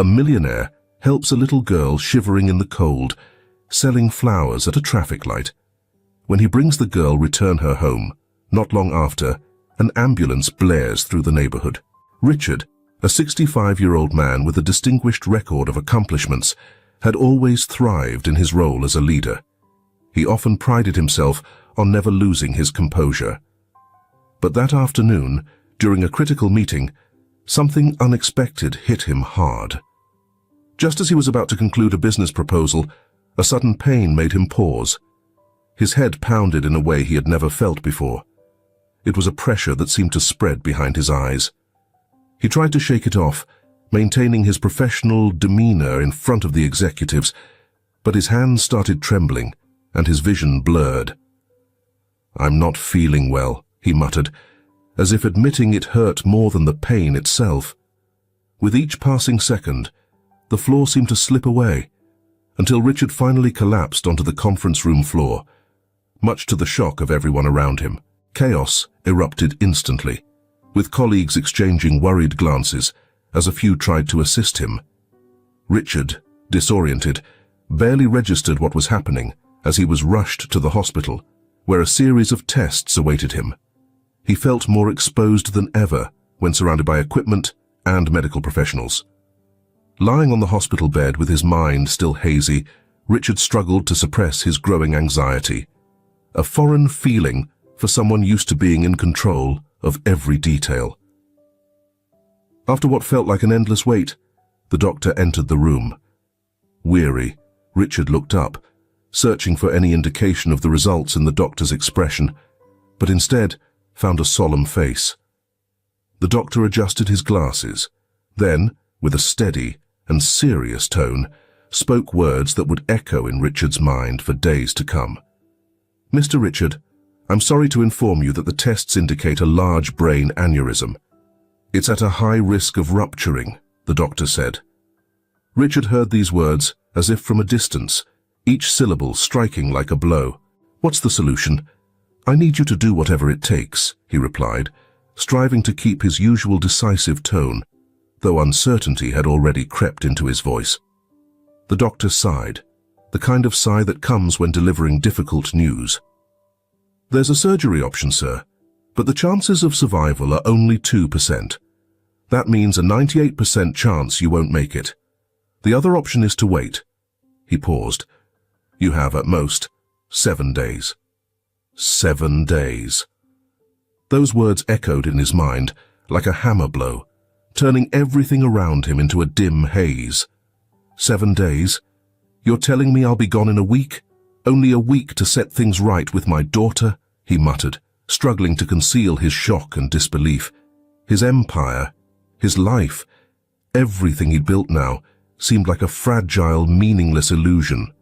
A millionaire helps a little girl shivering in the cold, selling flowers at a traffic light. When he brings the girl return her home, not long after, an ambulance blares through the neighborhood. Richard, a 65-year-old man with a distinguished record of accomplishments, had always thrived in his role as a leader. He often prided himself on never losing his composure. But that afternoon, during a critical meeting, something unexpected hit him hard. Just as he was about to conclude a business proposal, a sudden pain made him pause. His head pounded in a way he had never felt before. It was a pressure that seemed to spread behind his eyes. He tried to shake it off, maintaining his professional demeanor in front of the executives, but his hands started trembling and his vision blurred. "I'm not feeling well," he muttered, as if admitting it hurt more than the pain itself. With each passing second, the floor seemed to slip away, until Richard finally collapsed onto the conference room floor. Much to the shock of everyone around him, chaos erupted instantly, with colleagues exchanging worried glances as a few tried to assist him. Richard, disoriented, barely registered what was happening as he was rushed to the hospital, where a series of tests awaited him. He felt more exposed than ever when surrounded by equipment and medical professionals. Lying on the hospital bed with his mind still hazy, Richard struggled to suppress his growing anxiety, a foreign feeling for someone used to being in control of every detail. After what felt like an endless wait, the doctor entered the room. Weary, Richard looked up, searching for any indication of the results in the doctor's expression, but instead found a solemn face. The doctor adjusted his glasses, then, with a steady and serious tone, spoke words that would echo in Richard's mind for days to come. "Mr. Richard, I'm sorry to inform you that the tests indicate a large brain aneurysm. It's at a high risk of rupturing," the doctor said. Richard heard these words as if from a distance, each syllable striking like a blow. "What's the solution?" "I need you to do whatever it takes," he replied, striving to keep his usual decisive tone, though uncertainty had already crept into his voice. The doctor sighed, the kind of sigh that comes when delivering difficult news. "There's a surgery option, sir, but the chances of survival are only 2%. That means a 98% chance you won't make it. The other option is to wait." He paused. "You have, at most, 7 days. 7 days. Those words echoed in his mind like a hammer blow, turning everything around him into a dim haze. 7 days? You're telling me I'll be gone in a week? Only a week to set things right with my daughter?" he muttered, struggling to conceal his shock and disbelief. His empire, his life, everything he'd built now, seemed like a fragile, meaningless illusion.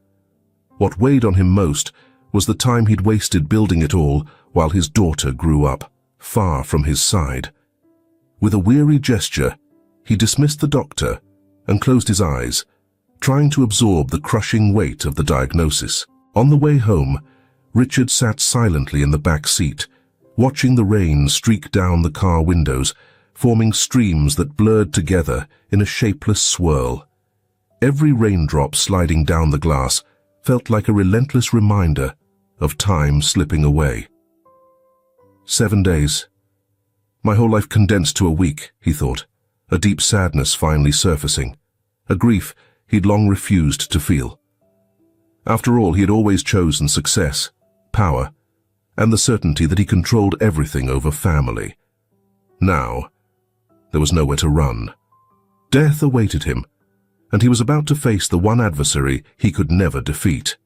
What weighed on him most was the time he'd wasted building it all while his daughter grew up, far from his side. With a weary gesture, he dismissed the doctor and closed his eyes, trying to absorb the crushing weight of the diagnosis. On the way home, Richard sat silently in the back seat, watching the rain streak down the car windows, forming streams that blurred together in a shapeless swirl. Every raindrop sliding down the glass felt like a relentless reminder of time slipping away. 7 days. My whole life condensed to a week, he thought, a deep sadness finally surfacing, a grief he'd long refused to feel. After all, he had always chosen success, power, and the certainty that he controlled everything over family. Now, there was nowhere to run. Death awaited him, and he was about to face the one adversary he could never defeat.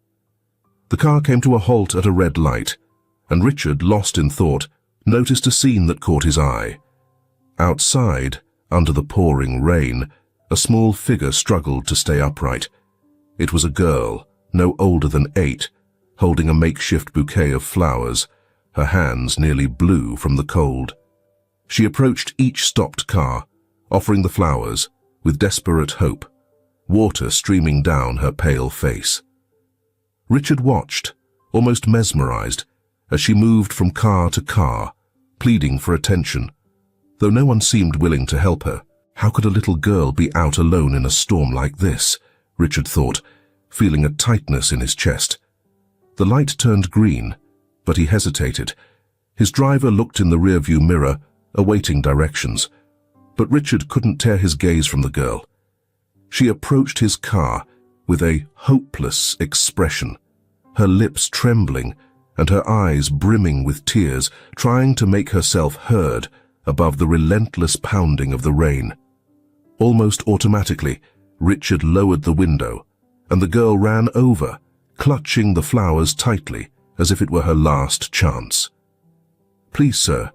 The car came to a halt at a red light, and Richard, lost in thought, noticed a scene that caught his eye. Outside, under the pouring rain, a small figure struggled to stay upright. It was a girl, no older than 8, holding a makeshift bouquet of flowers, her hands nearly blue from the cold. She approached each stopped car, offering the flowers with desperate hope, water streaming down her pale face. Richard watched, almost mesmerized, as she moved from car to car, pleading for attention, though no one seemed willing to help her. How could a little girl be out alone in a storm like this? Richard thought, feeling a tightness in his chest. The light turned green, but he hesitated. His driver looked in the rearview mirror, awaiting directions, but Richard couldn't tear his gaze from the girl. She approached his car with a hopeless expression, her lips trembling and her eyes brimming with tears, trying to make herself heard above the relentless pounding of the rain. Almost automatically, Richard lowered the window, and the girl ran over, clutching the flowers tightly as if it were her last chance. "Please, sir,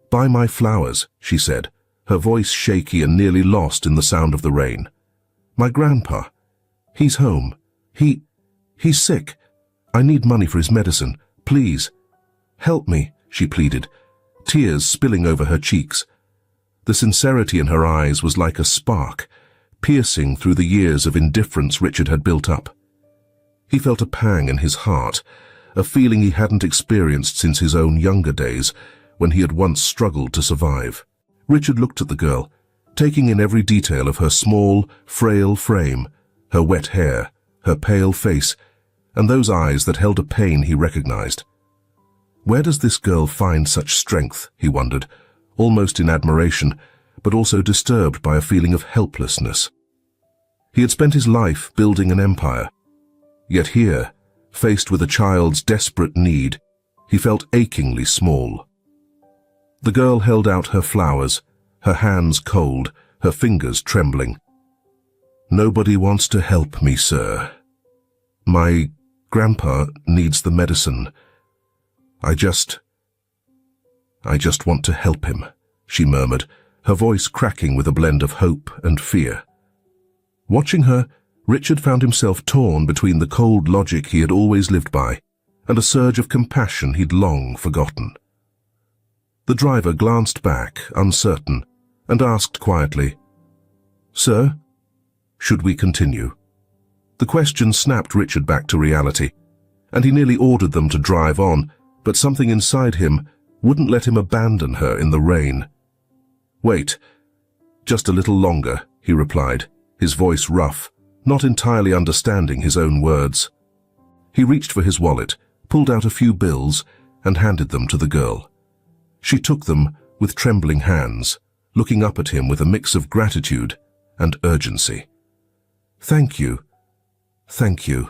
buy my flowers," she said, her voice shaky and nearly lost in the sound of the rain. "My grandpa. He's home. He's sick. I need money for his medicine. Please. Help me," she pleaded, tears spilling over her cheeks. The sincerity in her eyes was like a spark, piercing through the years of indifference Richard had built up. He felt a pang in his heart, a feeling he hadn't experienced since his own younger days, when he had once struggled to survive. Richard looked at the girl, taking in every detail of her small, frail frame, her wet hair, her pale face, and those eyes that held a pain he recognized. Where does this girl find such strength, he wondered, almost in admiration, but also disturbed by a feeling of helplessness. He had spent his life building an empire, yet here, faced with a child's desperate need, he felt achingly small. The girl held out her flowers, her hands cold, her fingers trembling. "Nobody wants to help me, sir. My grandpa needs the medicine. I just want to help him," she murmured, her voice cracking with a blend of hope and fear. Watching her, Richard found himself torn between the cold logic he had always lived by and a surge of compassion he'd long forgotten. The driver glanced back, uncertain, and asked quietly, "Sir, should we continue?" The question snapped Richard back to reality, and he nearly ordered them to drive on, but something inside him wouldn't let him abandon her in the rain. "Wait, just a little longer," he replied, his voice rough, not entirely understanding his own words. He reached for his wallet, pulled out a few bills, and handed them to the girl. She took them with trembling hands, looking up at him with a mix of gratitude and urgency. "Thank you. Thank you.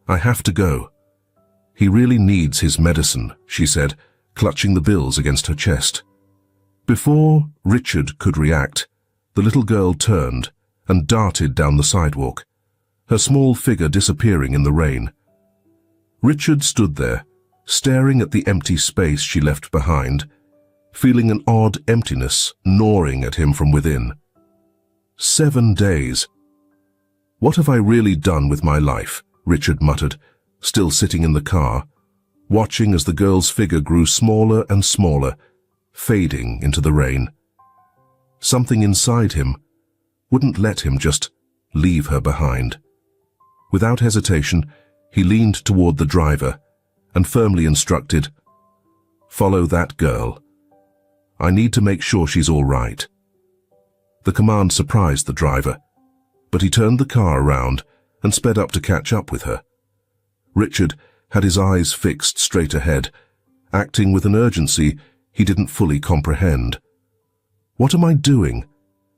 I have to go. He really needs his medicine," she said, clutching the bills against her chest. Before Richard could react, the little girl turned and darted down the sidewalk, her small figure disappearing in the rain. Richard stood there, staring at the empty space she left behind, feeling an odd emptiness gnawing at him from within. 7 days. "What have I really done with my life?" Richard muttered, still sitting in the car, watching as the girl's figure grew smaller and smaller, fading into the rain. Something inside him wouldn't let him just leave her behind. Without hesitation, he leaned toward the driver and firmly instructed, "Follow that girl. I need to make sure she's all right." The command surprised the driver, but he turned the car around and sped up to catch up with her. Richard had his eyes fixed straight ahead, acting with an urgency he didn't fully comprehend. "What am I doing?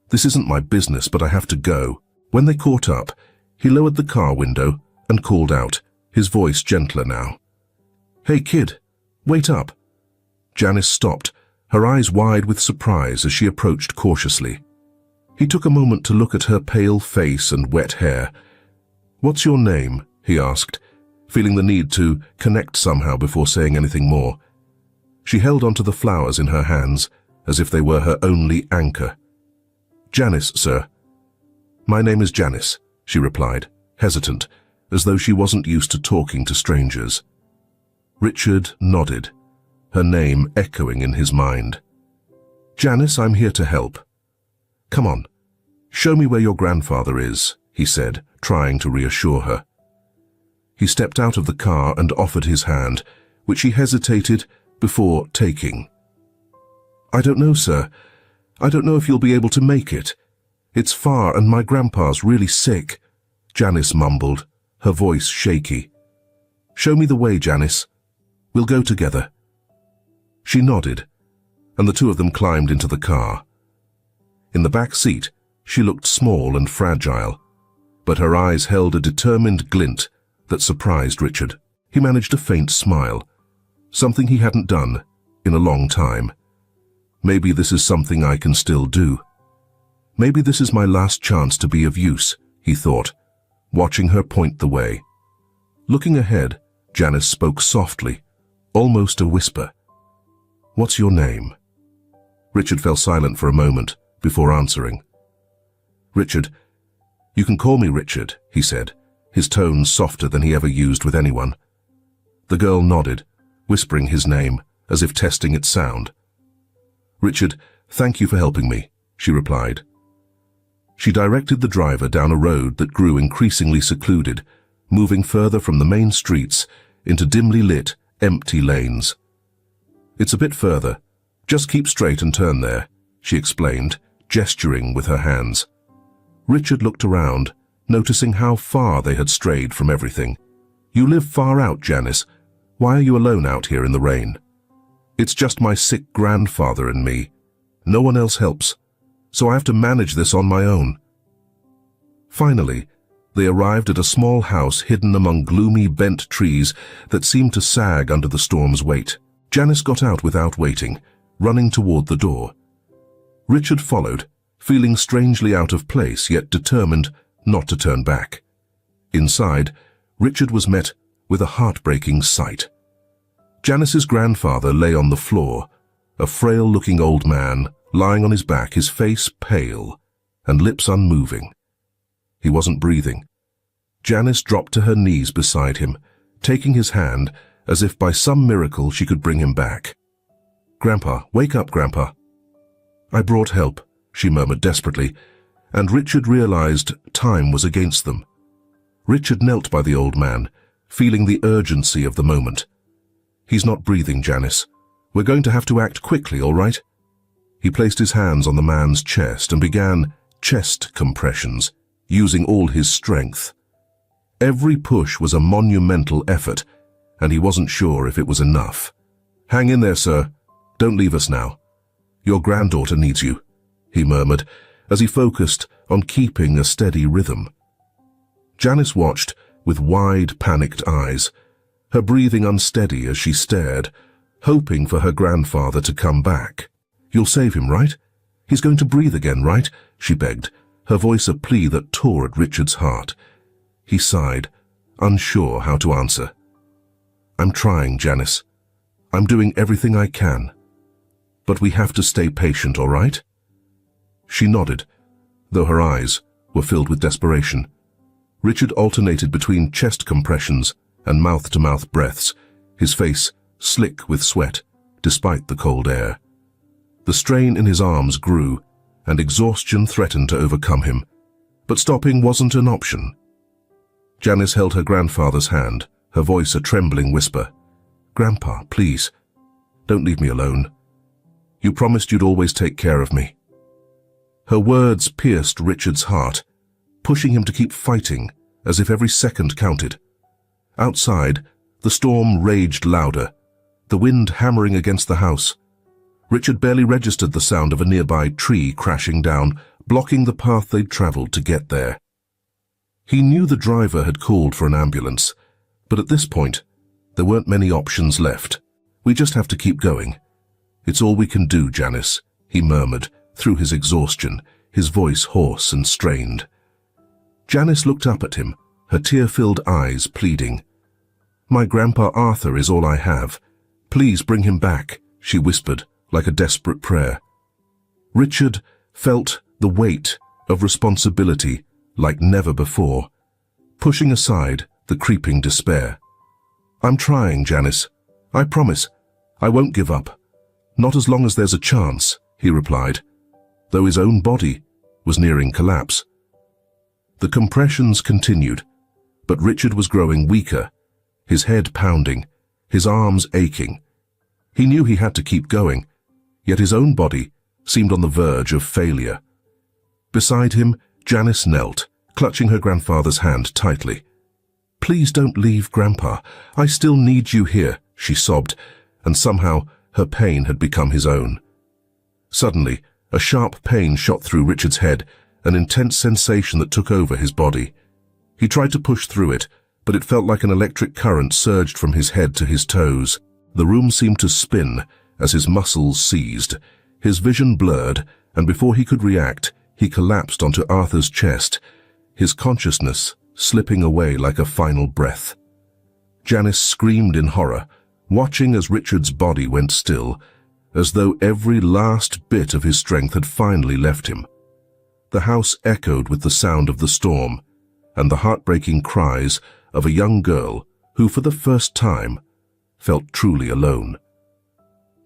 This isn't my business, but I have to go." When they caught up, he lowered the car window and called out, his voice gentler now. "Hey kid, wait up." Janice stopped, her eyes wide with surprise as she approached cautiously. He took a moment to look at her pale face and wet hair. "What's your name?" he asked, feeling the need to connect somehow before saying anything more. She held onto the flowers in her hands as if they were her only anchor. "Janice, sir." "My name is Janice," she replied, hesitant, as though she wasn't used to talking to strangers. Richard nodded, her name echoing in his mind. "Janice, I'm here to help." "Come on, show me where your grandfather is," he said, trying to reassure her. He stepped out of the car and offered his hand, which she hesitated before taking. "I don't know, sir. I don't know if you'll be able to make it. It's far and my grandpa's really sick, Janice mumbled, her voice shaky. Show me the way, Janice. We'll go together. She nodded, and the two of them climbed into the car. In the back seat, she looked small and fragile, but her eyes held a determined glint that surprised Richard. He managed a faint smile, something he hadn't done in a long time. Maybe this is something I can still do. Maybe this is my last chance to be of use, he thought, watching her point the way. Looking ahead, Janice spoke softly, almost a whisper. What's your name? Richard fell silent for a moment before answering. Richard. You can call me Richard, he said, his tone softer than he ever used with anyone. The girl nodded, whispering his name, as if testing its sound. Richard, thank you for helping me, she replied. She directed the driver down a road that grew increasingly secluded, moving further from the main streets into dimly lit, empty lanes. It's a bit further. Just keep straight and turn there, she explained, gesturing with her hands. Richard looked around, noticing how far they had strayed from everything. You live far out, Janice. Why are you alone out here in the rain? It's just my sick grandfather and me. No one else helps, so I have to manage this on my own. Finally, they arrived at a small house hidden among gloomy, bent trees that seemed to sag under the storm's weight. Janice got out without waiting, running toward the door. Richard followed, feeling strangely out of place yet determined not to turn back. Inside, Richard was met with a heartbreaking sight. Janice's grandfather lay on the floor, a frail-looking old man lying on his back, his face pale and lips unmoving. He wasn't breathing. Janice dropped to her knees beside him, taking his hand as if by some miracle she could bring him back. Grandpa, wake up, Grandpa. I brought help, she murmured desperately, and Richard realized time was against them. Richard knelt by the old man, feeling the urgency of the moment. He's not breathing, Janice. We're going to have to act quickly, all right? He placed his hands on the man's chest and began chest compressions, using all his strength. Every push was a monumental effort, and he wasn't sure if it was enough. Hang in there, sir. Don't leave us now. Your granddaughter needs you, he murmured, as he focused on keeping a steady rhythm. Janice watched with wide, panicked eyes, her breathing unsteady as she stared, hoping for her grandfather to come back. You'll save him, right? He's going to breathe again, right? She begged, her voice a plea that tore at Richard's heart. He sighed, unsure how to answer. I'm trying, Janice. I'm doing everything I can. But we have to stay patient, all right? She nodded, though her eyes were filled with desperation. Richard alternated between chest compressions and mouth-to-mouth breaths, his face slick with sweat, despite the cold air. The strain in his arms grew, and exhaustion threatened to overcome him, but stopping wasn't an option. Janice held her grandfather's hand, her voice a trembling whisper. Grandpa, please, don't leave me alone. You promised you'd always take care of me. Her words pierced Richard's heart, pushing him to keep fighting, as if every second counted. Outside, the storm raged louder, the wind hammering against the house. Richard barely registered the sound of a nearby tree crashing down, blocking the path they'd traveled to get there. He knew the driver had called for an ambulance, but at this point, there weren't many options left. We just have to keep going. It's all we can do, Janice, he murmured through his exhaustion, his voice hoarse and strained. Janice looked up at him, her tear-filled eyes pleading. My Grandpa Arthur is all I have. Please bring him back, she whispered, like a desperate prayer. Richard felt the weight of responsibility like never before, pushing aside the creeping despair. I'm trying, Janice. I promise. I won't give up. Not as long as there's a chance, he replied, though his own body was nearing collapse. The compressions continued, but Richard was growing weaker, his head pounding, his arms aching. He knew he had to keep going, yet his own body seemed on the verge of failure. Beside him, Janice knelt, clutching her grandfather's hand tightly. "Please don't leave, Grandpa. I still need you here," she sobbed, and somehow her pain had become his own. Suddenly, a sharp pain shot through Richard's head, an intense sensation that took over his body. He tried to push through it, but it felt like an electric current surged from his head to his toes. The room seemed to spin as his muscles seized. His vision blurred, and before he could react, he collapsed onto Arthur's chest, his consciousness slipping away like a final breath. Janice screamed in horror, watching as Richard's body went still, as though every last bit of his strength had finally left him. The house echoed with the sound of the storm and the heartbreaking cries of a young girl who, for the first time, felt truly alone.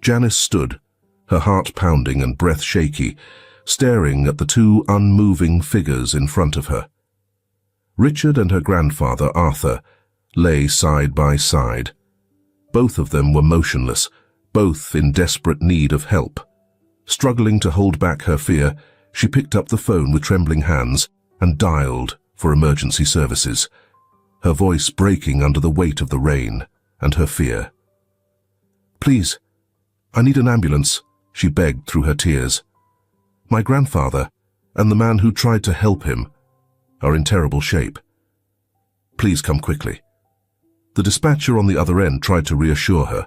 Janice stood, her heart pounding and breath shaky, staring at the two unmoving figures in front of her. Richard and her grandfather, Arthur, lay side by side. Both of them were motionless, both in desperate need of help. Struggling to hold back her fear, she picked up the phone with trembling hands and dialed for emergency services, her voice breaking under the weight of the rain and her fear. "Please, I need an ambulance," she begged through her tears. "My grandfather and the man who tried to help him are in terrible shape. Please come quickly." The dispatcher on the other end tried to reassure her.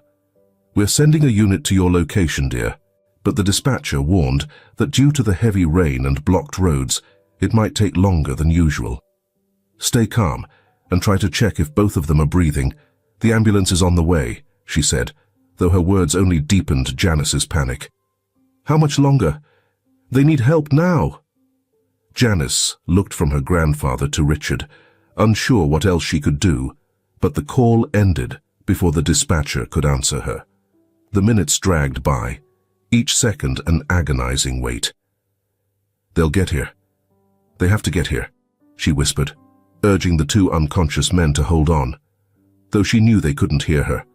"We're sending a unit to your location, dear," but the dispatcher warned that due to the heavy rain and blocked roads, it might take longer than usual. "Stay calm and try to check if both of them are breathing. The ambulance is on the way," she said, though her words only deepened Janice's panic. "How much longer? They need help now." Janice looked from her grandfather to Richard, unsure what else she could do, but the call ended before the dispatcher could answer her. The minutes dragged by, each second an agonizing wait. "They'll get here. They have to get here," she whispered, urging the two unconscious men to hold on, though she knew they couldn't hear her.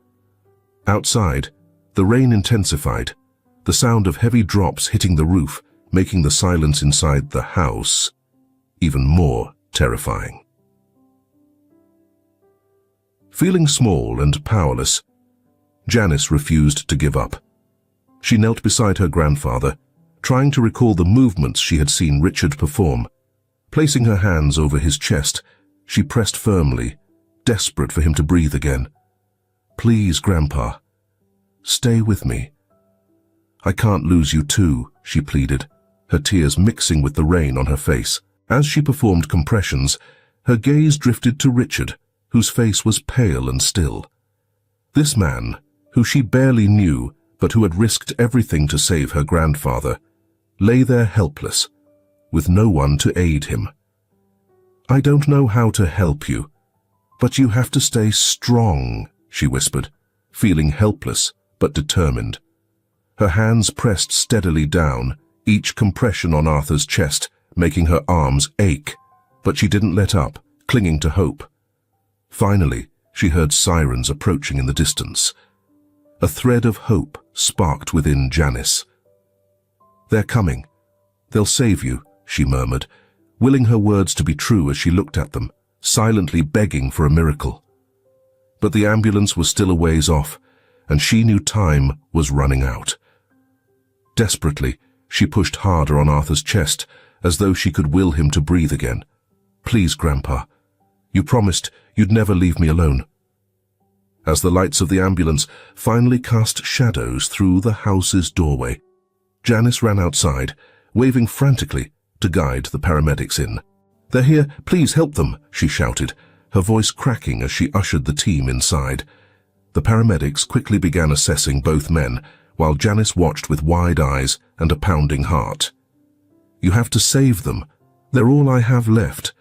Outside, the rain intensified, the sound of heavy drops hitting the roof, making the silence inside the house even more terrifying. Feeling small and powerless, Janice refused to give up. She knelt beside her grandfather, trying to recall the movements she had seen Richard perform. Placing her hands over his chest, she pressed firmly, desperate for him to breathe again. "Please, Grandpa, stay with me." "I can't lose you too," she pleaded, her tears mixing with the rain on her face. As she performed compressions, her gaze drifted to Richard, whose face was pale and still. This man, who she barely knew but who had risked everything to save her grandfather, lay there helpless, with no one to aid him. "I don't know how to help you, but you have to stay strong," she whispered, feeling helpless but determined. Her hands pressed steadily down, each compression on Arthur's chest making her arms ache, but she didn't let up, clinging to hope. Finally, she heard sirens approaching in the distance. A thread of hope sparked within Janice. "They're coming. They'll save you," she murmured, willing her words to be true as she looked at them, silently begging for a miracle. But the ambulance was still a ways off, and she knew time was running out. Desperately, she pushed harder on Arthur's chest, as though she could will him to breathe again. "Please, Grandpa, you promised you'd never leave me alone." As the lights of the ambulance finally cast shadows through the house's doorway, Janice ran outside, waving frantically to guide the paramedics in. "They're here, please help them," she shouted, her voice cracking as she ushered the team inside. The paramedics quickly began assessing both men, while Janice watched with wide eyes and a pounding heart. "You have to save them. They're all I have left."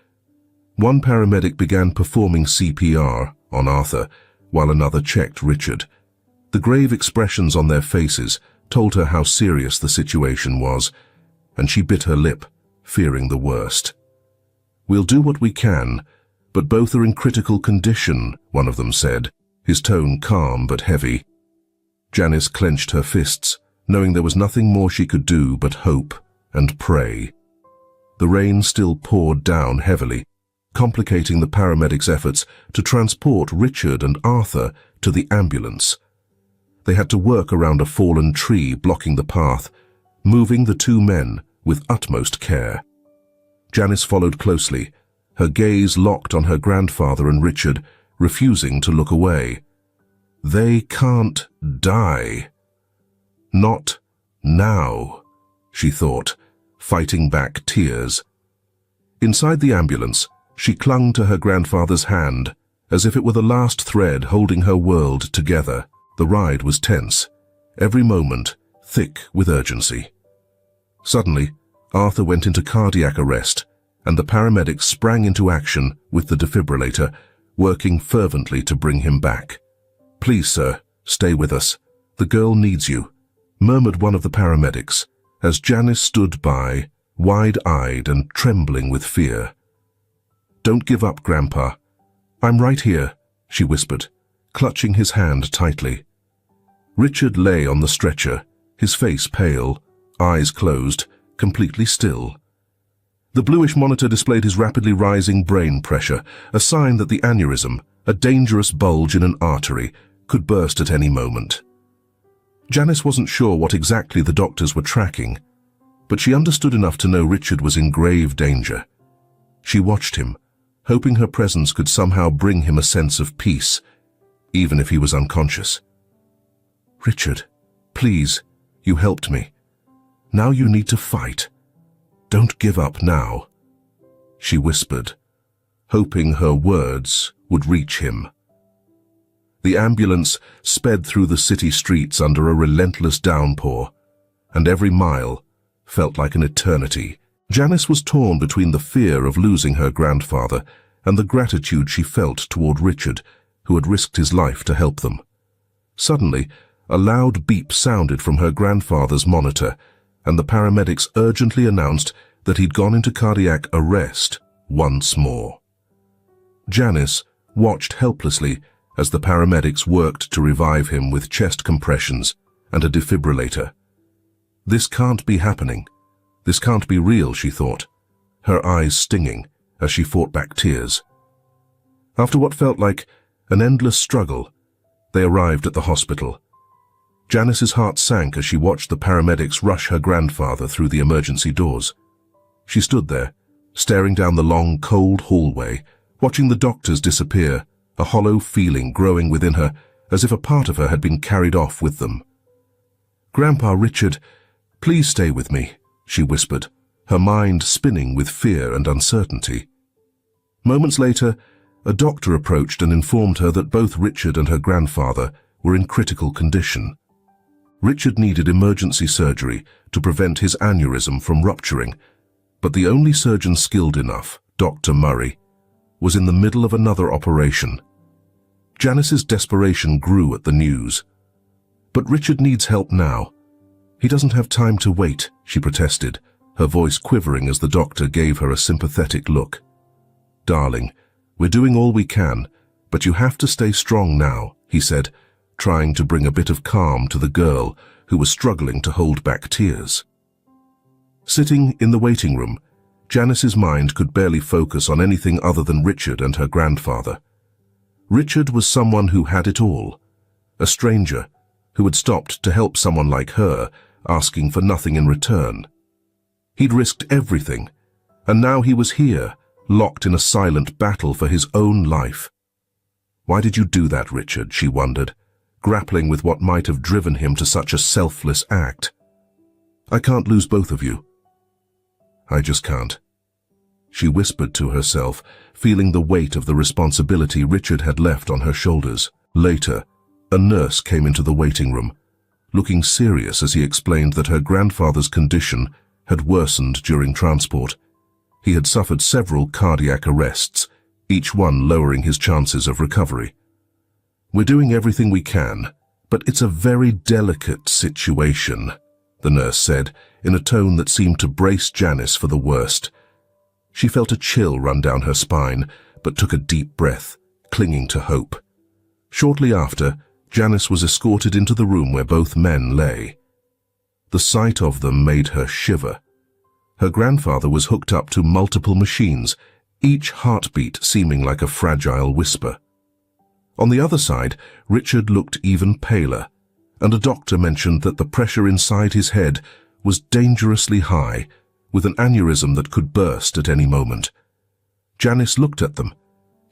One paramedic began performing CPR on Arthur, while another checked Richard. The grave expressions on their faces told her how serious the situation was, and she bit her lip, fearing the worst. "We'll do what we can, but both are in critical condition," one of them said, his tone calm but heavy. Janice clenched her fists, knowing there was nothing more she could do but hope and pray. The rain still poured down heavily, complicating the paramedics' efforts to transport Richard and Arthur to the ambulance. They had to work around a fallen tree blocking the path, moving the two men with utmost care. Janice followed closely, her gaze locked on her grandfather and Richard, refusing to look away. They can't die. Not now, she thought, fighting back tears. Inside the ambulance, she clung to her grandfather's hand, as if it were the last thread holding her world together. The ride was tense, every moment thick with urgency. Suddenly, Arthur went into cardiac arrest, and the paramedics sprang into action with the defibrillator, working fervently to bring him back. "Please, sir, stay with us. The girl needs you," murmured one of the paramedics, as Janice stood by, wide-eyed and trembling with fear. "Don't give up, Grandpa. I'm right here," she whispered, clutching his hand tightly. Richard lay on the stretcher, his face pale, eyes closed, completely still. The bluish monitor displayed his rapidly rising brain pressure, a sign that the aneurysm, a dangerous bulge in an artery, could burst at any moment. Janice wasn't sure what exactly the doctors were tracking, but she understood enough to know Richard was in grave danger. She watched him, hoping her presence could somehow bring him a sense of peace, even if he was unconscious. "Richard, please, you helped me. Now you need to fight. Don't give up now," she whispered, hoping her words would reach him. The ambulance sped through the city streets under a relentless downpour, and every mile felt like an eternity. Janice was torn between the fear of losing her grandfather and the gratitude she felt toward Richard, who had risked his life to help them. Suddenly, a loud beep sounded from her grandfather's monitor, and the paramedics urgently announced that he'd gone into cardiac arrest once more. Janice watched helplessly as the paramedics worked to revive him with chest compressions and a defibrillator. This can't be happening. This can't be real, she thought, her eyes stinging as she fought back tears. After what felt like an endless struggle, they arrived at the hospital. Janice's heart sank as she watched the paramedics rush her grandfather through the emergency doors. She stood there, staring down the long, cold hallway, watching the doctors disappear, a hollow feeling growing within her, as if a part of her had been carried off with them. "Grandpa Richard, please stay with me," she whispered, her mind spinning with fear and uncertainty. Moments later, a doctor approached and informed her that both Richard and her grandfather were in critical condition. Richard needed emergency surgery to prevent his aneurysm from rupturing, but the only surgeon skilled enough, Dr. Murray, was in the middle of another operation. Janice's desperation grew at the news. "But Richard needs help now. He doesn't have time to wait," she protested, her voice quivering as the doctor gave her a sympathetic look. "Darling, we're doing all we can, but you have to stay strong now," he said, trying to bring a bit of calm to the girl who was struggling to hold back tears. Sitting in the waiting room, Janice's mind could barely focus on anything other than Richard and her grandfather. Richard was someone who had it all, a stranger who had stopped to help someone like her, asking for nothing in return. He'd risked everything, and now he was here, locked in a silent battle for his own life. "Why did you do that, Richard?" she wondered, grappling with what might have driven him to such a selfless act. "I can't lose both of you. I just can't," she whispered to herself, feeling the weight of the responsibility Richard had left on her shoulders. Later, a nurse came into the waiting room, looking serious as he explained that her grandfather's condition had worsened during transport. He had suffered several cardiac arrests, each one lowering his chances of recovery. "We're doing everything we can, but it's a very delicate situation," the nurse said, in a tone that seemed to brace Janice for the worst. She felt a chill run down her spine, but took a deep breath, clinging to hope. Shortly after, Janice was escorted into the room where both men lay. The sight of them made her shiver. Her grandfather was hooked up to multiple machines, each heartbeat seeming like a fragile whisper. On the other side, Richard looked even paler, and a doctor mentioned that the pressure inside his head was dangerously high, with an aneurysm that could burst at any moment. Janice looked at them,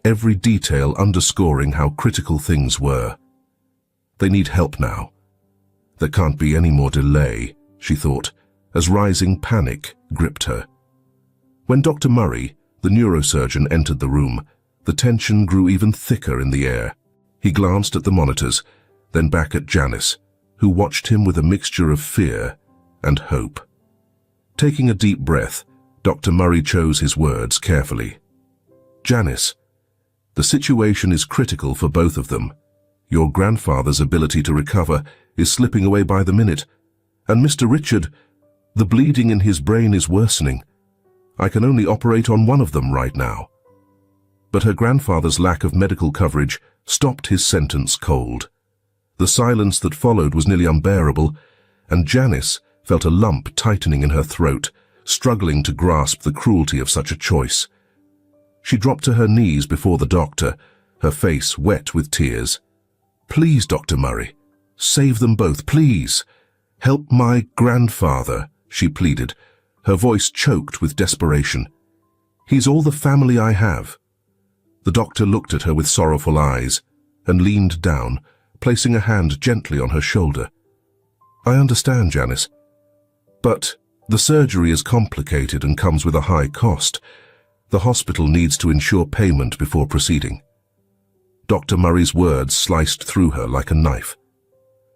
every detail underscoring how critical things were. They need help now. There can't be any more delay, she thought, as rising panic gripped her. When Dr. Murray, the neurosurgeon, entered the room, the tension grew even thicker in the air. He glanced at the monitors, then back at Janice, who watched him with a mixture of fear and hope. Taking a deep breath, Dr. Murray chose his words carefully. "Janice, the situation is critical for both of them. Your grandfather's ability to recover is slipping away by the minute, and Mr. Richard, the bleeding in his brain is worsening. I can only operate on one of them right now." But her grandfather's lack of medical coverage stopped his sentence cold. The silence that followed was nearly unbearable, and Janice felt a lump tightening in her throat, struggling to grasp the cruelty of such a choice. She dropped to her knees before the doctor, her face wet with tears. "Please, Dr. Murray, save them both, please. Help my grandfather," she pleaded, her voice choked with desperation. "He's all the family I have." The doctor looked at her with sorrowful eyes and leaned down, placing a hand gently on her shoulder. "I understand, Janice, but the surgery is complicated and comes with a high cost. The hospital needs to ensure payment before proceeding." Dr. Murray's words sliced through her like a knife.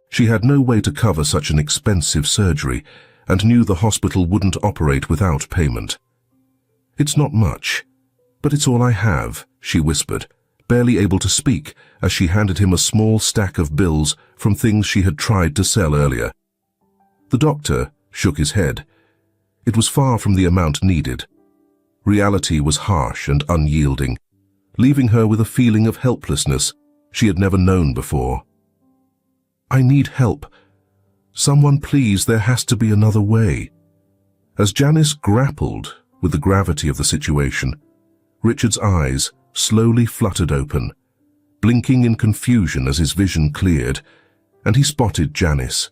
She had no way to cover such an expensive surgery and knew the hospital wouldn't operate without payment. "It's not much, but it's all I have," she whispered, barely able to speak as she handed him a small stack of bills from things she had tried to sell earlier. The doctor shook his head. It was far from the amount needed. Reality was harsh and unyielding, leaving her with a feeling of helplessness she had never known before. "I need help. Someone please, there has to be another way." As Janice grappled with the gravity of the situation, Richard's eyes slowly fluttered open, blinking in confusion as his vision cleared, and he spotted Janice.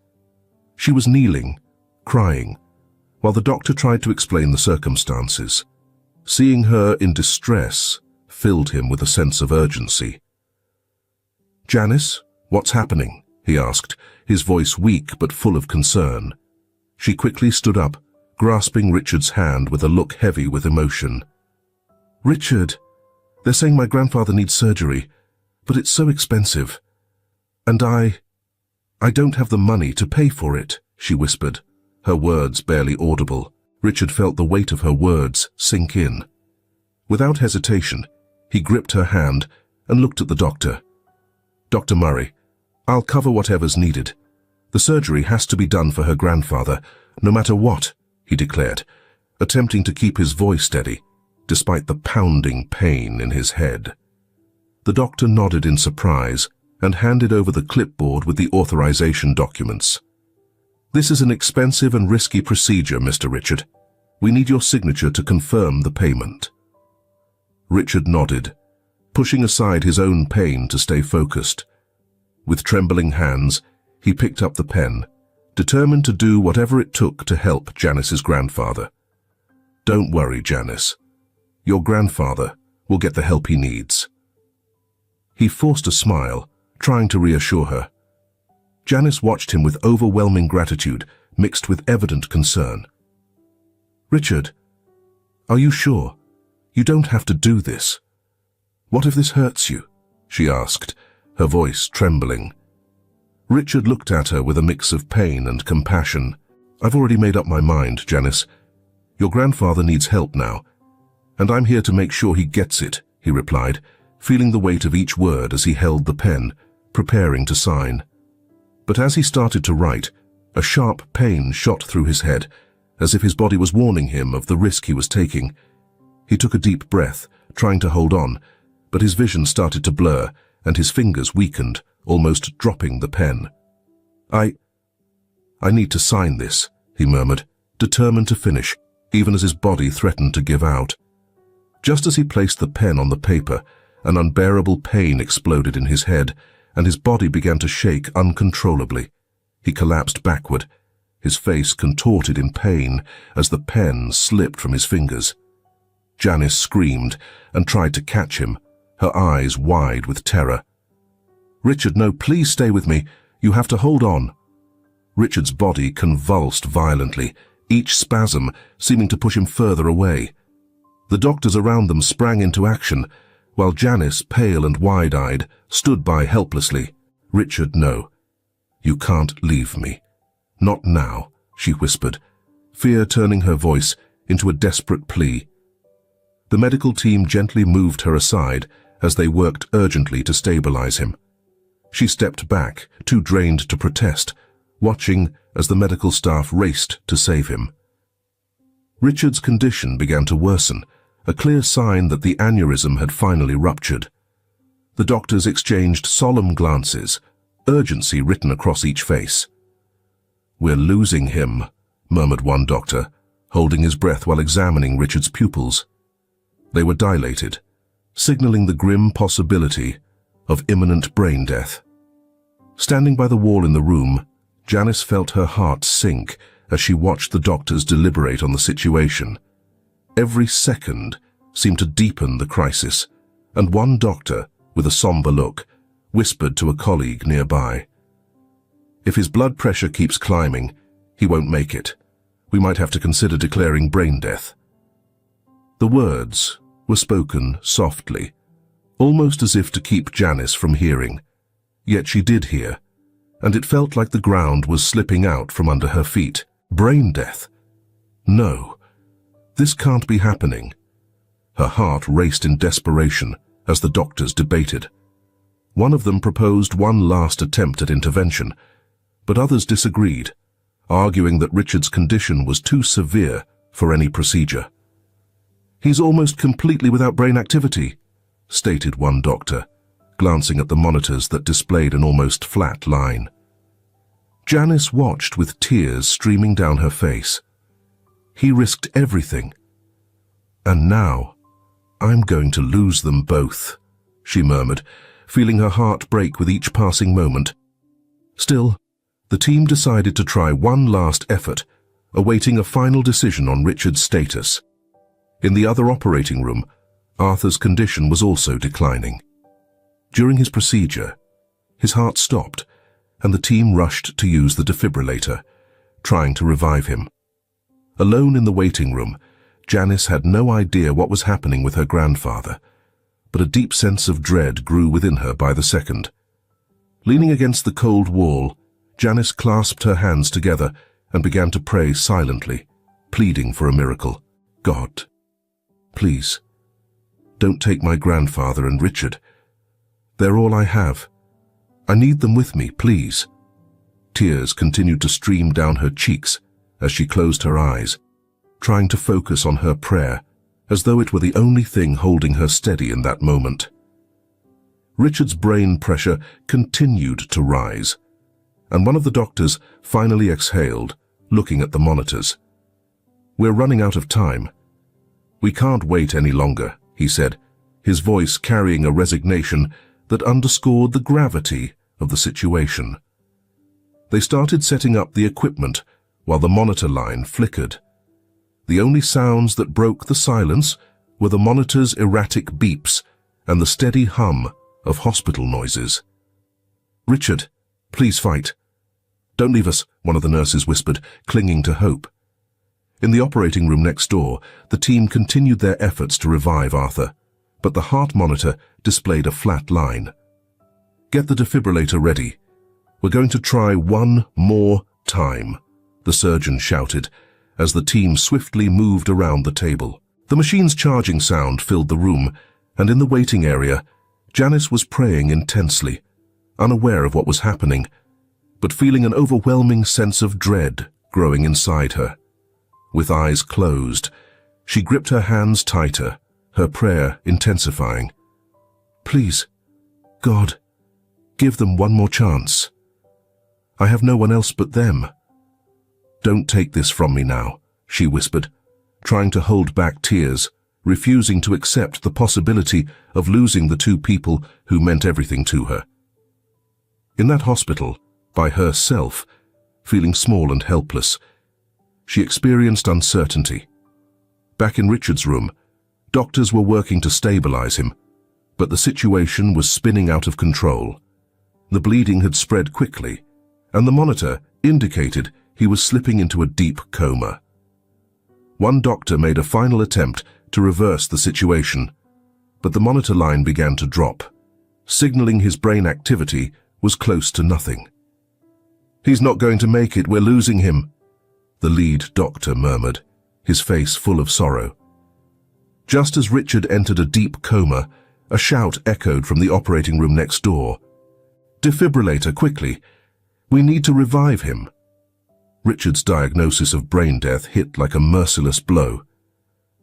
She was kneeling, crying, while the doctor tried to explain the circumstances. Seeing her in distress filled him with a sense of urgency. "Janice, what's happening?" he asked, his voice weak but full of concern. She quickly stood up, grasping Richard's hand with a look heavy with emotion. "Richard, they're saying my grandfather needs surgery, but it's so expensive. And I don't have the money to pay for it," she whispered, her words barely audible. Richard felt the weight of her words sink in. Without hesitation, he gripped her hand and looked at the doctor. "Dr. Murray, I'll cover whatever's needed. The surgery has to be done for her grandfather, no matter what," he declared, attempting to keep his voice steady, despite the pounding pain in his head. The doctor nodded in surprise and handed over the clipboard with the authorization documents. "This is an expensive and risky procedure, Mr. Richard. We need your signature to confirm the payment." Richard nodded, pushing aside his own pain to stay focused. With trembling hands, he picked up the pen, determined to do whatever it took to help Janice's grandfather. "Don't worry, Janice. Your grandfather will get the help he needs." He forced a smile, trying to reassure her. Janice watched him with overwhelming gratitude mixed with evident concern. "Richard, are you sure? You don't have to do this. What if this hurts you?" she asked, her voice trembling. Richard looked at her with a mix of pain and compassion. "I've already made up my mind, Janice. Your grandfather needs help now, and I'm here to make sure he gets it," he replied, feeling the weight of each word as he held the pen, preparing to sign. But as he started to write, a sharp pain shot through his head, as if his body was warning him of the risk he was taking. He took a deep breath, trying to hold on, but his vision started to blur, and his fingers weakened, almost dropping the pen. "I need to sign this," he murmured, determined to finish, even as his body threatened to give out. Just as he placed the pen on the paper, an unbearable pain exploded in his head, and his body began to shake uncontrollably. He collapsed backward, his face contorted in pain as the pen slipped from his fingers. Janice screamed and tried to catch him, her eyes wide with terror. "Richard, no, please stay with me. You have to hold on." Richard's body convulsed violently, each spasm seeming to push him further away. The doctors around them sprang into action, while Janice, pale and wide-eyed, stood by helplessly. "Richard, no. You can't leave me. Not now," she whispered, fear turning her voice into a desperate plea. The medical team gently moved her aside as they worked urgently to stabilize him. She stepped back, too drained to protest, watching as the medical staff raced to save him. Richard's condition began to worsen, a clear sign that the aneurysm had finally ruptured. The doctors exchanged solemn glances, urgency written across each face. "We're losing him," murmured one doctor, holding his breath while examining Richard's pupils. They were dilated, signaling the grim possibility of imminent brain death. Standing by the wall in the room, Janice felt her heart sink as she watched the doctors deliberate on the situation. Every second seemed to deepen the crisis, and one doctor, with a somber look, whispered to a colleague nearby, "If his blood pressure keeps climbing, he won't make it. We might have to consider declaring brain death." The words were spoken softly, almost as if to keep Janice from hearing. Yet she did hear, and it felt like the ground was slipping out from under her feet. Brain death? No, this can't be happening. Her heart raced in desperation as the doctors debated. One of them proposed one last attempt at intervention, but others disagreed, arguing that Richard's condition was too severe for any procedure. "He's almost completely without brain activity," stated one doctor, glancing at the monitors that displayed an almost flat line. Janice watched with tears streaming down her face. He risked everything. "And now, I'm going to lose them both," she murmured, feeling her heart break with each passing moment. Still, the team decided to try one last effort, awaiting a final decision on Richard's status. In the other operating room, Arthur's condition was also declining. During his procedure, his heart stopped, and the team rushed to use the defibrillator, trying to revive him. Alone in the waiting room, Janice had no idea what was happening with her grandfather, but a deep sense of dread grew within her by the second. Leaning against the cold wall, Janice clasped her hands together and began to pray silently, pleading for a miracle. "God, please, don't take my grandfather and Richard. They're all I have. I need them with me, please." Tears continued to stream down her cheeks as she closed her eyes, trying to focus on her prayer, as though it were the only thing holding her steady in that moment. Richard's brain pressure continued to rise, and one of the doctors finally exhaled, looking at the monitors. "We're running out of time. We can't wait any longer," he said, his voice carrying a resignation that underscored the gravity of the situation. They started setting up the equipment while the monitor line flickered. The only sounds that broke the silence were the monitor's erratic beeps and the steady hum of hospital noises. "Richard, please fight. Don't leave us," one of the nurses whispered, clinging to hope. In the operating room next door, the team continued their efforts to revive Arthur, but the heart monitor displayed a flat line. "Get the defibrillator ready. We're going to try one more time," the surgeon shouted, as the team swiftly moved around the table. The machine's charging sound filled the room, and in the waiting area, Janice was praying intensely, unaware of what was happening, but feeling an overwhelming sense of dread growing inside her. With eyes closed, she gripped her hands tighter, her prayer intensifying. "Please, God, give them one more chance. I have no one else but them. "Don't take this from me now," she whispered, trying to hold back tears, refusing to accept the possibility of losing the two people who meant everything to her. In that hospital, by herself, feeling small and helpless, she experienced uncertainty. Back in Richard's room, doctors were working to stabilize him, but the situation was spinning out of control. The bleeding had spread quickly, and the monitor indicated he was slipping into a deep coma. One doctor made a final attempt to reverse the situation, but the monitor line began to drop, signaling his brain activity was close to nothing. "He's not going to make it, we're losing him," the lead doctor murmured, his face full of sorrow. Just as Richard entered a deep coma, a shout echoed from the operating room next door. "Defibrillator, quickly! We need to revive him." Richard's diagnosis of brain death hit like a merciless blow.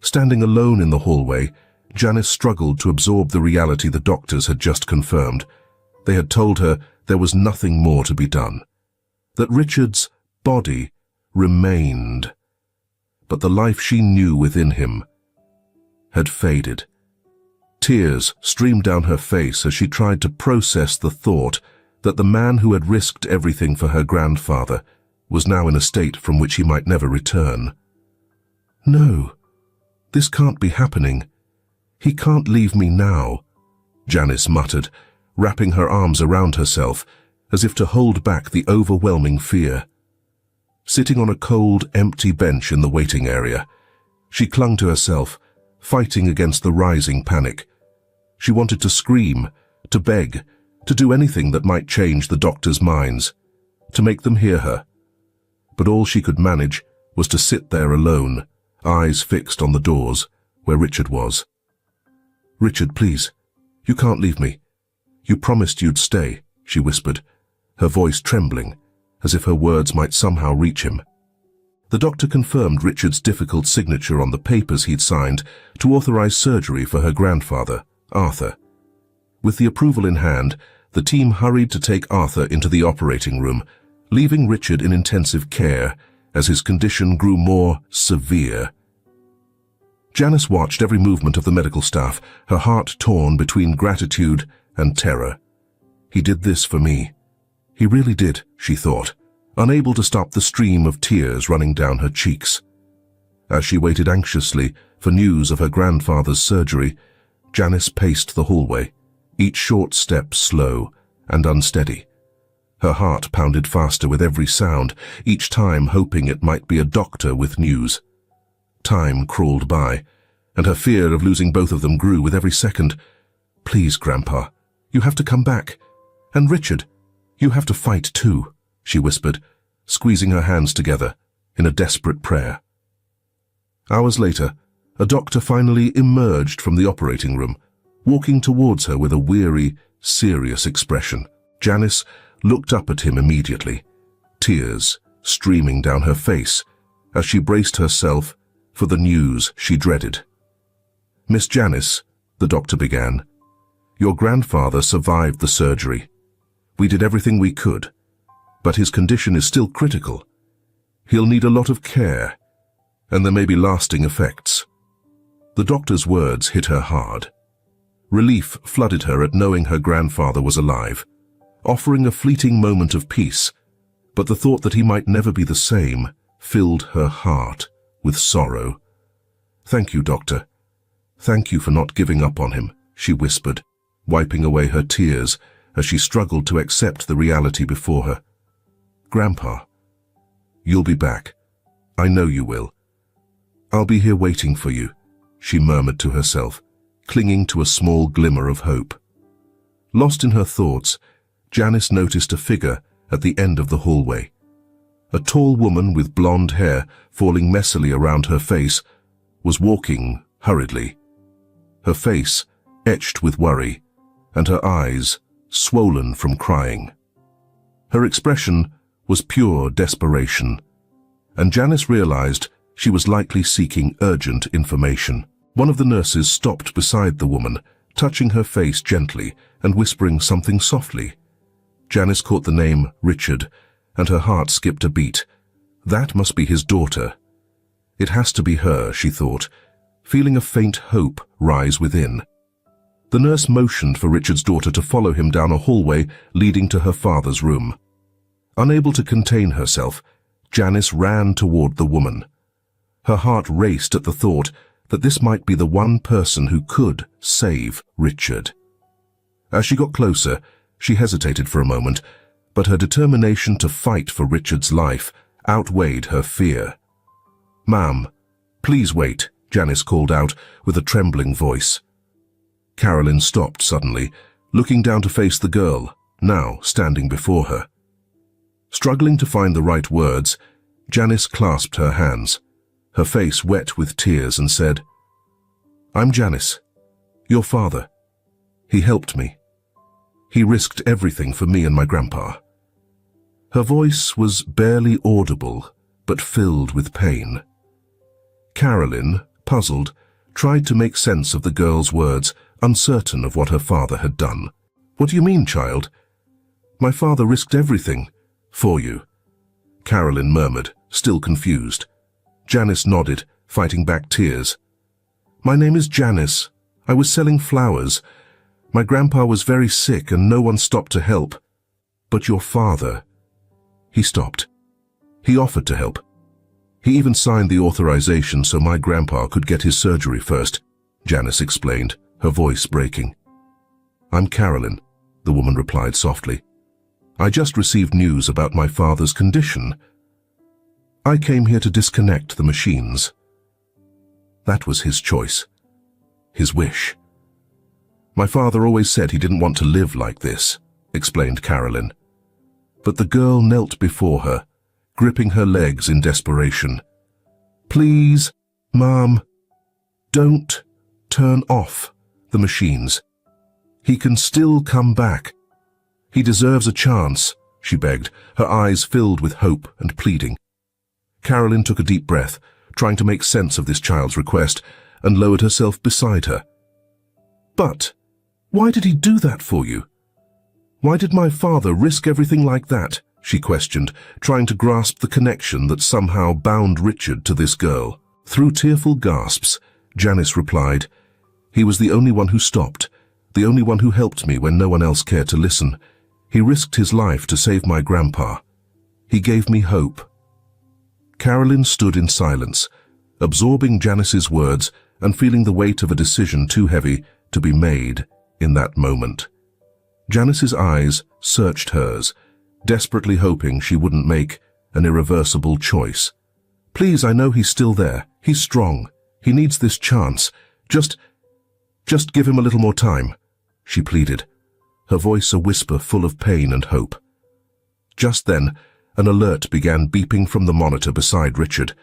Standing alone in the hallway, Janice struggled to absorb the reality the doctors had just confirmed. They had told her there was nothing more to be done, that Richard's body remained, but the life she knew within him had faded. Tears streamed down her face as she tried to process the thought that the man who had risked everything for her grandfather was now in a state from which he might never return. "No, this can't be happening. He can't leave me now," Janice muttered, wrapping her arms around herself as if to hold back the overwhelming fear. Sitting on a cold, empty bench in the waiting area, she clung to herself, fighting against the rising panic. She wanted to scream, to beg, to do anything that might change the doctors' minds, to make them hear her. But all she could manage was to sit there alone, eyes fixed on the doors where Richard was. "Richard, please, you can't leave me. You promised you'd stay," she whispered, her voice trembling, as if her words might somehow reach him. The doctor confirmed Richard's difficult signature on the papers he'd signed to authorize surgery for her grandfather, Arthur. With the approval in hand, the team hurried to take Arthur into the operating room, leaving Richard in intensive care as his condition grew more severe. Janice watched every movement of the medical staff, her heart torn between gratitude and terror. "He did this for me. He really did," she thought, unable to stop the stream of tears running down her cheeks. As she waited anxiously for news of her grandfather's surgery, Janice paced the hallway, each short step slow and unsteady. Her heart pounded faster with every sound, each time hoping it might be a doctor with news. Time crawled by, and her fear of losing both of them grew with every second. "Please, Grandpa, you have to come back. And Richard, you have to fight too," she whispered, squeezing her hands together in a desperate prayer. Hours later, a doctor finally emerged from the operating room, walking towards her with a weary, serious expression. Janice looked up at him immediately, tears streaming down her face as she braced herself for the news she dreaded. "Miss Janice," the doctor began, "your grandfather survived the surgery. We did everything we could, but his condition is still critical. He'll need a lot of care, and there may be lasting effects." The doctor's words hit her hard. Relief flooded her at knowing her grandfather was alive, offering a fleeting moment of peace, but the thought that he might never be the same filled her heart with sorrow. "Thank you, Doctor. Thank you for not giving up on him," she whispered, wiping away her tears as she struggled to accept the reality before her. "Grandpa, you'll be back. I know you will. I'll be here waiting for you," she murmured to herself, clinging to a small glimmer of hope. Lost in her thoughts, Janice noticed a figure at the end of the hallway. A tall woman with blonde hair falling messily around her face was walking hurriedly, her face etched with worry and her eyes swollen from crying. Her expression was pure desperation, and Janice realized she was likely seeking urgent information. One of the nurses stopped beside the woman, touching her face gently and whispering something softly. Janice caught the name Richard, and her heart skipped a beat. That must be his daughter. It has to be her, she thought, feeling a faint hope rise within. The nurse motioned for Richard's daughter to follow him down a hallway leading to her father's room. Unable to contain herself, Janice ran toward the woman. Her heart raced at the thought that this might be the one person who could save Richard. As she got closer, she hesitated for a moment, but her determination to fight for Richard's life outweighed her fear. "Ma'am, please wait," Janice called out with a trembling voice. Carolyn stopped suddenly, looking down to face the girl, now standing before her. Struggling to find the right words, Janice clasped her hands, her face wet with tears, and said, "I'm Janice, your father. He helped me. He risked everything for me and my grandpa." Her voice was barely audible, but filled with pain. Carolyn, puzzled, tried to make sense of the girl's words, uncertain of what her father had done. "What do you mean, child?" "My father risked everything for you," Carolyn murmured, still confused. Janice nodded, fighting back tears. "My name is Janice. I was selling flowers. My grandpa was very sick and no one stopped to help. But your father..." He stopped. "He offered to help. He even signed the authorization so my grandpa could get his surgery first," Janice explained, her voice breaking. "I'm Carolyn," the woman replied softly. "I just received news about my father's condition. I came here to disconnect the machines." That was his choice, his wish. "My father always said he didn't want to live like this," explained Carolyn. But the girl knelt before her, gripping her legs in desperation. "Please, Mom, don't turn off the machines. He can still come back. He deserves a chance," she begged, her eyes filled with hope and pleading. Carolyn took a deep breath, trying to make sense of this child's request, and lowered herself beside her. "But why did he do that for you? Why did my father risk everything like that?" she questioned, trying to grasp the connection that somehow bound Richard to this girl. Through tearful gasps, Janice replied, "He was the only one who stopped, the only one who helped me when no one else cared to listen. He risked his life to save my grandpa. He gave me hope." Carolyn stood in silence, absorbing Janice's words and feeling the weight of a decision too heavy to be made in that moment. Janice's eyes searched hers, desperately hoping she wouldn't make an irreversible choice. "Please, I know he's still there. He's strong. He needs this chance. Just give him a little more time," she pleaded, her voice a whisper full of pain and hope. Just then, an alert began beeping from the monitor beside Richard,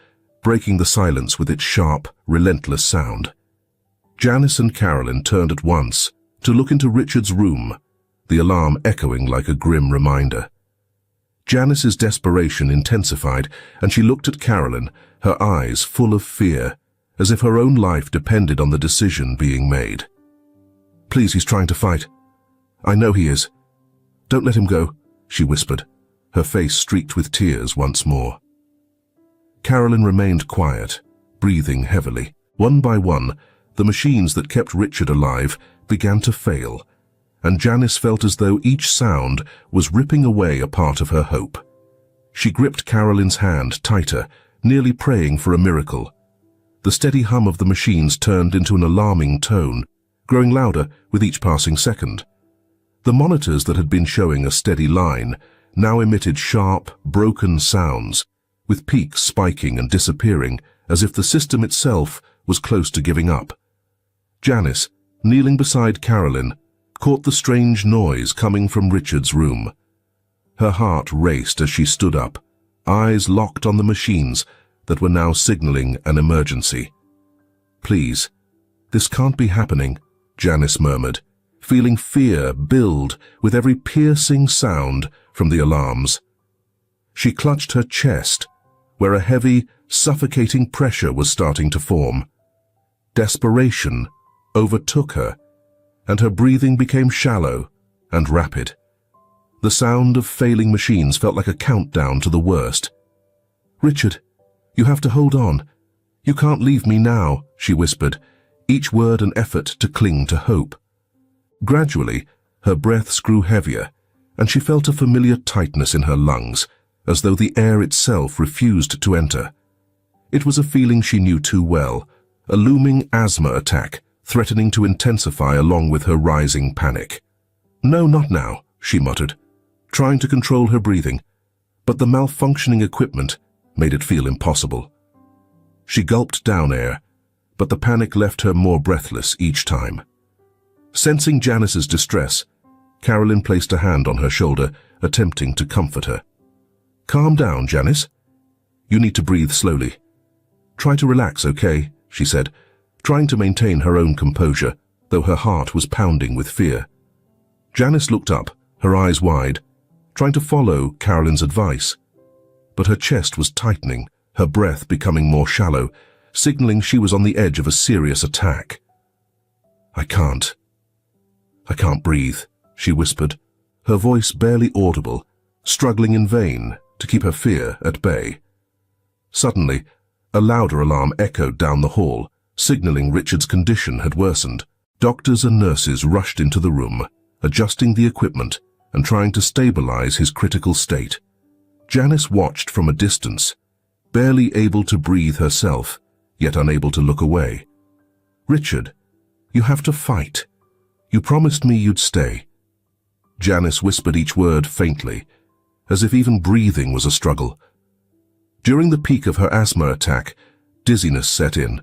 breaking the silence with its sharp, relentless sound. Janice and Carolyn turned at once to look into Richard's room, the alarm echoing like a grim reminder. Janice's desperation intensified, and she looked at Carolyn, her eyes full of fear, as if her own life depended on the decision being made. "Please, he's trying to fight. I know he is. Don't let him go," she whispered, her face streaked with tears once more. Carolyn remained quiet, breathing heavily. One by one, the machines that kept Richard alive began to fail, and Janice felt as though each sound was ripping away a part of her hope. She gripped Carolyn's hand tighter, nearly praying for a miracle. The steady hum of the machines turned into an alarming tone, growing louder with each passing second. The monitors that had been showing a steady line now emitted sharp, broken sounds, with peaks spiking and disappearing as if the system itself was close to giving up. Janice, kneeling beside Carolyn, caught the strange noise coming from Richard's room. Her heart raced as she stood up, eyes locked on the machines that were now signaling an emergency. "Please, this can't be happening," Janice murmured, feeling fear build with every piercing sound from the alarms. She clutched her chest, where a heavy, suffocating pressure was starting to form. Desperation overtook her, and her breathing became shallow and rapid. The sound of failing machines felt like a countdown to the worst. "Richard, you have to hold on. You can't leave me now," she whispered, each word an effort to cling to hope. Gradually, her breaths grew heavier, and she felt a familiar tightness in her lungs, as though the air itself refused to enter. It was a feeling she knew too well, a looming asthma attack, threatening to intensify along with her rising panic. "No, not now," she muttered, trying to control her breathing, but the malfunctioning equipment made it feel impossible. She gulped down air, but the panic left her more breathless each time. Sensing Janice's distress, Carolyn placed a hand on her shoulder, attempting to comfort her. "Calm down, Janice. You need to breathe slowly. Try to relax, okay?" she said, trying to maintain her own composure, though her heart was pounding with fear. Janice looked up, her eyes wide, trying to follow Carolyn's advice. But her chest was tightening, her breath becoming more shallow, signaling she was on the edge of a serious attack. I can't breathe," she whispered, her voice barely audible, struggling in vain to keep her fear at bay. Suddenly, a louder alarm echoed down the hall, signaling Richard's condition had worsened. Doctors and nurses rushed into the room, adjusting the equipment and trying to stabilize his critical state. Janice watched from a distance, barely able to breathe herself, yet unable to look away. "Richard, you have to fight. You promised me you'd stay." Janice whispered each word faintly, as if even breathing was a struggle. During the peak of her asthma attack, dizziness set in,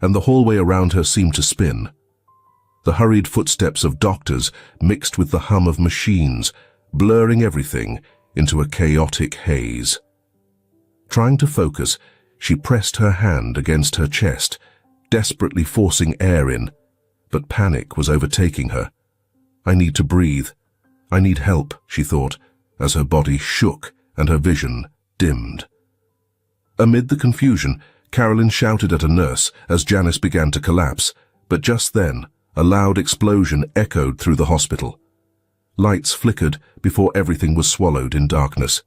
and the hallway around her seemed to spin. The hurried footsteps of doctors mixed with the hum of machines, blurring everything into a chaotic haze. Trying to focus, she pressed her hand against her chest, desperately forcing air in, but panic was overtaking her. "I need to breathe. I need help," she thought, as her body shook and her vision dimmed. Amid the confusion, Carolyn shouted at a nurse as Janice began to collapse, but just then, a loud explosion echoed through the hospital. Lights flickered before everything was swallowed in darkness.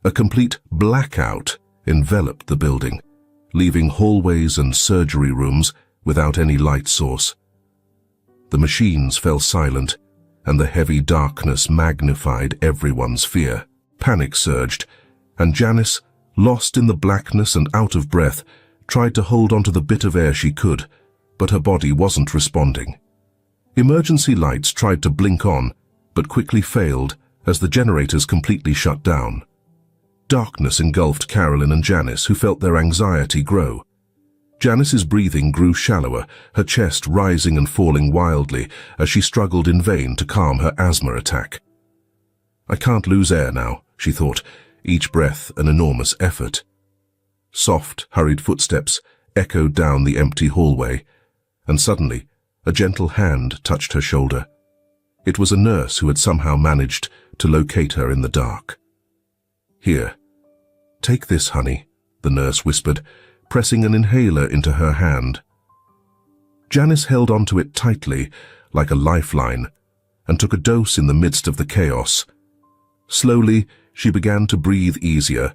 A complete blackout enveloped the building, leaving hallways and surgery rooms without any light source. The machines fell silent, and the heavy darkness magnified everyone's fear. Panic surged, and Janice, lost in the blackness and out of breath, tried to hold onto the bit of air she could, but her body wasn't responding. Emergency lights tried to blink on, but quickly failed as the generators completely shut down. Darkness engulfed Carolyn and Janice, who felt their anxiety grow. Janice's breathing grew shallower, her chest rising and falling wildly as she struggled in vain to calm her asthma attack. "I can't lose air now," she thought, each breath an enormous effort. Soft, hurried footsteps echoed down the empty hallway, and suddenly a gentle hand touched her shoulder. It was a nurse who had somehow managed to locate her in the dark. "Here, take this, honey," the nurse whispered, pressing an inhaler into her hand. Janice held onto it tightly, like a lifeline, and took a dose in the midst of the chaos. Slowly, she began to breathe easier,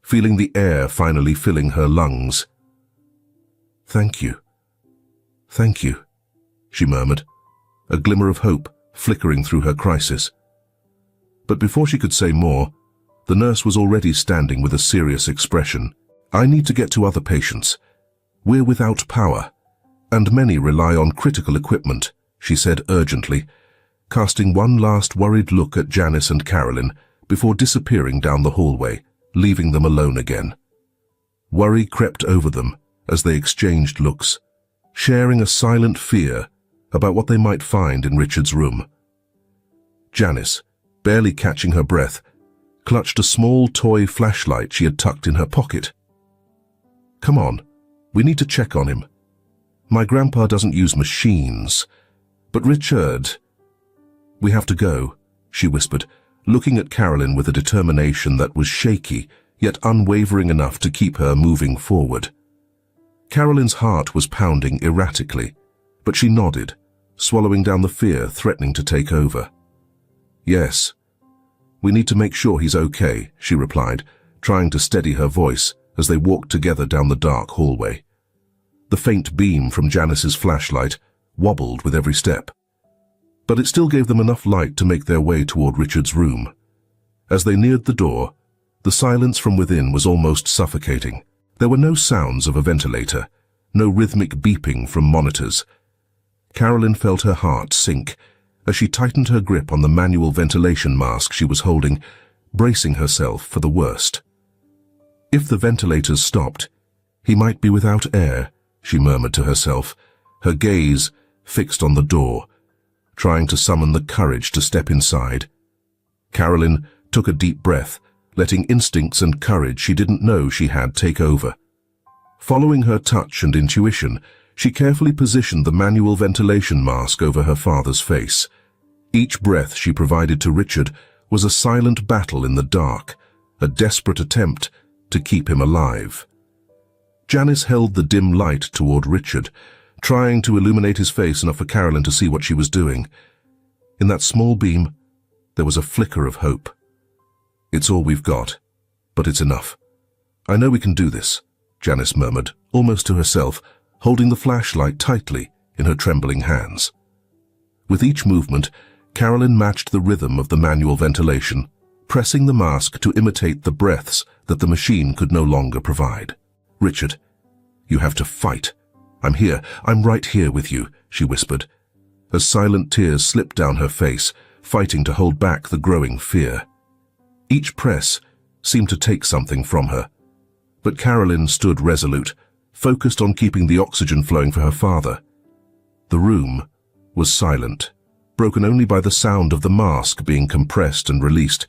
feeling the air finally filling her lungs. Thank you," she murmured, a glimmer of hope flickering through her crisis. But before she could say more, the nurse was already standing with a serious expression. "I need to get to other patients. We're without power, and many rely on critical equipment," she said urgently, casting one last worried look at Janice and Carolyn before disappearing down the hallway, leaving them alone again. Worry crept over them as they exchanged looks, sharing a silent fear about what they might find in Richard's room. Janice, barely catching her breath, clutched a small toy flashlight she had tucked in her pocket. "Come on, we need to check on him. My grandpa doesn't use machines. But Richard..." "We have to go," she whispered, looking at Carolyn with a determination that was shaky, yet unwavering enough to keep her moving forward. Carolyn's heart was pounding erratically, but she nodded, swallowing down the fear threatening to take over. "Yes, we need to make sure he's okay," she replied, trying to steady her voice as they walked together down the dark hallway. The faint beam from Janice's flashlight wobbled with every step, but it still gave them enough light to make their way toward Richard's room. As they neared the door, the silence from within was almost suffocating. There were no sounds of a ventilator, no rhythmic beeping from monitors. Carolyn felt her heart sink as she tightened her grip on the manual ventilation mask she was holding, bracing herself for the worst. If the ventilators stopped, he might be without air, she murmured to herself, her gaze fixed on the door, trying to summon the courage to step inside. Carolyn took a deep breath, letting instincts and courage she didn't know she had take over. Following her touch and intuition, she carefully positioned the manual ventilation mask over her father's face. Each breath she provided to Richard was a silent battle in the dark, a desperate attempt to keep him alive. Janice held the dim light toward Richard, trying to illuminate his face enough for Carolyn to see what she was doing. In that small beam, there was a flicker of hope. "It's all we've got, but it's enough. I know we can do this," Janice murmured, almost to herself, holding the flashlight tightly in her trembling hands. With each movement, Carolyn matched the rhythm of the manual ventilation, pressing the mask to imitate the breaths that the machine could no longer provide. "Richard, you have to fight. I'm here. I'm right here with you," she whispered, as silent tears slipped down her face, fighting to hold back the growing fear. Each press seemed to take something from her, but Carolyn stood resolute, focused on keeping the oxygen flowing for her father. The room was silent, broken only by the sound of the mask being compressed and released,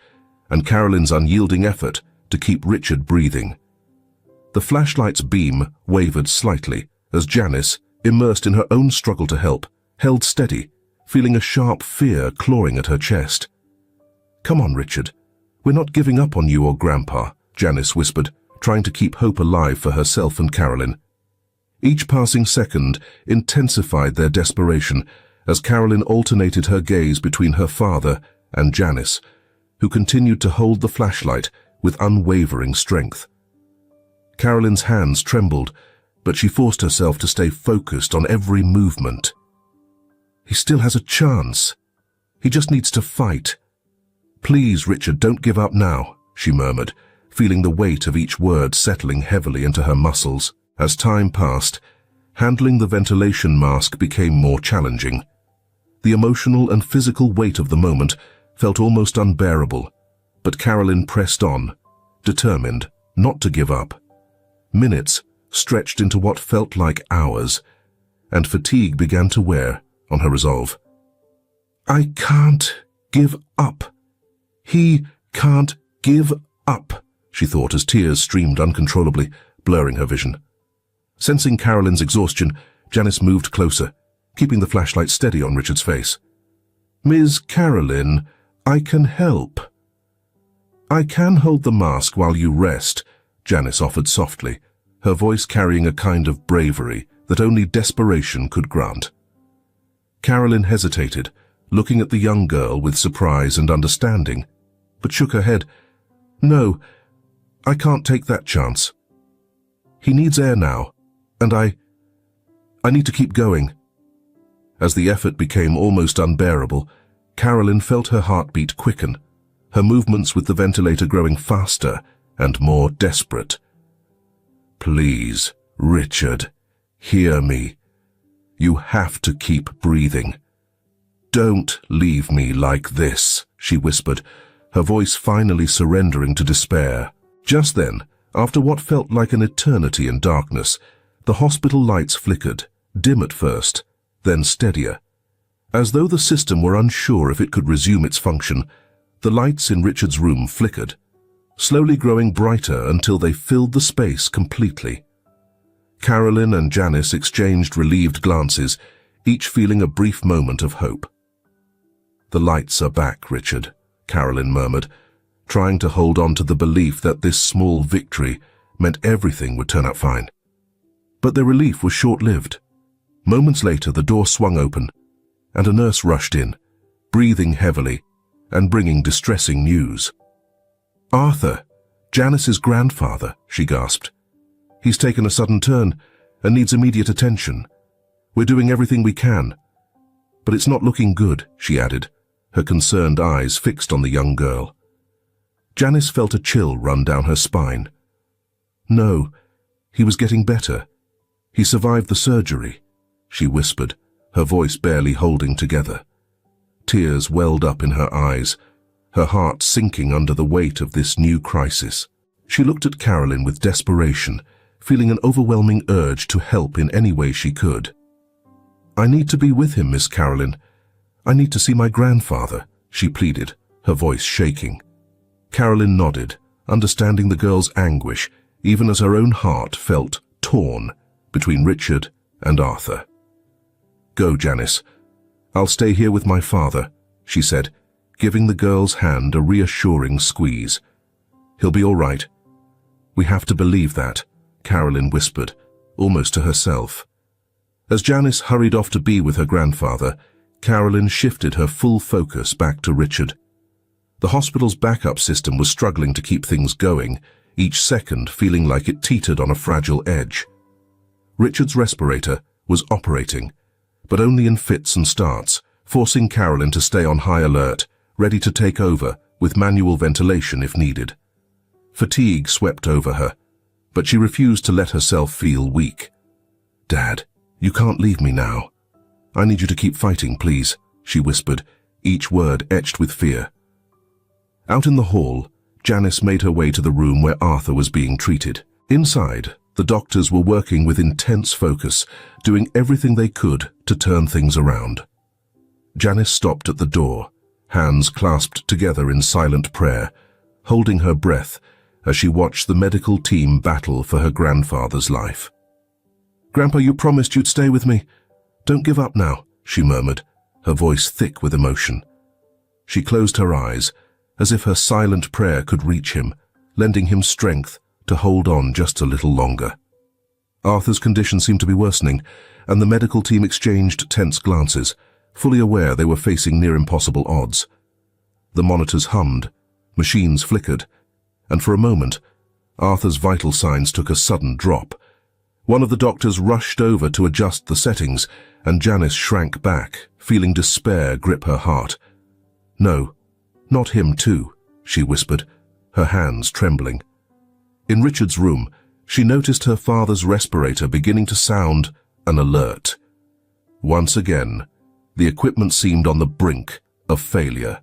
and Carolyn's unyielding effort to keep Richard breathing. The flashlight's beam wavered slightly as Janice, immersed in her own struggle to help, held steady, feeling a sharp fear clawing at her chest. "Come on, Richard. We're not giving up on you or Grandpa," Janice whispered, trying to keep hope alive for herself and Carolyn. Each passing second intensified their desperation as Carolyn alternated her gaze between her father and Janice, who continued to hold the flashlight with unwavering strength. Carolyn's hands trembled, but she forced herself to stay focused on every movement. "He still has a chance. He just needs to fight. Please, Richard, don't give up now," she murmured, feeling the weight of each word settling heavily into her muscles. As time passed, handling the ventilation mask became more challenging. The emotional and physical weight of the moment felt almost unbearable, but Carolyn pressed on, determined not to give up. Minutes stretched into what felt like hours, and fatigue began to wear on her resolve. "I can't give up. He can't give up," she thought as tears streamed uncontrollably, blurring her vision. Sensing Carolyn's exhaustion, Janice moved closer, keeping the flashlight steady on Richard's face. "Ms. Carolyn, I can help." "I can hold the mask while you rest," Janice offered softly, her voice carrying a kind of bravery that only desperation could grant. Carolyn hesitated, looking at the young girl with surprise and understanding, but shook her head. "No, I can't take that chance. He needs air now, and I need to keep going." As the effort became almost unbearable, Carolyn felt her heartbeat quicken, her movements with the ventilator growing faster and more desperate. "Please, Richard, hear me. You have to keep breathing. Don't leave me like this," she whispered, her voice finally surrendering to despair. Just then, after what felt like an eternity in darkness, the hospital lights flickered, dim at first, then steadier. As though the system were unsure if it could resume its function, the lights in Richard's room flickered, slowly growing brighter until they filled the space completely. Carolyn and Janice exchanged relieved glances, each feeling a brief moment of hope. "The lights are back, Richard," Carolyn murmured, trying to hold on to the belief that this small victory meant everything would turn out fine. But their relief was short-lived. Moments later, the door swung open, and a nurse rushed in, breathing heavily and bringing distressing news. "Arthur, Janice's grandfather, she gasped. He's taken a sudden turn and needs immediate attention. We're doing everything we can. But it's not looking good, she added, her concerned eyes fixed on the young girl. Janice felt a chill run down her spine. No, he was getting better. He survived the surgery, she whispered, her voice barely holding together. Tears welled up in her eyes, her heart sinking under the weight of this new crisis. She looked at Carolyn with desperation, feeling an overwhelming urge to help in any way she could. I need to be with him, Miss Carolyn. I need to see my grandfather, she pleaded, her voice shaking. Carolyn nodded, understanding the girl's anguish, even as her own heart felt torn between Richard and Arthur. Go, Janice. I'll stay here with my father, she said, giving the girl's hand a reassuring squeeze. He'll be all right. We have to believe that, Carolyn whispered, almost to herself. As Janice hurried off to be with her grandfather, Carolyn shifted her full focus back to Richard. The hospital's backup system was struggling to keep things going, each second feeling like it teetered on a fragile edge. Richard's respirator was operating, but only in fits and starts, forcing Carolyn to stay on high alert, ready to take over with manual ventilation if needed. Fatigue swept over her, but she refused to let herself feel weak. Dad, you can't leave me now. I need you to keep fighting, please, she whispered, each word etched with fear. Out in the hall, Janice made her way to the room where Arthur was being treated. Inside, the doctors were working with intense focus, doing everything they could to turn things around. Janice stopped at the door, hands clasped together in silent prayer, holding her breath as she watched the medical team battle for her grandfather's life. Grandpa, you promised you'd stay with me. Don't give up now, she murmured, her voice thick with emotion. She closed her eyes, as if her silent prayer could reach him, lending him strength to hold on just a little longer. Arthur's condition seemed to be worsening, and the medical team exchanged tense glances, fully aware they were facing near impossible odds. The monitors hummed, machines flickered, and for a moment, Arthur's vital signs took a sudden drop. One of the doctors rushed over to adjust the settings, and Janice shrank back, feeling despair grip her heart. No, not him too, she whispered, her hands trembling. In Richard's room, she noticed her father's respirator beginning to sound an alert. Once again, the equipment seemed on the brink of failure.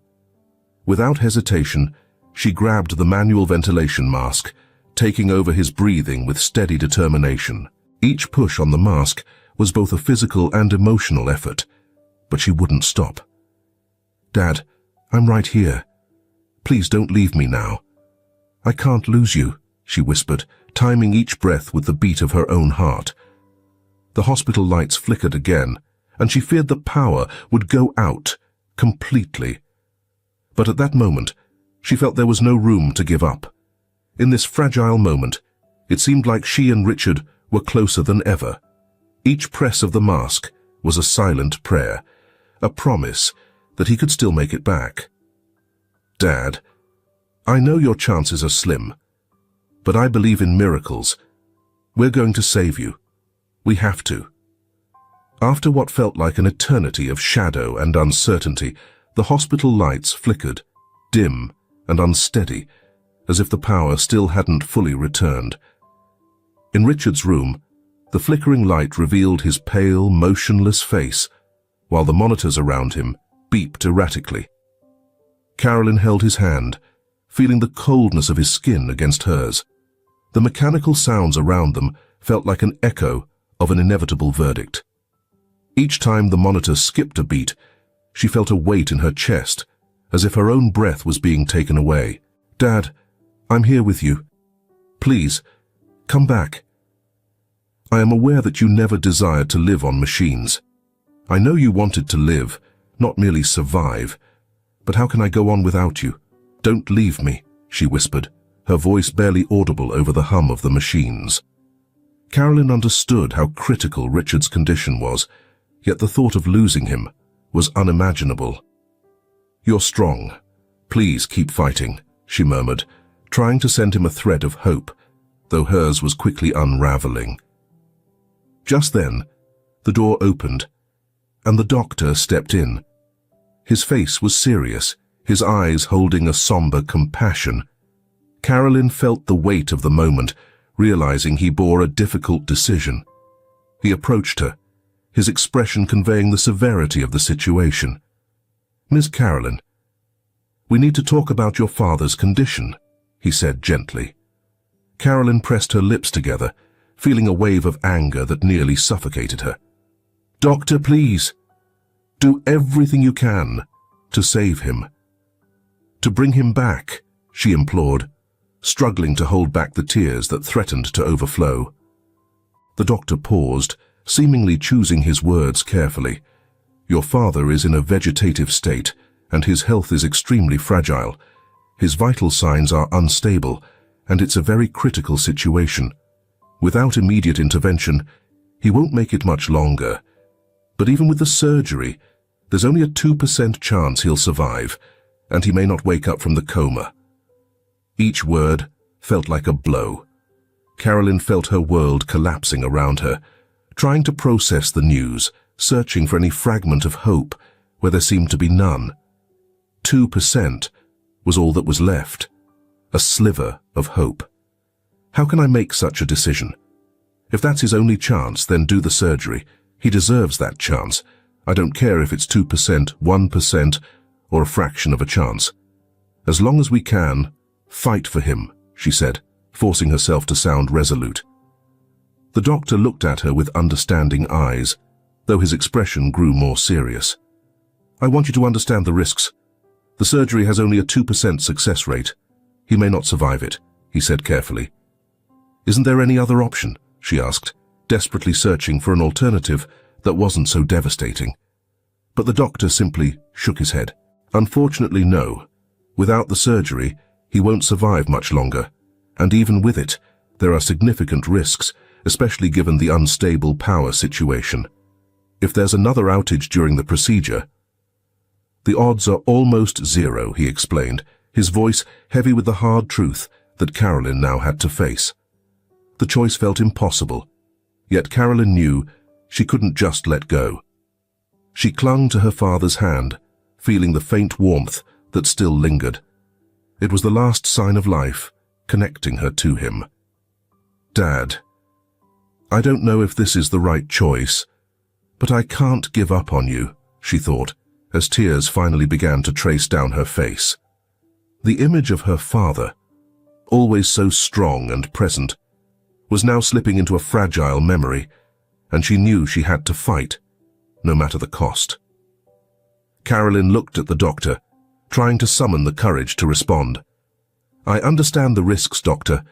Without hesitation, she grabbed the manual ventilation mask, taking over his breathing with steady determination. Each push on the mask was both a physical and emotional effort, but she wouldn't stop. Dad, I'm right here. Please don't leave me now. I can't lose you, she whispered, timing each breath with the beat of her own heart. The hospital lights flickered again, and she feared the power would go out completely. But at that moment, she felt there was no room to give up. In this fragile moment, it seemed like she and Richard were closer than ever. Each press of the mask was a silent prayer, a promise that he could still make it back. Dad, I know your chances are slim, but I believe in miracles. We're going to save you. We have to. After what felt like an eternity of shadow and uncertainty, the hospital lights flickered, dim and unsteady, as if the power still hadn't fully returned. In Richard's room, the flickering light revealed his pale, motionless face, while the monitors around him beeped erratically. Carolyn held his hand, feeling the coldness of his skin against hers. The mechanical sounds around them felt like an echo of an inevitable verdict. Each time the monitor skipped a beat, she felt a weight in her chest, as if her own breath was being taken away. Dad, I'm here with you. Please, come back. I am aware that you never desired to live on machines. I know you wanted to live, not merely survive. But how can I go on without you? Don't leave me, she whispered, her voice barely audible over the hum of the machines. Carolyn understood how critical Richard's condition was, yet the thought of losing him was unimaginable. You're strong. Please keep fighting, she murmured, trying to send him a thread of hope, though hers was quickly unraveling. Just then, the door opened, and the doctor stepped in. His face was serious, his eyes holding a somber compassion. Carolyn felt the weight of the moment, realizing he bore a difficult decision. He approached her, his expression conveying the severity of the situation. "Miss Carolyn, we need to talk about your father's condition," he said gently. Carolyn pressed her lips together, feeling a wave of anger that nearly suffocated her. "Doctor, please, do everything you can to save him. To bring him back," she implored, struggling to hold back the tears that threatened to overflow. The doctor paused, seemingly choosing his words carefully. "Your father is in a vegetative state, and his health is extremely fragile. His vital signs are unstable, and it's a very critical situation. Without immediate intervention, he won't make it much longer. But even with the surgery, there's only a 2% chance he'll survive, and he may not wake up from the coma." Each word felt like a blow. Carolyn felt her world collapsing around her, trying to process the news, searching for any fragment of hope where there seemed to be none. 2% was all that was left, a sliver of hope. How can I make such a decision? If that's his only chance, then do the surgery. He deserves that chance. I don't care if it's 2%, 1%, or a fraction of a chance. As long as we can, fight for him, she said, forcing herself to sound resolute. The doctor looked at her with understanding eyes, though his expression grew more serious. "I want you to understand the risks. The surgery has only a 2% success rate. He may not survive it," he said carefully. "Isn't there any other option?" she asked, desperately searching for an alternative that wasn't so devastating. But the doctor simply shook his head. "Unfortunately, no. Without the surgery, he won't survive much longer, and even with it, there are significant risks, especially given the unstable power situation. If there's another outage during the procedure..." "The odds are almost zero," he explained, his voice heavy with the hard truth that Carolyn now had to face. The choice felt impossible, yet Carolyn knew she couldn't just let go. She clung to her father's hand, feeling the faint warmth that still lingered. It was the last sign of life, connecting her to him. "Dad, I don't know if this is the right choice, but I can't give up on you," she thought, as tears finally began to trace down her face. The image of her father, always so strong and present, was now slipping into a fragile memory, and she knew she had to fight, no matter the cost. Carolyn looked at the doctor, trying to summon the courage to respond. "I understand the risks, doctor,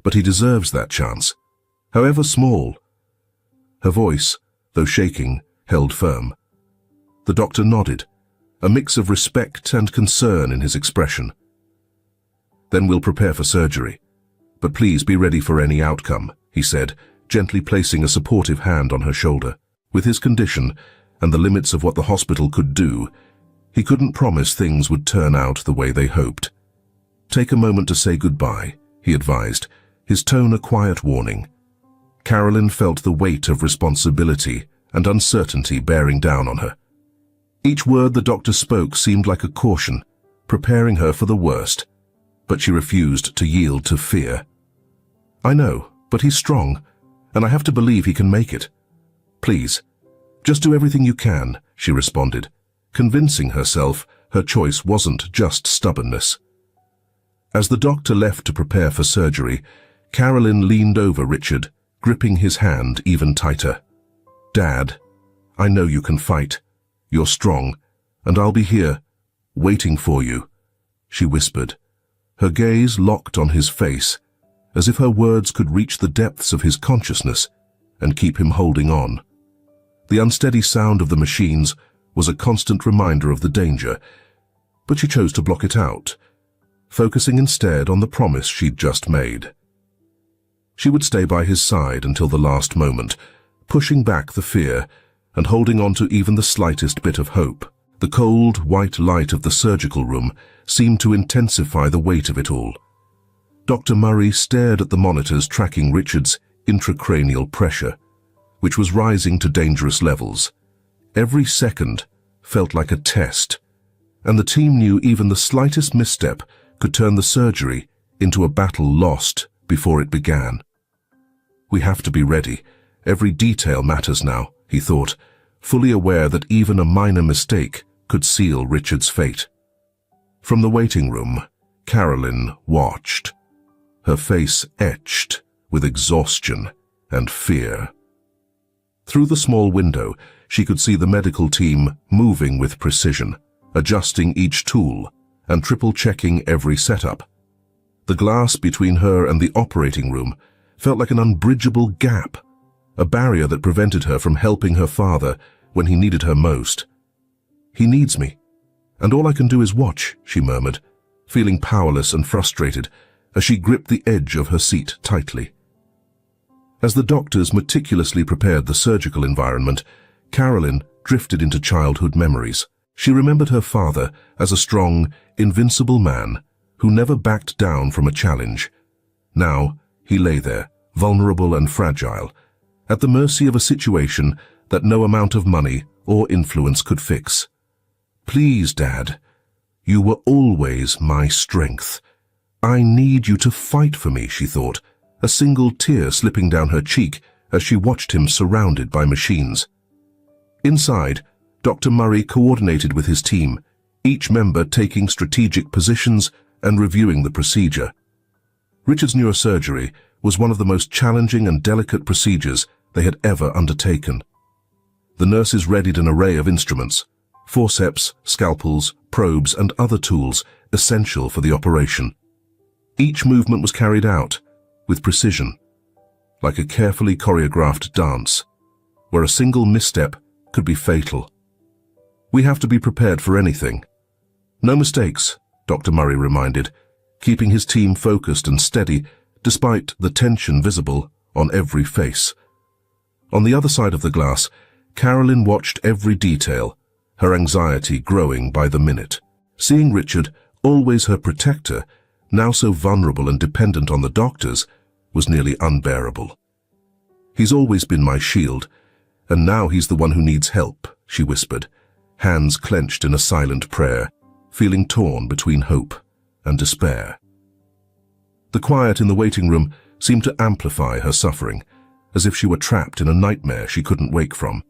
but he deserves that chance, however small." Her voice, though shaking, held firm. The doctor nodded, a mix of respect and concern in his expression. "Then we'll prepare for surgery, but please be ready for any outcome," he said, gently placing a supportive hand on her shoulder. With his condition and the limits of what the hospital could do, he couldn't promise things would turn out the way they hoped. "Take a moment to say goodbye," he advised, his tone a quiet warning. Carolyn felt the weight of responsibility and uncertainty bearing down on her. Each word the doctor spoke seemed like a caution, preparing her for the worst, but she refused to yield to fear. "I know, but he's strong, and I have to believe he can make it. Please, just do everything you can," she responded, convincing herself her choice wasn't just stubbornness. As the doctor left to prepare for surgery, Carolyn leaned over Richard, gripping his hand even tighter. "Dad, I know you can fight. You're strong, and I'll be here, waiting for you," she whispered, her gaze locked on his face, as if her words could reach the depths of his consciousness and keep him holding on. The unsteady sound of the machines was a constant reminder of the danger, but she chose to block it out, focusing instead on the promise she'd just made. She would stay by his side until the last moment, pushing back the fear and holding on to even the slightest bit of hope. The cold, white light of the surgical room seemed to intensify the weight of it all. Dr. Murray stared at the monitors tracking Richard's intracranial pressure, which was rising to dangerous levels. Every second felt like a test, and the team knew even the slightest misstep could turn the surgery into a battle lost before it began. We have to be ready. Every detail matters now, he thought, fully aware that even a minor mistake could seal Richard's fate. From the waiting room, Carolyn watched, her face etched with exhaustion and fear. Through the small window, she could see the medical team moving with precision, adjusting each tool and triple-checking every setup. The glass between her and the operating room felt like an unbridgeable gap, a barrier that prevented her from helping her father when he needed her most. "He needs me, and all I can do is watch," she murmured, feeling powerless and frustrated as she gripped the edge of her seat tightly. As the doctors meticulously prepared the surgical environment, Carolyn drifted into childhood memories. She remembered her father as a strong, invincible man who never backed down from a challenge. Now, he lay there, vulnerable and fragile, at the mercy of a situation that no amount of money or influence could fix. "Please, Dad, you were always my strength. I need you to fight for me," she thought, a single tear slipping down her cheek as she watched him surrounded by machines. Inside, Dr. Murray coordinated with his team, each member taking strategic positions and reviewing the procedure. Richard's neurosurgery was one of the most challenging and delicate procedures they had ever undertaken. The nurses readied an array of instruments, forceps, scalpels, probes, and other tools essential for the operation. Each movement was carried out with precision, like a carefully choreographed dance, where a single misstep could be fatal. "We have to be prepared for anything. No mistakes," Dr. Murray reminded, keeping his team focused and steady despite the tension visible on every face. On the other side of the glass, Carolyn watched every detail, her anxiety growing by the minute. Seeing Richard, always her protector, now so vulnerable and dependent on the doctors, was nearly unbearable. "He's always been my shield, and now he's the one who needs help," she whispered, hands clenched in a silent prayer, feeling torn between hope and despair. The quiet in the waiting room seemed to amplify her suffering, as if she were trapped in a nightmare she couldn't wake from.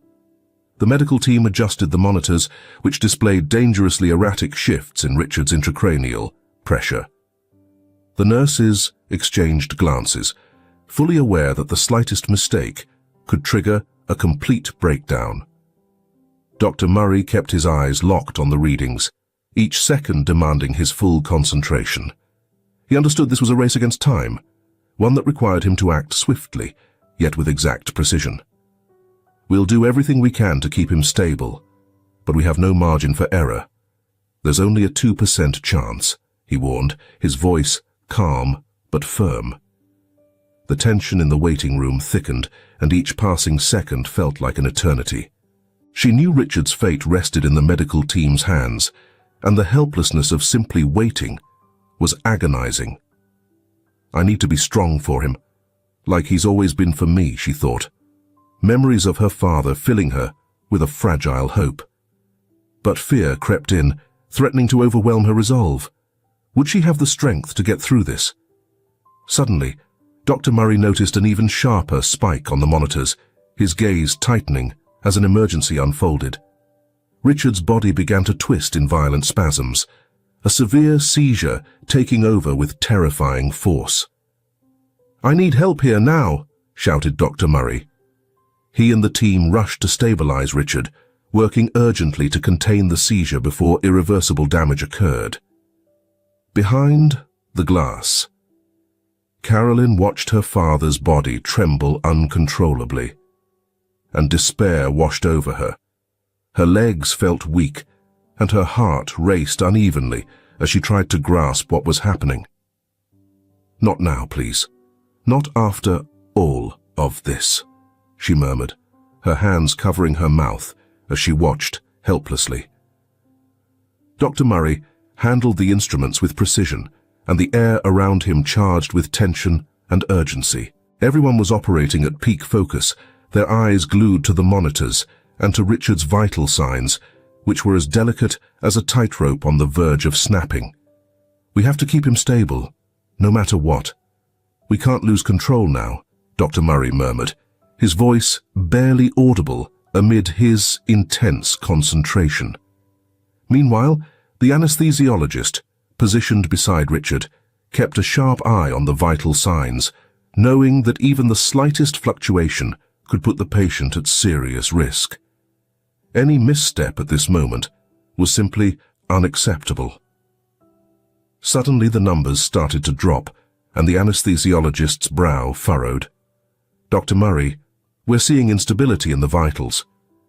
The medical team adjusted the monitors, which displayed dangerously erratic shifts in Richard's intracranial pressure. The nurses exchanged glances, fully aware that the slightest mistake could trigger a complete breakdown. Dr. Murray kept his eyes locked on the readings, each second demanding his full concentration. He understood this was a race against time, one that required him to act swiftly, yet with exact precision. "We'll do everything we can to keep him stable, but we have no margin for error. There's only a 2% chance," he warned, his voice calm but firm. The tension in the waiting room thickened, and each passing second felt like an eternity. She knew Richard's fate rested in the medical team's hands, and the helplessness of simply waiting was agonizing. "I need to be strong for him, like he's always been for me," she thought, memories of her father filling her with a fragile hope. But fear crept in, threatening to overwhelm her resolve. Would she have the strength to get through this? Suddenly, Dr. Murray noticed an even sharper spike on the monitors, his gaze tightening as an emergency unfolded. Richard's body began to twist in violent spasms, a severe seizure taking over with terrifying force. "I need help here now," shouted Dr. Murray. He and the team rushed to stabilize Richard, working urgently to contain the seizure before irreversible damage occurred. Behind the glass, Carolyn watched her father's body tremble uncontrollably, and despair washed over her. Her legs felt weak, and her heart raced unevenly as she tried to grasp what was happening. "Not now, please. Not after all of this," she murmured, her hands covering her mouth as she watched helplessly. Dr. Murray handled the instruments with precision, and the air around him charged with tension and urgency. Everyone was operating at peak focus, their eyes glued to the monitors and to Richard's vital signs, which were as delicate as a tightrope on the verge of snapping. "We have to keep him stable, no matter what. We can't lose control now," Dr. Murray murmured, his voice barely audible amid his intense concentration. Meanwhile, the anesthesiologist, positioned beside Richard, kept a sharp eye on the vital signs, knowing that even the slightest fluctuation could put the patient at serious risk. Any misstep at this moment was simply unacceptable. Suddenly the numbers started to drop, and the anesthesiologist's brow furrowed. "Dr. Murray, we're seeing instability in the vitals.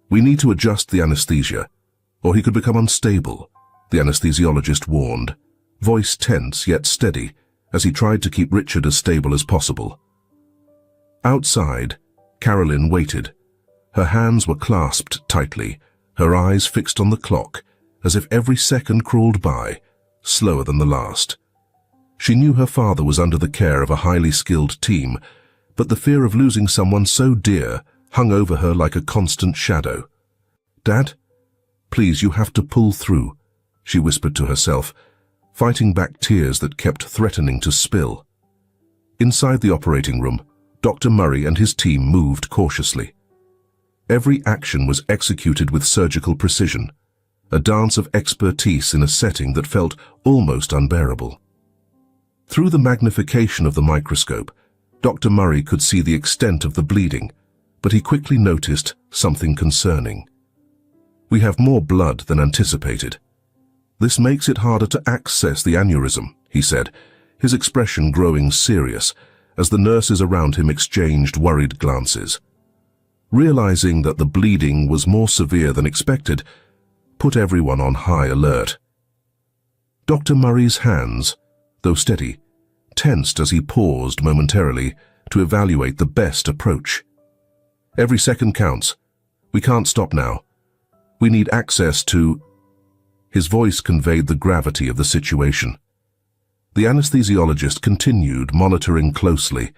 We need to adjust the anesthesia, or he could become unstable," the anesthesiologist warned, voice tense yet steady as he tried to keep Richard as stable as possible. Outside, Carolyn waited. Her hands were clasped tightly, her eyes fixed on the clock, as if every second crawled by, slower than the last. She knew her father was under the care of a highly skilled team, but the fear of losing someone so dear hung over her like a constant shadow. "Dad, please, you have to pull through," she whispered to herself, fighting back tears that kept threatening to spill. Inside the operating room, Dr. Murray and his team moved cautiously. Every action was executed with surgical precision, a dance of expertise in a setting that felt almost unbearable. Through the magnification of the microscope, Dr. Murray could see the extent of the bleeding, but he quickly noticed something concerning. "We have more blood than anticipated. This makes it harder to access the aneurysm," he said, his expression growing serious as the nurses around him exchanged worried glances. Realizing that the bleeding was more severe than expected, put everyone on high alert. Dr. Murray's hands, though steady, tensed as he paused momentarily to evaluate the best approach. "Every second counts. We can't stop now. We need access to—" His voice conveyed the gravity of the situation. The anesthesiologist continued monitoring closely,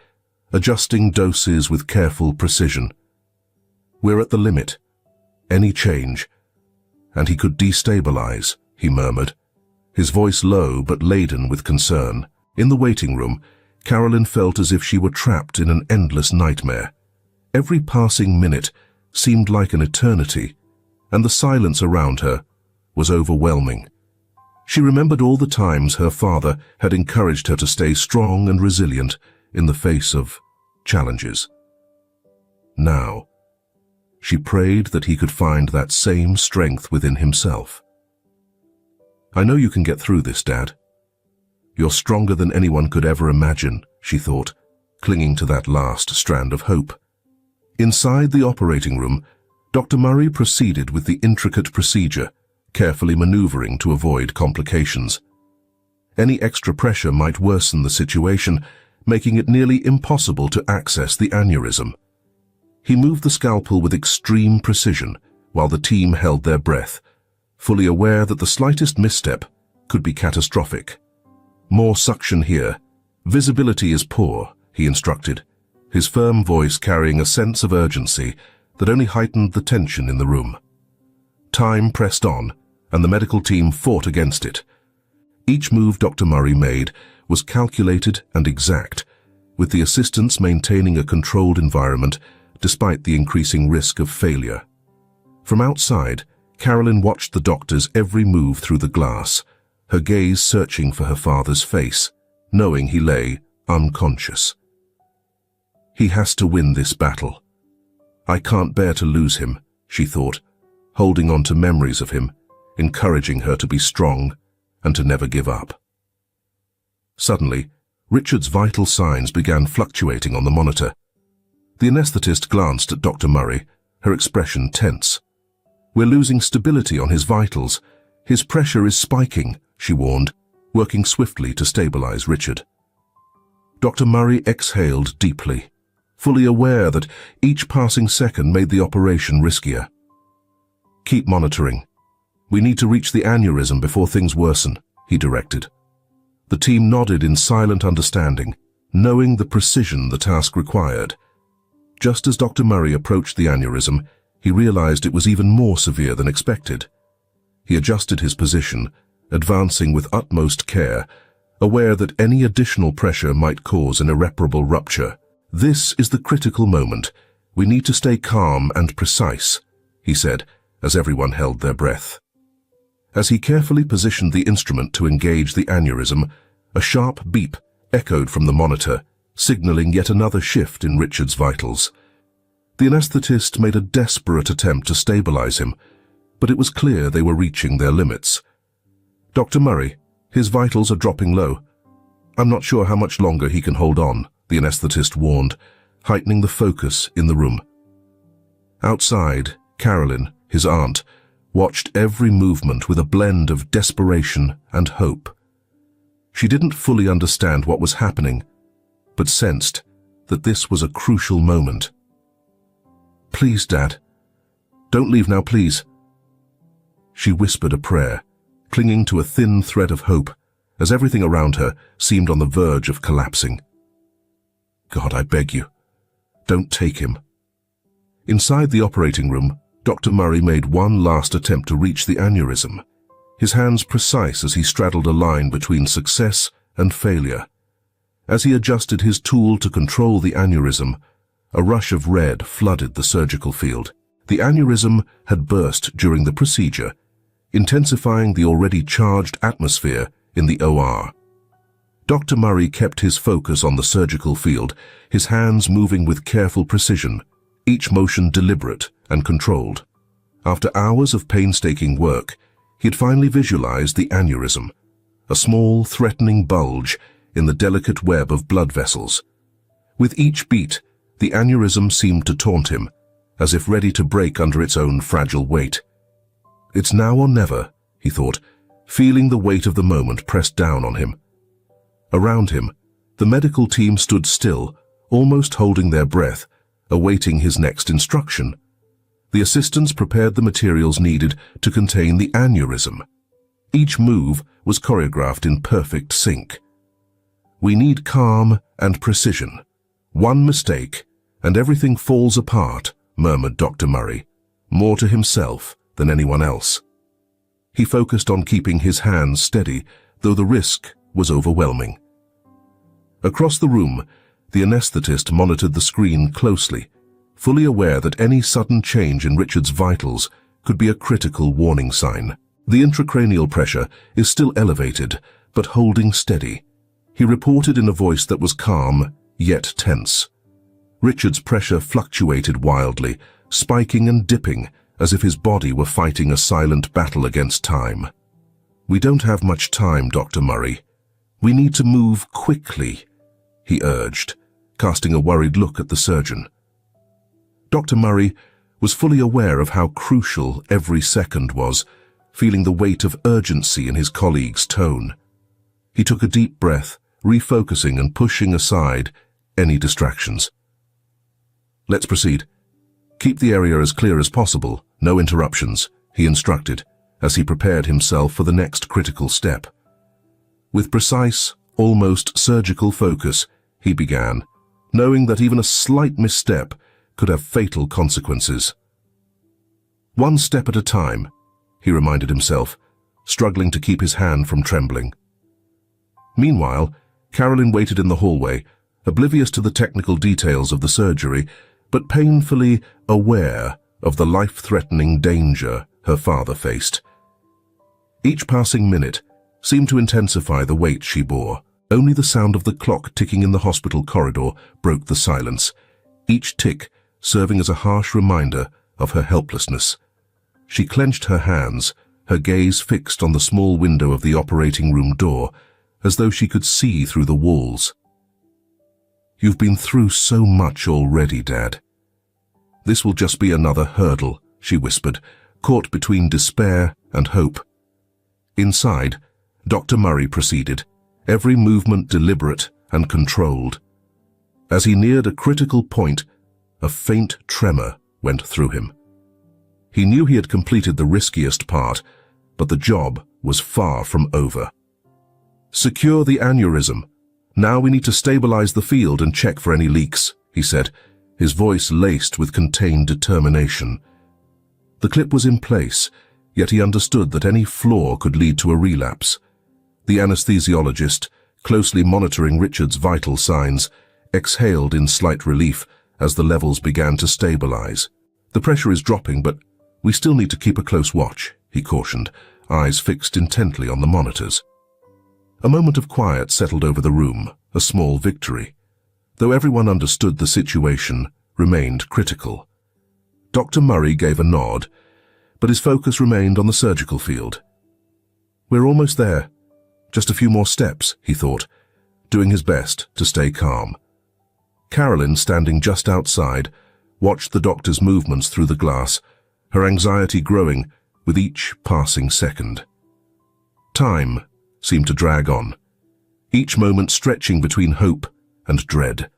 adjusting doses with careful precision. "We're at the limit. Any change, and he could destabilize," he murmured, his voice low but laden with concern. In the waiting room, Carolyn felt as if she were trapped in an endless nightmare. Every passing minute seemed like an eternity, and the silence around her was overwhelming. She remembered all the times her father had encouraged her to stay strong and resilient in the face of challenges. Now, she prayed that he could find that same strength within himself. "I know you can get through this, Dad. You're stronger than anyone could ever imagine," she thought, clinging to that last strand of hope. Inside the operating room, Dr. Murray proceeded with the intricate procedure, carefully maneuvering to avoid complications. Any extra pressure might worsen the situation, making it nearly impossible to access the aneurysm. He moved the scalpel with extreme precision while the team held their breath, fully aware that the slightest misstep could be catastrophic. "More suction here. Visibility is poor," he instructed, his firm voice carrying a sense of urgency that only heightened the tension in the room. Time pressed on, and the medical team fought against it. Each move Dr. Murray made was calculated and exact, with the assistants maintaining a controlled environment despite the increasing risk of failure. From outside, Carolyn watched the doctor's every move through the glass, her gaze searching for her father's face, knowing he lay unconscious. "He has to win this battle. I can't bear to lose him," she thought, holding on to memories of him, encouraging her to be strong and to never give up. Suddenly, Richard's vital signs began fluctuating on the monitor. The anesthetist glanced at Dr. Murray, her expression tense. "We're losing stability on his vitals. His pressure is spiking," she warned, working swiftly to stabilize Richard. Dr. Murray exhaled deeply, fully aware that each passing second made the operation riskier. "Keep monitoring. We need to reach the aneurysm before things worsen," he directed. The team nodded in silent understanding, knowing the precision the task required. Just as Dr. Murray approached the aneurysm, he realized it was even more severe than expected. He adjusted his position, advancing with utmost care, aware that any additional pressure might cause an irreparable rupture. "This is the critical moment. We need to stay calm and precise," he said, as everyone held their breath. As he carefully positioned the instrument to engage the aneurysm, a sharp beep echoed from the monitor, signaling yet another shift in Richard's vitals. The anesthetist made a desperate attempt to stabilize him, but it was clear they were reaching their limits. "Dr. Murray, his vitals are dropping low. I'm not sure how much longer he can hold on," the anesthetist warned, heightening the focus in the room. Outside, Carolyn, his aunt, watched every movement with a blend of desperation and hope. She didn't fully understand what was happening, but sensed that this was a crucial moment. "Please, Dad. Don't leave now, please." She whispered a prayer, clinging to a thin thread of hope, as everything around her seemed on the verge of collapsing. "God, I beg you, don't take him." Inside the operating room, Dr. Murray made one last attempt to reach the aneurysm, his hands precise as he straddled a line between success and failure. As he adjusted his tool to control the aneurysm, a rush of red flooded the surgical field. The aneurysm had burst during the procedure, intensifying the already charged atmosphere in the OR. Dr. Murray kept his focus on the surgical field, his hands moving with careful precision, each motion deliberate and controlled. After hours of painstaking work, he had finally visualized the aneurysm, a small, threatening bulge in the delicate web of blood vessels. With each beat, the aneurysm seemed to taunt him, as if ready to break under its own fragile weight. "It's now or never," he thought, feeling the weight of the moment pressed down on him. Around him, the medical team stood still, almost holding their breath, awaiting his next instruction. The assistants prepared the materials needed to contain the aneurysm. Each move was choreographed in perfect sync. "We need calm and precision. One mistake, and everything falls apart," murmured Dr. Murray, more to himself than anyone else. He focused on keeping his hands steady, though the risk was overwhelming. Across the room, the anesthetist monitored the screen closely, fully aware that any sudden change in Richard's vitals could be a critical warning sign. "The intracranial pressure is still elevated, but holding steady," he reported in a voice that was calm, yet tense. Richard's pressure fluctuated wildly, spiking and dipping, as if his body were fighting a silent battle against time. "We don't have much time, Dr. Murray. We need to move quickly," he urged, casting a worried look at the surgeon. Dr. Murray was fully aware of how crucial every second was, feeling the weight of urgency in his colleague's tone. He took a deep breath, refocusing and pushing aside any distractions. "Let's proceed. Keep the area as clear as possible, no interruptions," he instructed, as he prepared himself for the next critical step. With precise, almost surgical focus, he began, knowing that even a slight misstep could have fatal consequences. "One step at a time," he reminded himself, struggling to keep his hand from trembling. Meanwhile, Carolyn waited in the hallway, oblivious to the technical details of the surgery, but painfully aware of the life-threatening danger her father faced. Each passing minute seemed to intensify the weight she bore. Only the sound of the clock ticking in the hospital corridor broke the silence, each tick serving as a harsh reminder of her helplessness. She clenched her hands, her gaze fixed on the small window of the operating room door, as though she could see through the walls. "You've been through so much already, Dad. This will just be another hurdle," she whispered, caught between despair and hope. Inside, Dr. Murray proceeded, every movement deliberate and controlled. As he neared a critical point, a faint tremor went through him. He knew he had completed the riskiest part, but the job was far from over. "Secure the aneurysm. Now we need to stabilize the field and check for any leaks," he said, his voice laced with contained determination. The clip was in place, yet he understood that any flaw could lead to a relapse. The anesthesiologist, closely monitoring Richard's vital signs, exhaled in slight relief as the levels began to stabilize. "The pressure is dropping, but we still need to keep a close watch," he cautioned, eyes fixed intently on the monitors. A moment of quiet settled over the room, a small victory. Though everyone understood the situation remained critical. Dr. Murray gave a nod, but his focus remained on the surgical field. "We're almost there. Just a few more steps," he thought, doing his best to stay calm. Carolyn, standing just outside, watched the doctor's movements through the glass, her anxiety growing with each passing second. Time seemed to drag on, each moment stretching between hope and dread.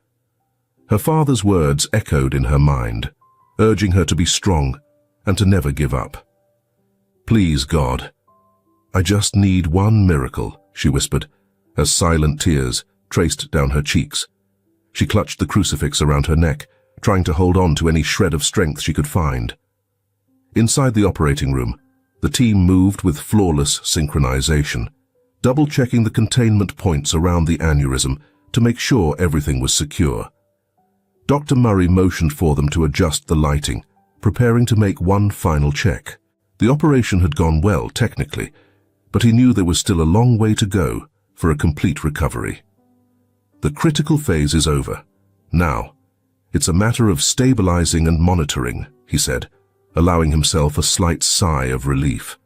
Her father's words echoed in her mind, urging her to be strong and to never give up. "Please, God, I just need one miracle," she whispered, as silent tears traced down her cheeks. She clutched the crucifix around her neck, trying to hold on to any shred of strength she could find. Inside the operating room, the team moved with flawless synchronization, double-checking the containment points around the aneurysm to make sure everything was secure. Dr. Murray motioned for them to adjust the lighting, preparing to make one final check. The operation had gone well, technically, but he knew there was still a long way to go for a complete recovery. "The critical phase is over. Now, it's a matter of stabilizing and monitoring," he said, allowing himself a slight sigh of relief.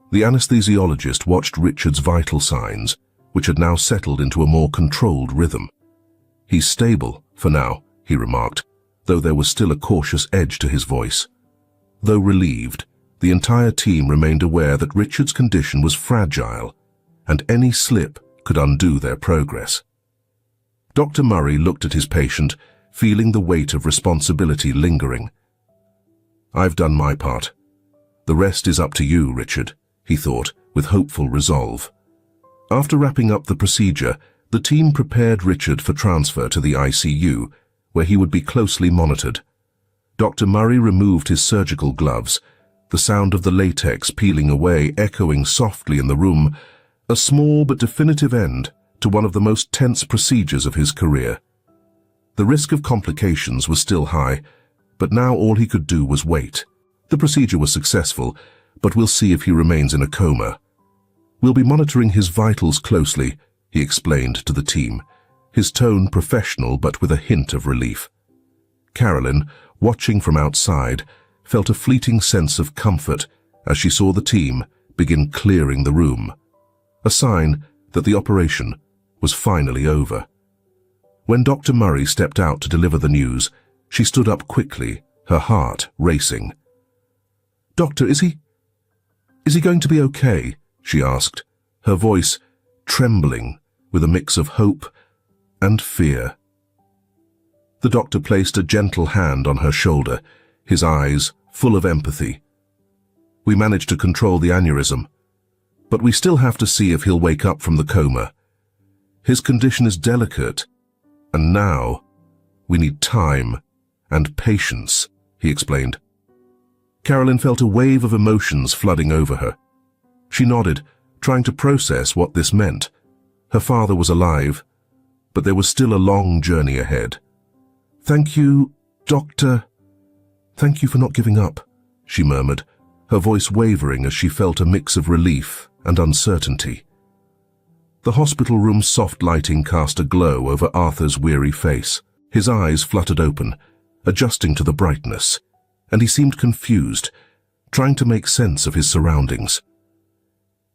The anesthesiologist watched Richard's vital signs, which had now settled into a more controlled rhythm. "He's stable, for now," he remarked, though there was still a cautious edge to his voice. Though relieved, the entire team remained aware that Richard's condition was fragile, and any slip could undo their progress. Dr. Murray looked at his patient, feeling the weight of responsibility lingering. "I've done my part. The rest is up to you, Richard," he thought, with hopeful resolve. After wrapping up the procedure, the team prepared Richard for transfer to the ICU, where he would be closely monitored. Dr. Murray removed his surgical gloves, the sound of the latex peeling away echoing softly in the room, a small but definitive end to one of the most tense procedures of his career. The risk of complications was still high, but now all he could do was wait. The procedure was successful, but we'll see if he remains in a coma. "We'll be monitoring his vitals closely," he explained to the team, his tone professional but with a hint of relief. Carolyn, watching from outside, felt a fleeting sense of comfort as she saw the team begin clearing the room, a sign that the operation was finally over. When Dr. Murray stepped out to deliver the news, she stood up quickly, her heart racing. "Doctor, is he going to be okay?" she asked, her voice trembling with a mix of hope and fear. The doctor placed a gentle hand on her shoulder, his eyes full of empathy. "We managed to control the aneurysm, but we still have to see if he'll wake up from the coma. His condition is delicate, and now we need time and patience," he explained. Carolyn felt a wave of emotions flooding over her. She nodded, trying to process what this meant. Her father was alive, but there was still a long journey ahead. "Thank you, Doctor. Thank you for not giving up," she murmured, her voice wavering as she felt a mix of relief and uncertainty. The hospital room's soft lighting cast a glow over Arthur's weary face. His eyes fluttered open, adjusting to the brightness, and he seemed confused, trying to make sense of his surroundings.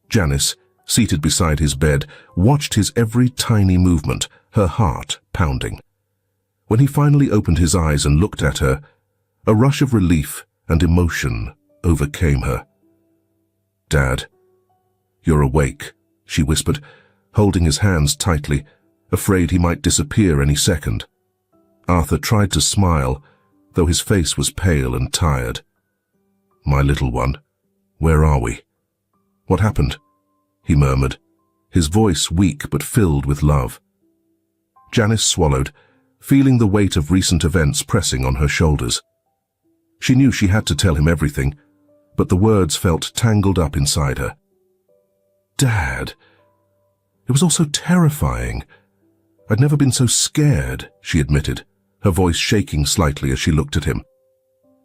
Janice, seated beside his bed, watched his every tiny movement, her heart pounding. When he finally opened his eyes and looked at her, a rush of relief and emotion overcame her. "Dad, you're awake," she whispered, holding his hands tightly, afraid he might disappear any second. Arthur tried to smile, though his face was pale and tired. "My little one, where are we? What happened?" he murmured, his voice weak but filled with love. Janice swallowed, feeling the weight of recent events pressing on her shoulders. She knew she had to tell him everything, but the words felt tangled up inside her. Dad. It was all so terrifying. I'd never been so scared, she admitted, her voice shaking slightly as she looked at him.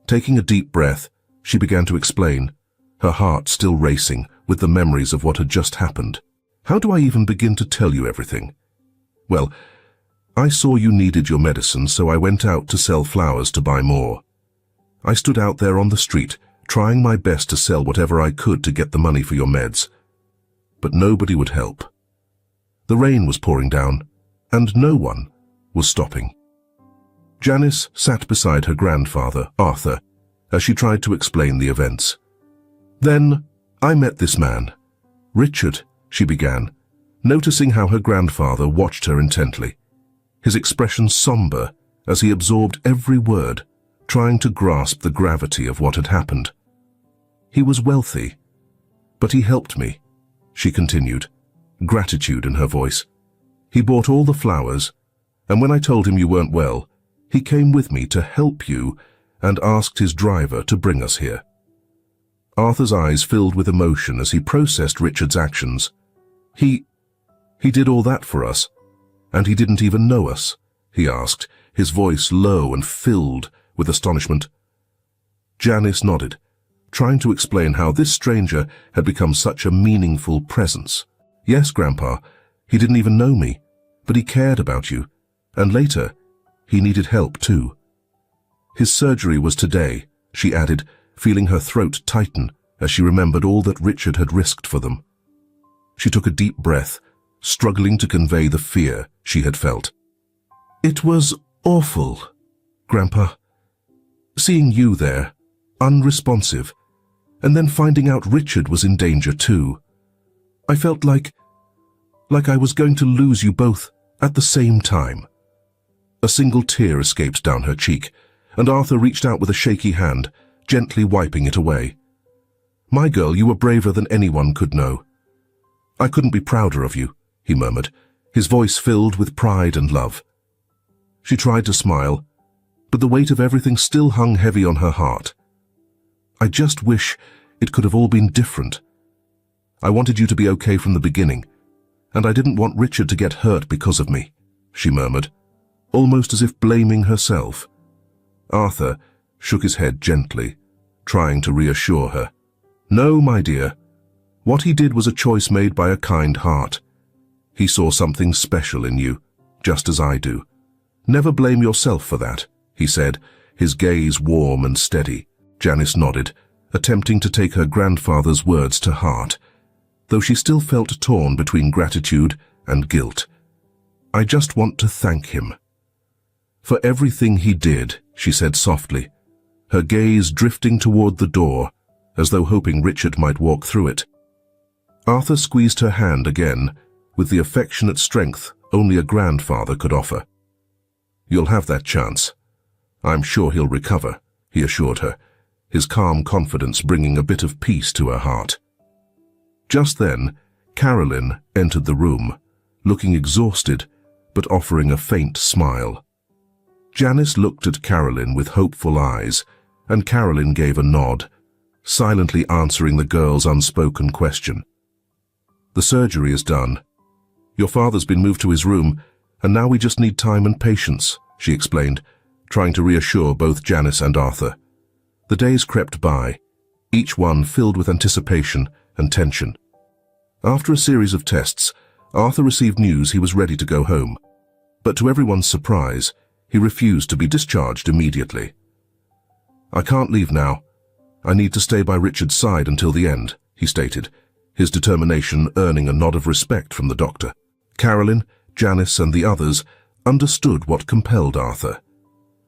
Taking a deep breath, she began to explain, her heart still racing with the memories of what had just happened. How do I even begin to tell you everything? Well, I saw you needed your medicine, so I went out to sell flowers to buy more. I stood out there on the street, trying my best to sell whatever I could to get the money for your meds. But nobody would help. The rain was pouring down, and no one was stopping. Janice sat beside her grandfather, Arthur, as she tried to explain the events. Then I met this man. Richard, she began, noticing how her grandfather watched her intently, his expression somber as he absorbed every word, trying to grasp the gravity of what had happened. He was wealthy, but he helped me, she continued, gratitude in her voice. He bought all the flowers, and when I told him you weren't well, he came with me to help you and asked his driver to bring us here. Arthur's eyes filled with emotion as he processed Richard's actions. He did all that for us, and he didn't even know us, he asked, his voice low and filled with astonishment. Janice nodded, trying to explain how this stranger had become such a meaningful presence. Yes, Grandpa, he didn't even know me, but he cared about you, and later, he needed help too. His surgery was today, she added, feeling her throat tighten as she remembered all that Richard had risked for them. She took a deep breath, struggling to convey the fear she had felt. It was awful, Grandpa. Seeing you there, unresponsive, and then finding out Richard was in danger too. I felt like I was going to lose you both at the same time. A single tear escaped down her cheek, and Arthur reached out with a shaky hand, gently wiping it away. My girl, you were braver than anyone could know. I couldn't be prouder of you, he murmured, his voice filled with pride and love. She tried to smile, but the weight of everything still hung heavy on her heart. I just wish it could have all been different. I wanted you to be okay from the beginning, and I didn't want Richard to get hurt because of me, she murmured, almost as if blaming herself. Arthur shook his head gently, trying to reassure her. No, my dear. What he did was a choice made by a kind heart. He saw something special in you, just as I do. Never blame yourself for that, he said, his gaze warm and steady. Janice nodded, attempting to take her grandfather's words to heart, though she still felt torn between gratitude and guilt. I just want to thank him. For everything he did, she said softly, her gaze drifting toward the door, as though hoping Richard might walk through it. Arthur squeezed her hand again, with the affectionate strength only a grandfather could offer. You'll have that chance. I'm sure he'll recover, he assured her, his calm confidence bringing a bit of peace to her heart. Just then, Carolyn entered the room, looking exhausted, but offering a faint smile. Janice looked at Carolyn with hopeful eyes, and Carolyn gave a nod, silently answering the girl's unspoken question. The surgery is done. Your father's been moved to his room, and now we just need time and patience, she explained, trying to reassure both Janice and Arthur. The days crept by, each one filled with anticipation and tension. After a series of tests, Arthur received news he was ready to go home. But to everyone's surprise, he refused to be discharged immediately. I can't leave now. I need to stay by Richard's side until the end, he stated, his determination earning a nod of respect from the doctor. Carolyn, Janice, and the others understood what compelled Arthur.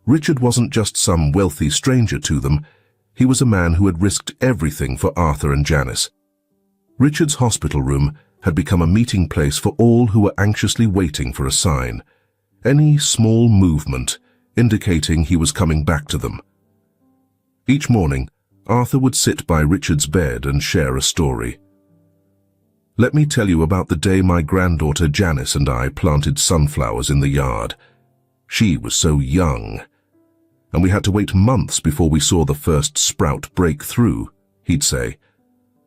Richard wasn't just some wealthy stranger to them. He was a man who had risked everything for Arthur and Janice. Richard's hospital room had become a meeting place for all who were anxiously waiting for a sign, any small movement indicating he was coming back to them. Each morning, Arthur would sit by Richard's bed and share a story. Let me tell you about the day my granddaughter Janice and I planted sunflowers in the yard. She was so young, and we had to wait months before we saw the first sprout break through, he'd say,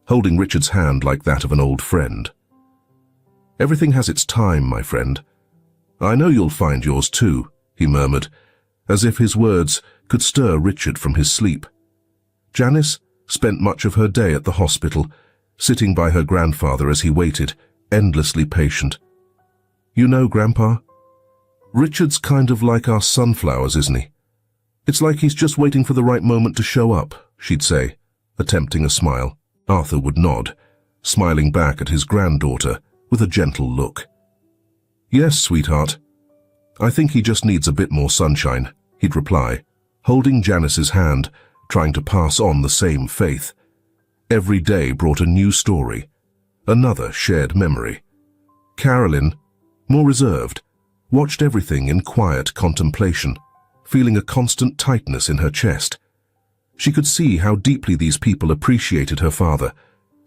holding Richard's hand like that of an old friend. Everything has its time, my friend. I know you'll find yours too, he murmured, as if his words could stir Richard from his sleep. Janice spent much of her day at the hospital, sitting by her grandfather as he waited, endlessly patient. You know, Grandpa, Richard's kind of like our sunflowers, isn't he? It's like he's just waiting for the right moment to show up, she'd say, attempting a smile. Arthur would nod, smiling back at his granddaughter with a gentle look. Yes, sweetheart. I think he just needs a bit more sunshine, he'd reply, holding Janice's hand, trying to pass on the same faith. Every day brought a new story, another shared memory. Carolyn, more reserved, watched everything in quiet contemplation, feeling a constant tightness in her chest. She could see how deeply these people appreciated her father,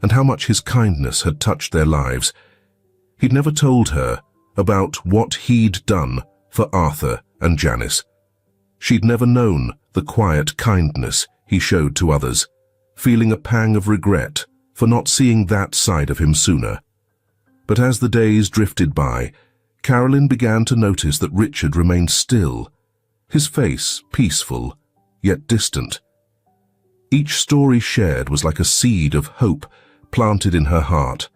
and how much his kindness had touched their lives. He'd never told her about what he'd done for Arthur and Janice. She'd never known the quiet kindness he showed to others, feeling a pang of regret for not seeing that side of him sooner. But as the days drifted by, Carolyn began to notice that Richard remained still, his face peaceful, yet distant. Each story shared was like a seed of hope planted in her heart,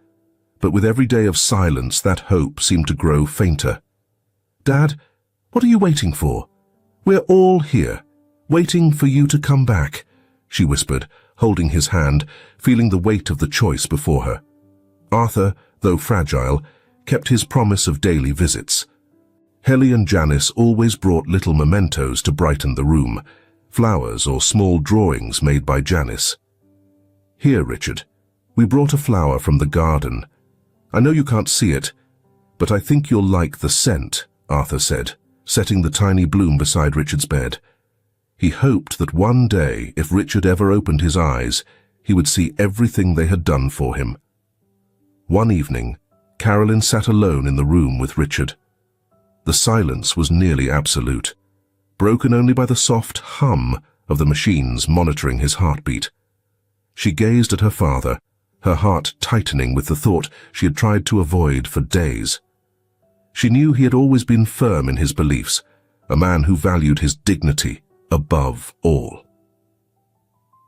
but with every day of silence that hope seemed to grow fainter. Dad, what are you waiting for? We're all here, waiting for you to come back, she whispered, holding his hand, feeling the weight of the choice before her. Arthur, though fragile, kept his promise of daily visits. Helly and Janice always brought little mementos to brighten the room, flowers or small drawings made by Janice. Here, Richard, we brought a flower from the garden. I know you can't see it, but I think you'll like the scent, Arthur said, setting the tiny bloom beside Richard's bed. He hoped that one day, if Richard ever opened his eyes, he would see everything they had done for him. One evening, Carolyn sat alone in the room with Richard. The silence was nearly absolute, broken only by the soft hum of the machines monitoring his heartbeat. She gazed at her father, her heart tightening with the thought she had tried to avoid for days. She knew he had always been firm in his beliefs, a man who valued his dignity above all.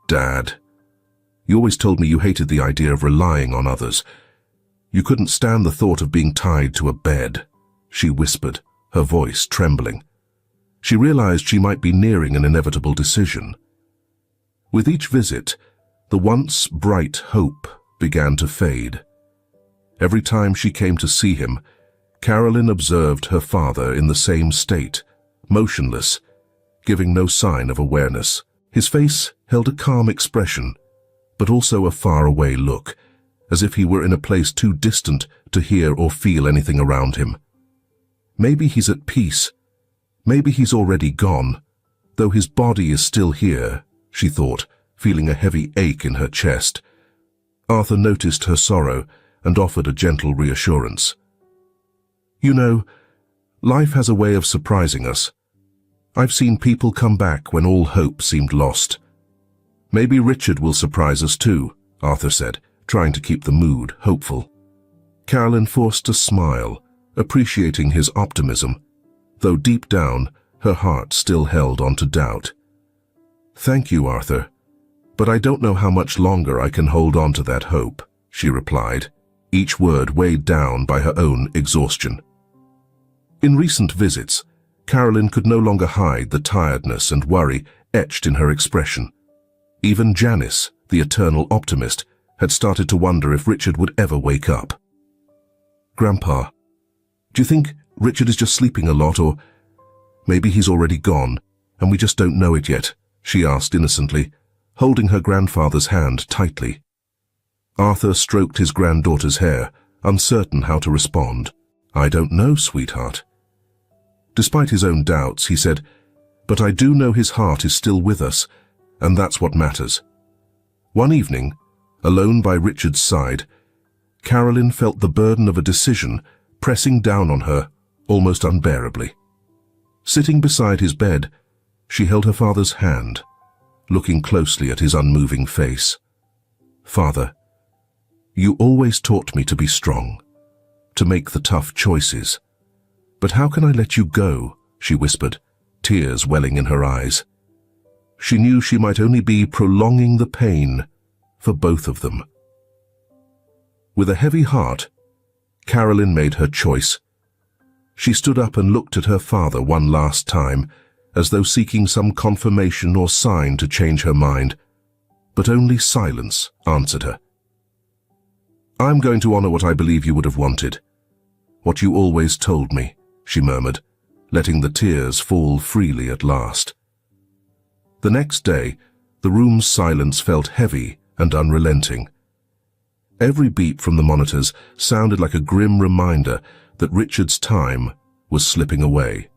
Dad, you always told me you hated the idea of relying on others. You couldn't stand the thought of being tied to a bed, she whispered, her voice trembling. She realized she might be nearing an inevitable decision. With each visit, the once bright hope began to fade. Every time she came to see him, Carolyn observed her father in the same state, motionless, giving no sign of awareness. His face held a calm expression, but also a faraway look, as if he were in a place too distant to hear or feel anything around him. Maybe he's at peace. Maybe he's already gone, though his body is still here, she thought, feeling a heavy ache in her chest. Arthur noticed her sorrow and offered a gentle reassurance. You know, life has a way of surprising us. I've seen people come back when all hope seemed lost. Maybe Richard will surprise us too, Arthur said, trying to keep the mood hopeful. Carolyn forced a smile, appreciating his optimism, though deep down her heart still held on to doubt. Thank you, Arthur, but I don't know how much longer I can hold on to that hope, she replied, each word weighed down by her own exhaustion. In recent visits, Carolyn could no longer hide the tiredness and worry etched in her expression. Even Janice, the eternal optimist, had started to wonder if Richard would ever wake up. Grandpa, do you think Richard is just sleeping a lot, or maybe he's already gone and we just don't know it yet? She asked innocently, holding her grandfather's hand tightly. Arthur stroked his granddaughter's hair, uncertain how to respond. I don't know, sweetheart. Despite his own doubts, he said, but I do know his heart is still with us, and that's what matters. One evening, alone by Richard's side, Carolyn felt the burden of a decision pressing down on her almost unbearably. Sitting beside his bed, she held her father's hand, looking closely at his unmoving face. "Father, you always taught me to be strong, to make the tough choices. But how can I let you go?" she whispered, tears welling in her eyes. She knew she might only be prolonging the pain for both of them. With a heavy heart, Carolyn made her choice. She stood up and looked at her father one last time, as though seeking some confirmation or sign to change her mind, but only silence answered her. "I'm going to honor what I believe you would have wanted. What you always told me," she murmured, letting the tears fall freely at last. The next day, the room's silence felt heavy and unrelenting. Every beep from the monitors sounded like a grim reminder that Richard's time was slipping away.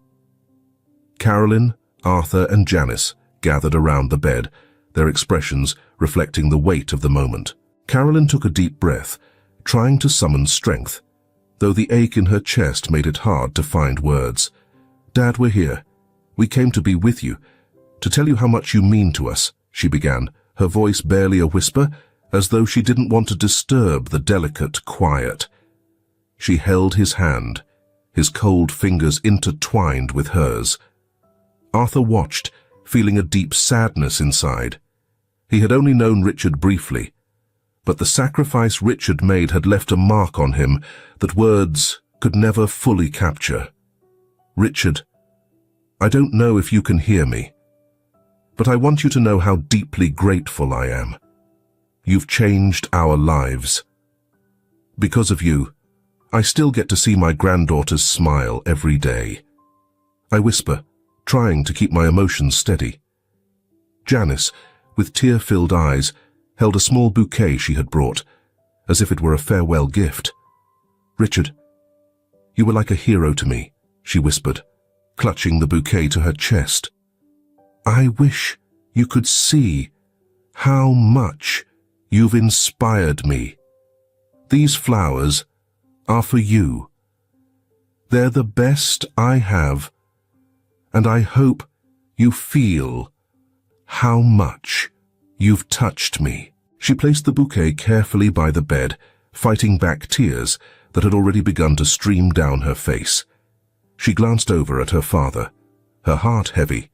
Carolyn, Arthur, and Janice gathered around the bed, their expressions reflecting the weight of the moment. Carolyn took a deep breath, trying to summon strength, though the ache in her chest made it hard to find words. "Dad, we're here. We came to be with you, to tell you how much you mean to us," she began, her voice barely a whisper, as though she didn't want to disturb the delicate quiet. She held his hand, his cold fingers intertwined with hers. Arthur watched, feeling a deep sadness inside. He had only known Richard briefly, but the sacrifice Richard made had left a mark on him that words could never fully capture. "Richard, I don't know if you can hear me, but I want you to know how deeply grateful I am. You've changed our lives. Because of you, I still get to see my granddaughter's smile every day." I whisper, trying to keep my emotions steady. Janice, with tear-filled eyes, held a small bouquet she had brought, as if it were a farewell gift. "Richard, you were like a hero to me," she whispered, clutching the bouquet to her chest. "I wish you could see how much you've inspired me. These flowers are for you. They're the best I have, and I hope you feel how much you've touched me." She placed the bouquet carefully by the bed, fighting back tears that had already begun to stream down her face. She glanced over at her father, her heart heavy,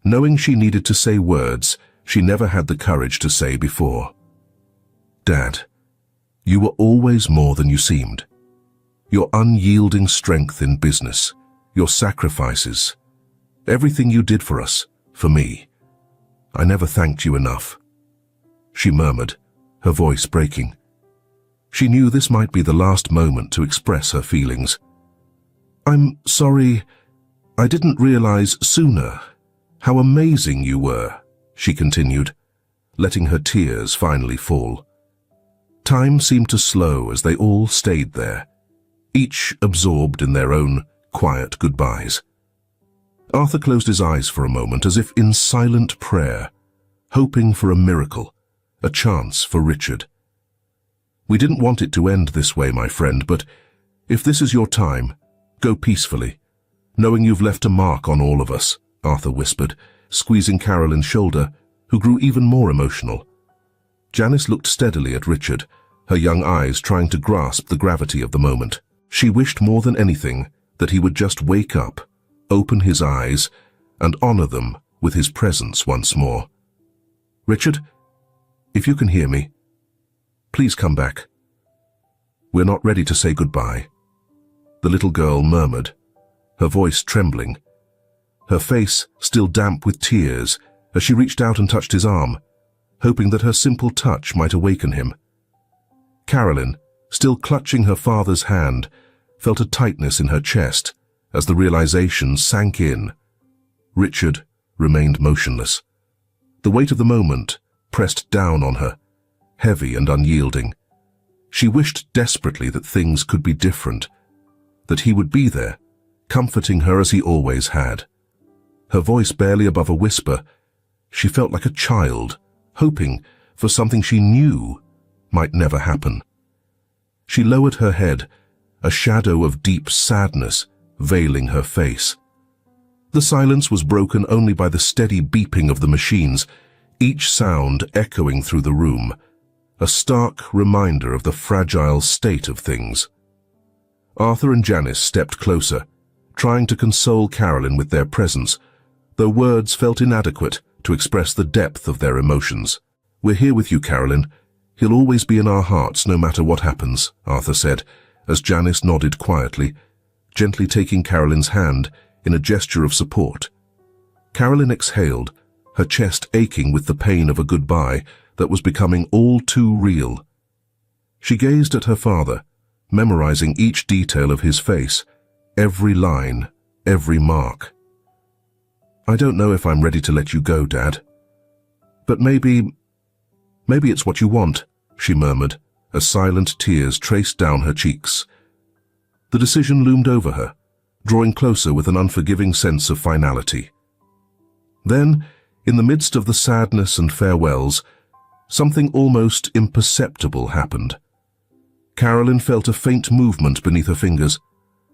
knowing she needed to say words she never had the courage to say before. "Dad, you were always more than you seemed. Your unyielding strength in business, your sacrifices, everything you did for us, for me. I never thanked you enough," she murmured, her voice breaking. She knew this might be the last moment to express her feelings. "I'm sorry, I didn't realize sooner how amazing you were," she continued, letting her tears finally fall. Time seemed to slow as they all stayed there, each absorbed in their own quiet goodbyes. Arthur closed his eyes for a moment as if in silent prayer, hoping for a miracle, a chance for Richard. "We didn't want it to end this way, my friend, but if this is your time, go peacefully, knowing you've left a mark on all of us," Arthur whispered, squeezing Carolyn's shoulder, who grew even more emotional. Janice looked steadily at Richard, her young eyes trying to grasp the gravity of the moment. She wished more than anything that he would just wake up, open his eyes, and honor them with his presence once more. "Richard, if you can hear me, please come back. We're not ready to say goodbye," the little girl murmured, her voice trembling, her face still damp with tears as she reached out and touched his arm, hoping that her simple touch might awaken him. Carolyn, still clutching her father's hand, felt a tightness in her chest as the realization sank in. Richard remained motionless. The weight of the moment pressed down on her, heavy and unyielding. She wished desperately that things could be different, that he would be there, comforting her as he always had. Her voice barely above a whisper, she felt like a child, hoping for something she knew might never happen. She lowered her head, a shadow of deep sadness veiling her face. The silence was broken only by the steady beeping of the machines, each sound echoing through the room, a stark reminder of the fragile state of things. Arthur and Janice stepped closer, trying to console Carolyn with their presence, though words felt inadequate to express the depth of their emotions. "We're here with you, Carolyn. He'll always be in our hearts no matter what happens," Arthur said, as Janice nodded quietly, gently taking Carolyn's hand in a gesture of support. Carolyn exhaled, her chest aching with the pain of a goodbye that was becoming all too real. She gazed at her father, memorizing each detail of his face, every line, every mark. "I don't know if I'm ready to let you go, Dad. But maybe it's what you want," she murmured, as silent tears traced down her cheeks. The decision loomed over her, drawing closer with an unforgiving sense of finality. Then, in the midst of the sadness and farewells, something almost imperceptible happened. Carolyn felt a faint movement beneath her fingers,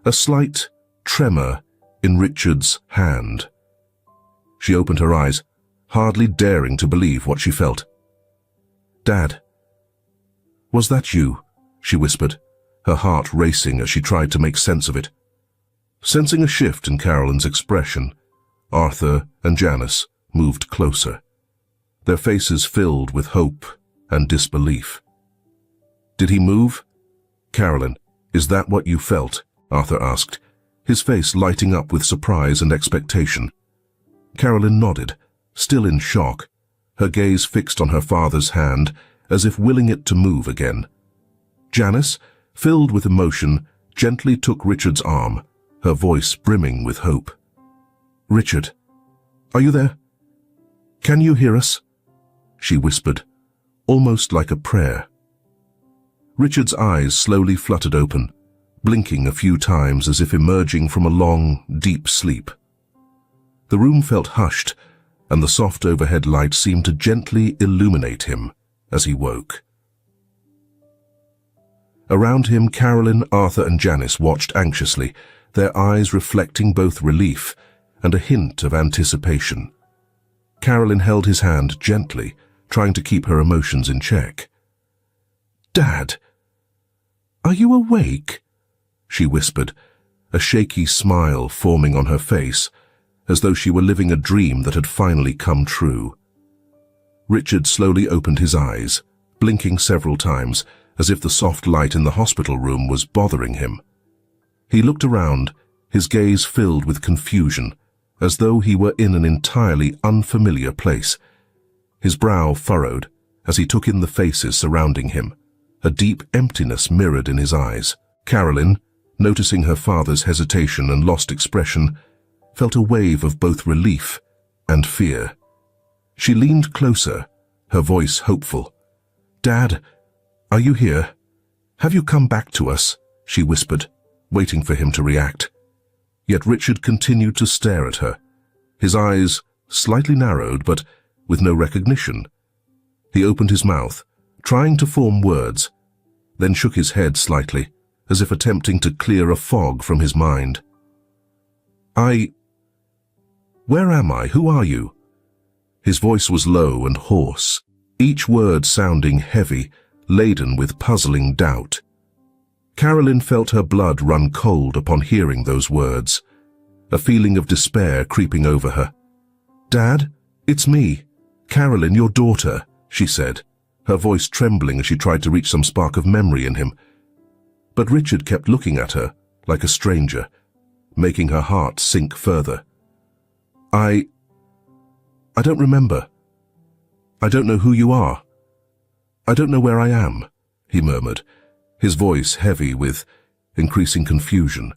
a slight tremor in Richard's hand. She opened her eyes, hardly daring to believe what she felt. "Dad, was that you?" she whispered, her heart racing as she tried to make sense of it. Sensing a shift in Carolyn's expression, Arthur and Janice moved closer, their faces filled with hope and disbelief. "Did he move?" "Carolyn, is that what you felt?" Arthur asked, his face lighting up with surprise and expectation. Carolyn nodded, still in shock, her gaze fixed on her father's hand as if willing it to move again. Janice, filled with emotion, gently took Richard's arm, her voice brimming with hope. "Richard, are you there? Can you hear us?" she whispered, almost like a prayer. Richard's eyes slowly fluttered open, blinking a few times as if emerging from a long, deep sleep. The room felt hushed, and the soft overhead light seemed to gently illuminate him as he woke. Around him, Carolyn, Arthur, and Janice watched anxiously, their eyes reflecting both relief and a hint of anticipation. Carolyn held his hand gently, trying to keep her emotions in check. "Dad, are you awake?" she whispered, a shaky smile forming on her face, as though she were living a dream that had finally come true. Richard slowly opened his eyes, blinking several times, as if the soft light in the hospital room was bothering him. He looked around, his gaze filled with confusion, as though he were in an entirely unfamiliar place. His brow furrowed as he took in the faces surrounding him, a deep emptiness mirrored in his eyes. Carolyn, noticing her father's hesitation and lost expression, felt a wave of both relief and fear. She leaned closer, her voice hopeful. "Dad, are you here? Have you come back to us?" she whispered, waiting for him to react. Yet Richard continued to stare at her, his eyes slightly narrowed but with no recognition. He opened his mouth, trying to form words, then shook his head slightly, as if attempting to clear a fog from his mind. Where am I? Who are you?" His voice was low and hoarse, each word sounding heavy, laden with puzzling doubt. Carolyn felt her blood run cold upon hearing those words, a feeling of despair creeping over her. "Dad, it's me, Carolyn, your daughter," she said, her voice trembling as she tried to reach some spark of memory in him. But Richard kept looking at her like a stranger, making her heart sink further. I don't remember. I don't know who you are. I don't know where I am," he murmured, his voice heavy with increasing confusion.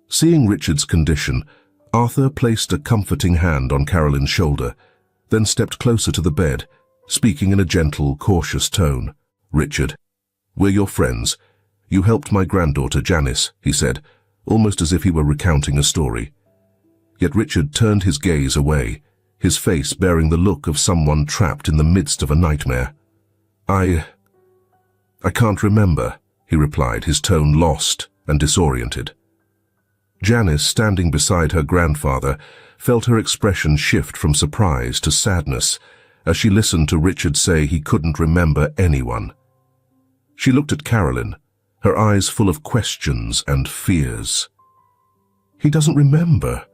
Seeing Richard's condition, Arthur placed a comforting hand on Carolyn's shoulder, then stepped closer to the bed, speaking in a gentle, cautious tone. "Richard, we're your friends. You helped my granddaughter Janice," he said, almost as if he were recounting a story. Yet Richard turned his gaze away, his face bearing the look of someone trapped in the midst of a nightmare. I can't remember," he replied, his tone lost and disoriented. Janice, standing beside her grandfather, felt her expression shift from surprise to sadness as she listened to Richard say he couldn't remember anyone. She looked at Carolyn, her eyes full of questions and fears. "He doesn't remember,"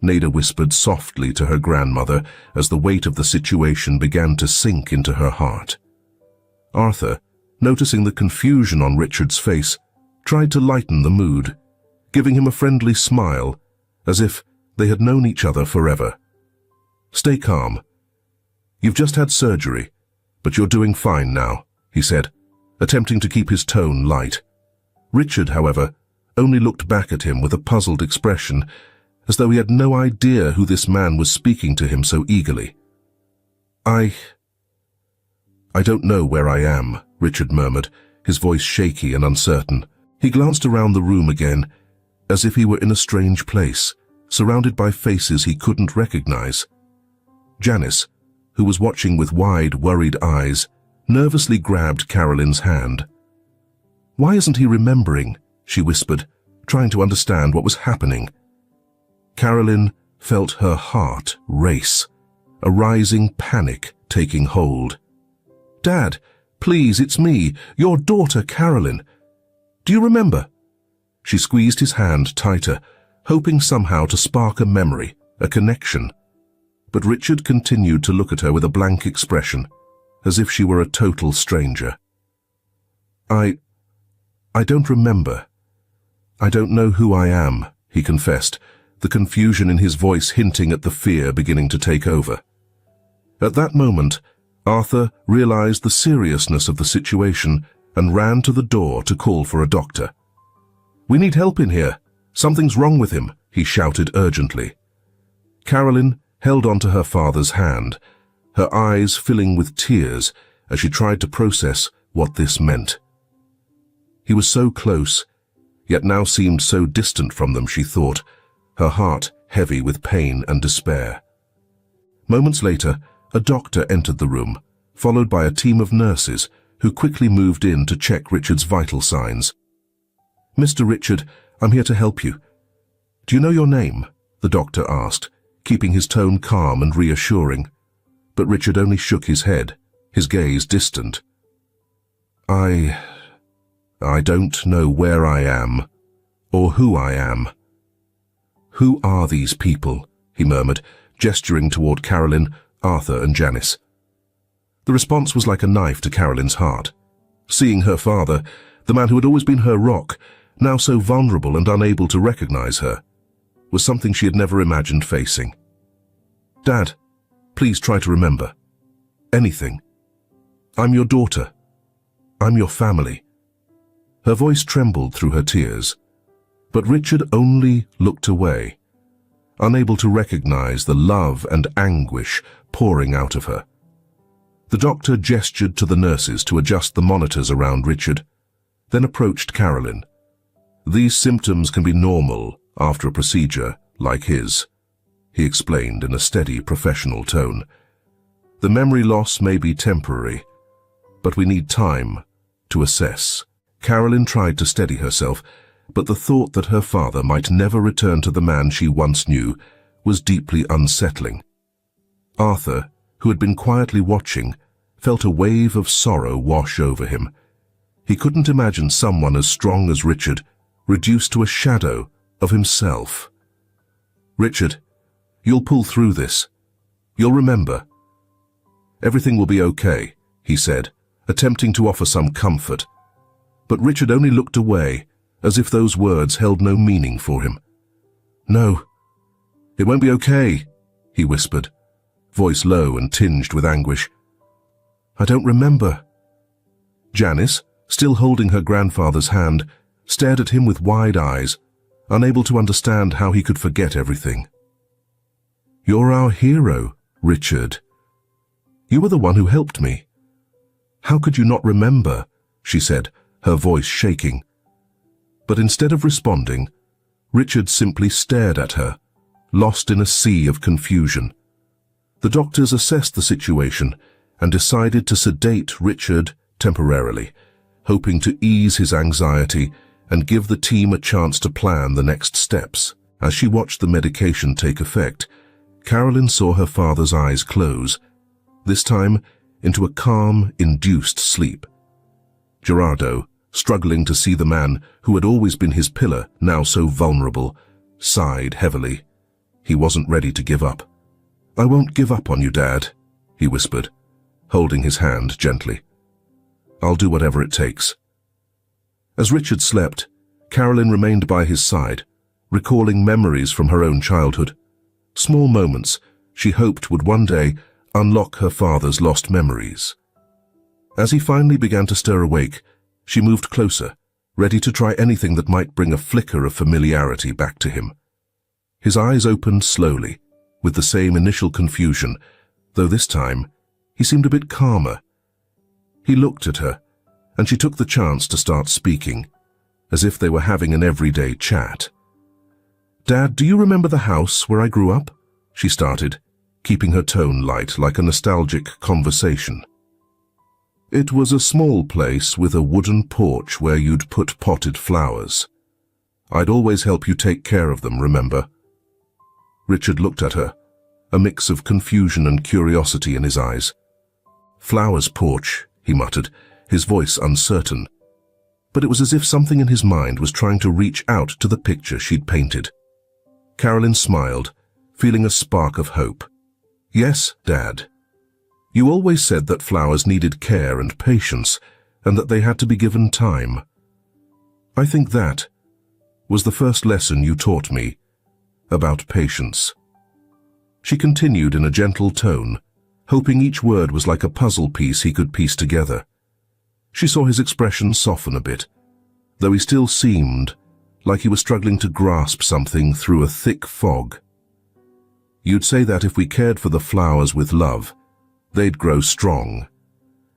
Nada whispered softly to her grandmother as the weight of the situation began to sink into her heart. Arthur, noticing the confusion on Richard's face, tried to lighten the mood, giving him a friendly smile, as if they had known each other forever. "Stay calm. You've just had surgery, but you're doing fine now," he said, attempting to keep his tone light. Richard, however, only looked back at him with a puzzled expression, as though he had no idea who this man was speaking to him so eagerly. I don't know where I am," Richard murmured, his voice shaky and uncertain. He glanced around the room again, as if he were in a strange place, surrounded by faces he couldn't recognize. Janice, who was watching with wide, worried eyes, nervously grabbed Carolyn's hand. "Why isn't he remembering?" she whispered, trying to understand what was happening. Carolyn felt her heart race, a rising panic taking hold. "Dad, please, it's me, your daughter Carolyn. Do you remember?" She squeezed his hand tighter, hoping somehow to spark a memory, a connection. But Richard continued to look at her with a blank expression, as if she were a total stranger. I don't remember. I don't know who I am," he confessed, the confusion in his voice hinting at the fear beginning to take over. At that moment, Arthur realized the seriousness of the situation and ran to the door to call for a doctor. "We need help in here. Something's wrong with him," he shouted urgently. Carolyn held onto her father's hand, her eyes filling with tears as she tried to process what this meant. He was so close, yet now seemed so distant from them, she thought, her heart heavy with pain and despair. Moments later, a doctor entered the room, followed by a team of nurses who quickly moved in to check Richard's vital signs. "Mr. Richard, I'm here to help you. Do you know your name?" the doctor asked, keeping his tone calm and reassuring. But Richard only shook his head, his gaze distant. I don't know where I am, or who I am." "Who are these people?" he murmured, gesturing toward Carolyn, Arthur and Janice. The response was like a knife to Carolyn's heart. Seeing her father, the man who had always been her rock, now so vulnerable and unable to recognize her, was something she had never imagined facing. "Dad, please try to remember. Anything. I'm your daughter. I'm your family." Her voice trembled through her tears, but Richard only looked away, unable to recognize the love and anguish pouring out of her. The doctor gestured to the nurses to adjust the monitors around Richard, then approached Carolyn. "These symptoms can be normal after a procedure like his," he explained in a steady, professional tone. "The memory loss may be temporary, but we need time to assess." Carolyn tried to steady herself, but the thought that her father might never return to the man she once knew was deeply unsettling. Arthur, who had been quietly watching, felt a wave of sorrow wash over him. He couldn't imagine someone as strong as Richard reduced to a shadow of himself. "Richard, you'll pull through this. You'll remember. Everything will be okay," he said, attempting to offer some comfort. But Richard only looked away, as if those words held no meaning for him. "No, it won't be okay," he whispered, voice low and tinged with anguish. "I don't remember." Janice, still holding her grandfather's hand, stared at him with wide eyes, unable to understand how he could forget everything. "You're our hero, Richard. You were the one who helped me. How could you not remember?" she said, her voice shaking. But instead of responding, Richard simply stared at her, lost in a sea of confusion. The doctors assessed the situation and decided to sedate Richard temporarily, hoping to ease his anxiety and give the team a chance to plan the next steps. As she watched the medication take effect, Carolyn saw her father's eyes close, this time into a calm, induced sleep. Gerardo, struggling to see the man who had always been his pillar, now so vulnerable, sighed heavily. He wasn't ready to give up. "I won't give up on you, Dad," he whispered, holding his hand gently. "I'll do whatever it takes." As Richard slept, Carolyn remained by his side, recalling memories from her own childhood. Small moments she hoped would one day unlock her father's lost memories. As he finally began to stir awake, she moved closer, ready to try anything that might bring a flicker of familiarity back to him. His eyes opened slowly, with the same initial confusion, though this time he seemed a bit calmer. He looked at her, and she took the chance to start speaking, as if they were having an everyday chat. "Dad, do you remember the house where I grew up?" she started, keeping her tone light like a nostalgic conversation. "It was a small place with a wooden porch where you'd put potted flowers. I'd always help you take care of them, remember?" Richard looked at her, a mix of confusion and curiosity in his eyes. "Flowers porch," he muttered, his voice uncertain. But it was as if something in his mind was trying to reach out to the picture she'd painted. Carolyn smiled, feeling a spark of hope. "Yes, Dad. You always said that flowers needed care and patience, and that they had to be given time. I think that was the first lesson you taught me about patience." She continued in a gentle tone, hoping each word was like a puzzle piece he could piece together. She saw his expression soften a bit, though he still seemed like he was struggling to grasp something through a thick fog. "You'd say that if we cared for the flowers with love, they'd grow strong,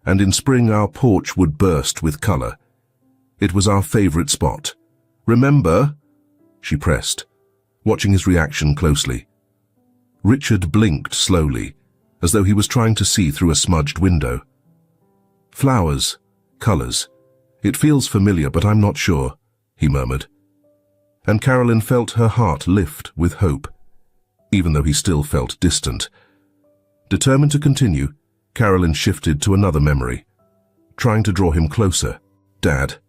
and in spring our porch would burst with color. It was our favorite spot. Remember?" she pressed, watching his reaction closely. Richard blinked slowly, as though he was trying to see through a smudged window. "Flowers, colors. It feels familiar, but I'm not sure," he murmured. And Carolyn felt her heart lift with hope, even though he still felt distant. Determined to continue, Carolyn shifted to another memory, trying to draw him closer. "Dad,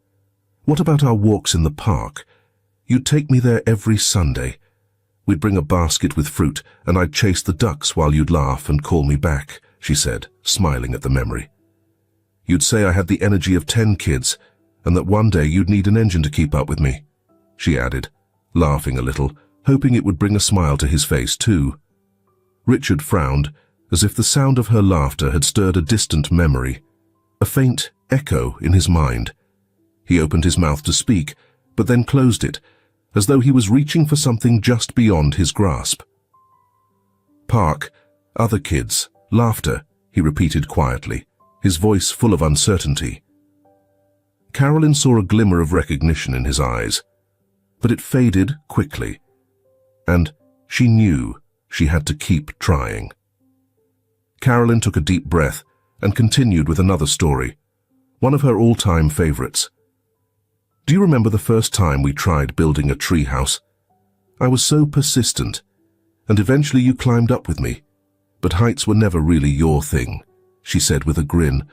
what about our walks in the park? You'd take me there every Sunday. We'd bring a basket with fruit, and I'd chase the ducks while you'd laugh and call me back," she said, smiling at the memory. "You'd say I had the energy of 10 kids, and that one day you'd need an engine to keep up with me," she added, laughing a little, hoping it would bring a smile to his face too. Richard frowned, as if the sound of her laughter had stirred a distant memory, a faint echo in his mind. He opened his mouth to speak, but then closed it, as though he was reaching for something just beyond his grasp. "Park, other kids, laughter," he repeated quietly, his voice full of uncertainty. Carolyn saw a glimmer of recognition in his eyes, but it faded quickly, and she knew she had to keep trying. Carolyn took a deep breath and continued with another story, one of her all-time favorites. "Do you remember the first time we tried building a tree house? I was so persistent, and eventually you climbed up with me, but heights were never really your thing," she said with a grin,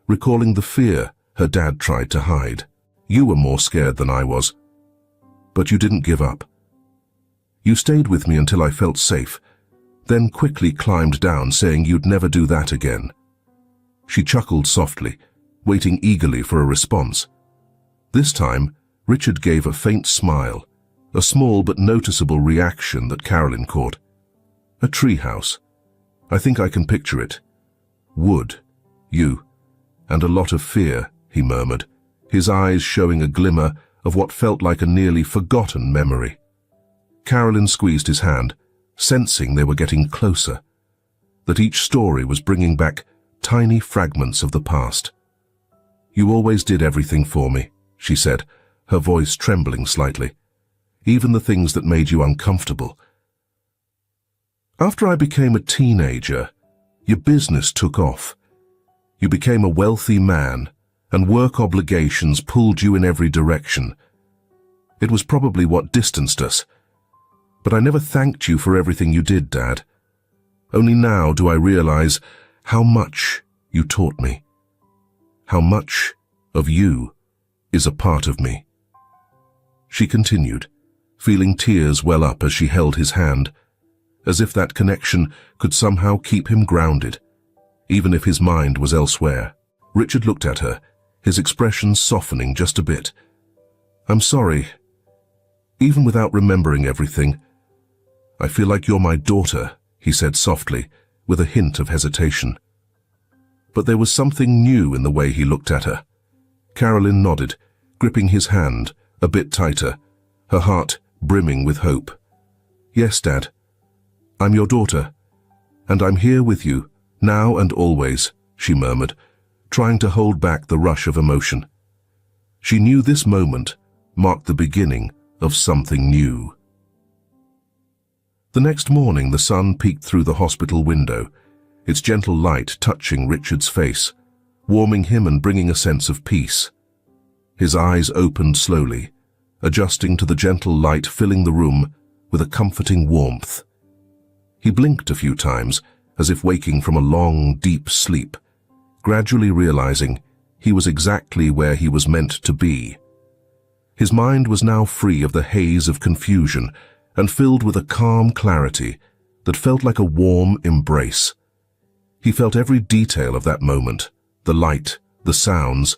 recalling the fear her dad tried to hide. "You were more scared than I was, but you didn't give up. You stayed with me until I felt safe, then quickly climbed down, saying you'd never do that again." She chuckled softly, waiting eagerly for a response. This time, Richard gave a faint smile, a small but noticeable reaction that Carolyn caught. "A treehouse. I think I can picture it. Wood, you, and a lot of fear," he murmured, his eyes showing a glimmer of what felt like a nearly forgotten memory. Carolyn squeezed his hand, sensing they were getting closer, that each story was bringing back tiny fragments of the past. "You always did everything for me," she said, her voice trembling slightly. "Even the things that made you uncomfortable. After I became a teenager, your business took off. You became a wealthy man, and work obligations pulled you in every direction. It was probably what distanced us. But I never thanked you for everything you did, Dad. Only now do I realize how much you taught me. How much of you is a part of me. She continued, feeling tears well up as she held his hand, as if that connection could somehow keep him grounded, even if his mind was elsewhere. Richard looked at her, his expression softening just a bit. I'm sorry. Even without remembering everything, I feel like you're my daughter, he said softly, with a hint of hesitation. But there was something new in the way he looked at her. Carolyn nodded, gripping his hand a bit tighter, her heart brimming with hope. Yes, Dad. I'm your daughter, and I'm here with you, now and always, she murmured, trying to hold back the rush of emotion. She knew this moment marked the beginning of something new. The next morning the sun peeked through the hospital window, its gentle light touching Richard's face, warming him and bringing a sense of peace. His eyes opened slowly, adjusting to the gentle light filling the room with a comforting warmth. He blinked a few times, as if waking from a long, deep sleep, gradually realizing he was exactly where he was meant to be. His mind was now free of the haze of confusion and filled with a calm clarity that felt like a warm embrace. He felt every detail of that moment, the light, the sounds,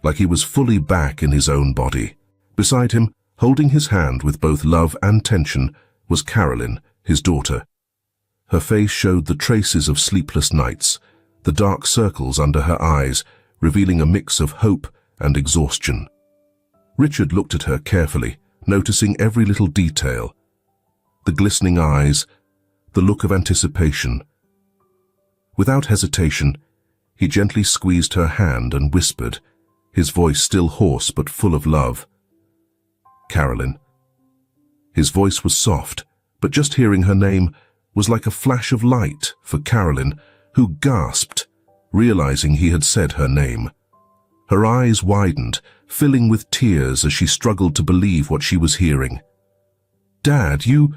like he was fully back in his own body. Beside him, holding his hand with both love and tension, was Carolyn, his daughter. Her face showed the traces of sleepless nights, the dark circles under her eyes, revealing a mix of hope and exhaustion. Richard looked at her carefully, noticing every little detail. The glistening eyes, the look of anticipation. Without hesitation, he gently squeezed her hand and whispered, his voice still hoarse but full of love. Carolyn. His voice was soft, but just hearing her name was like a flash of light for Carolyn, who gasped, realizing he had said her name. Her eyes widened, filling with tears as she struggled to believe what she was hearing. Dad, you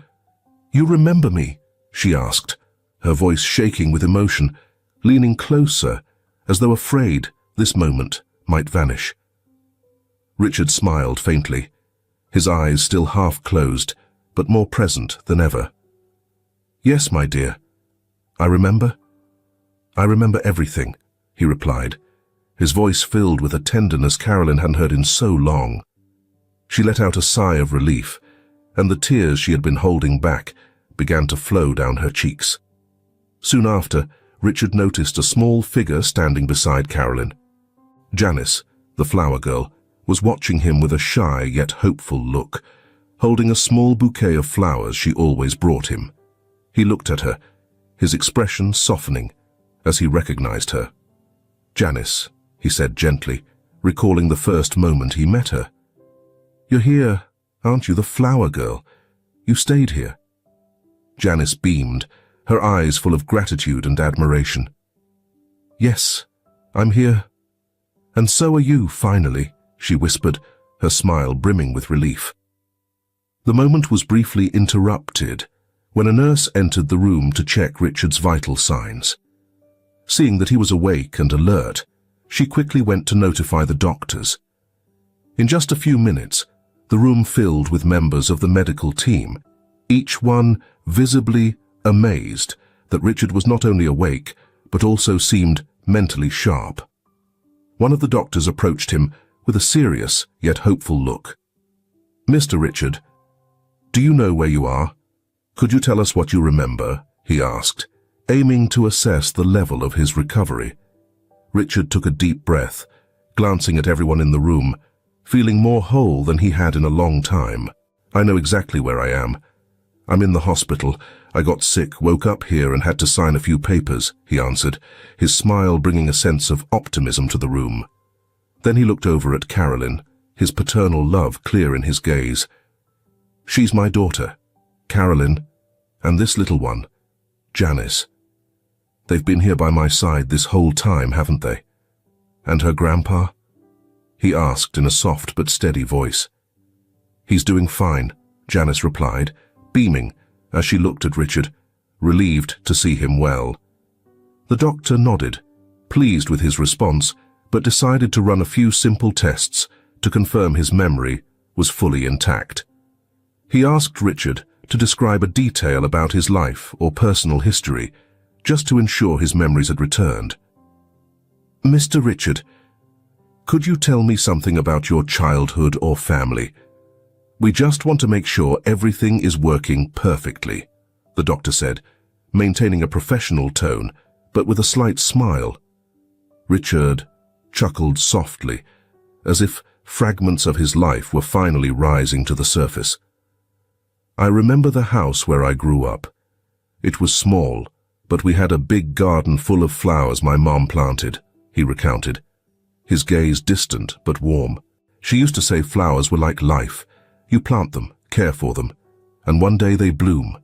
remember me? She asked, her voice shaking with emotion, leaning closer as though afraid this moment might vanish. Richard smiled faintly, his eyes still half closed, but more present than ever. Yes, my dear. I remember everything, he replied, his voice filled with a tenderness Carolyn hadn't heard in so long. She let out a sigh of relief, and the tears she had been holding back began to flow down her cheeks. Soon after, Richard noticed a small figure standing beside Carolyn. Janice, the flower girl, was watching him with a shy yet hopeful look, holding a small bouquet of flowers she always brought him. He looked at her, his expression softening as he recognized her. Janice, he said gently, recalling the first moment he met her. You're here, aren't you, the flower girl? You stayed here. Janice beamed, her eyes full of gratitude and admiration. Yes, I'm here. And so are you, finally, she whispered, her smile brimming with relief. The moment was briefly interrupted when a nurse entered the room to check Richard's vital signs. Seeing that he was awake and alert, she quickly went to notify the doctors. In just a few minutes, the room filled with members of the medical team, each one visibly amazed that Richard was not only awake, but also seemed mentally sharp. One of the doctors approached him with a serious yet hopeful look. Mr. Richard, do you know where you are? Could you tell us what you remember? He asked, aiming to assess the level of his recovery. Richard took a deep breath, glancing at everyone in the room, feeling more whole than he had in a long time. I know exactly where I am. I'm in the hospital. I got sick, woke up here and had to sign a few papers, he answered, his smile bringing a sense of optimism to the room. Then he looked over at Carolyn, his paternal love clear in his gaze. She's my daughter, Carolyn, and this little one, Janice. They've been here by my side this whole time, haven't they? And her grandpa? he asked in a soft but steady voice. "He's doing fine," Janice replied, beaming as she looked at Richard, relieved to see him well. The doctor nodded, pleased with his response, but decided to run a few simple tests to confirm his memory was fully intact. He asked Richard to describe a detail about his life or personal history, just to ensure his memories had returned. "Mr. Richard, could you tell me something about your childhood or family? We just want to make sure everything is working perfectly," the doctor said, maintaining a professional tone, but with a slight smile. Richard chuckled softly, as if fragments of his life were finally rising to the surface. "I remember the house where I grew up. It was small, but we had a big garden full of flowers my mom planted," he recounted, his gaze distant but warm. "She used to say flowers were like life. You plant them, care for them, and one day they bloom.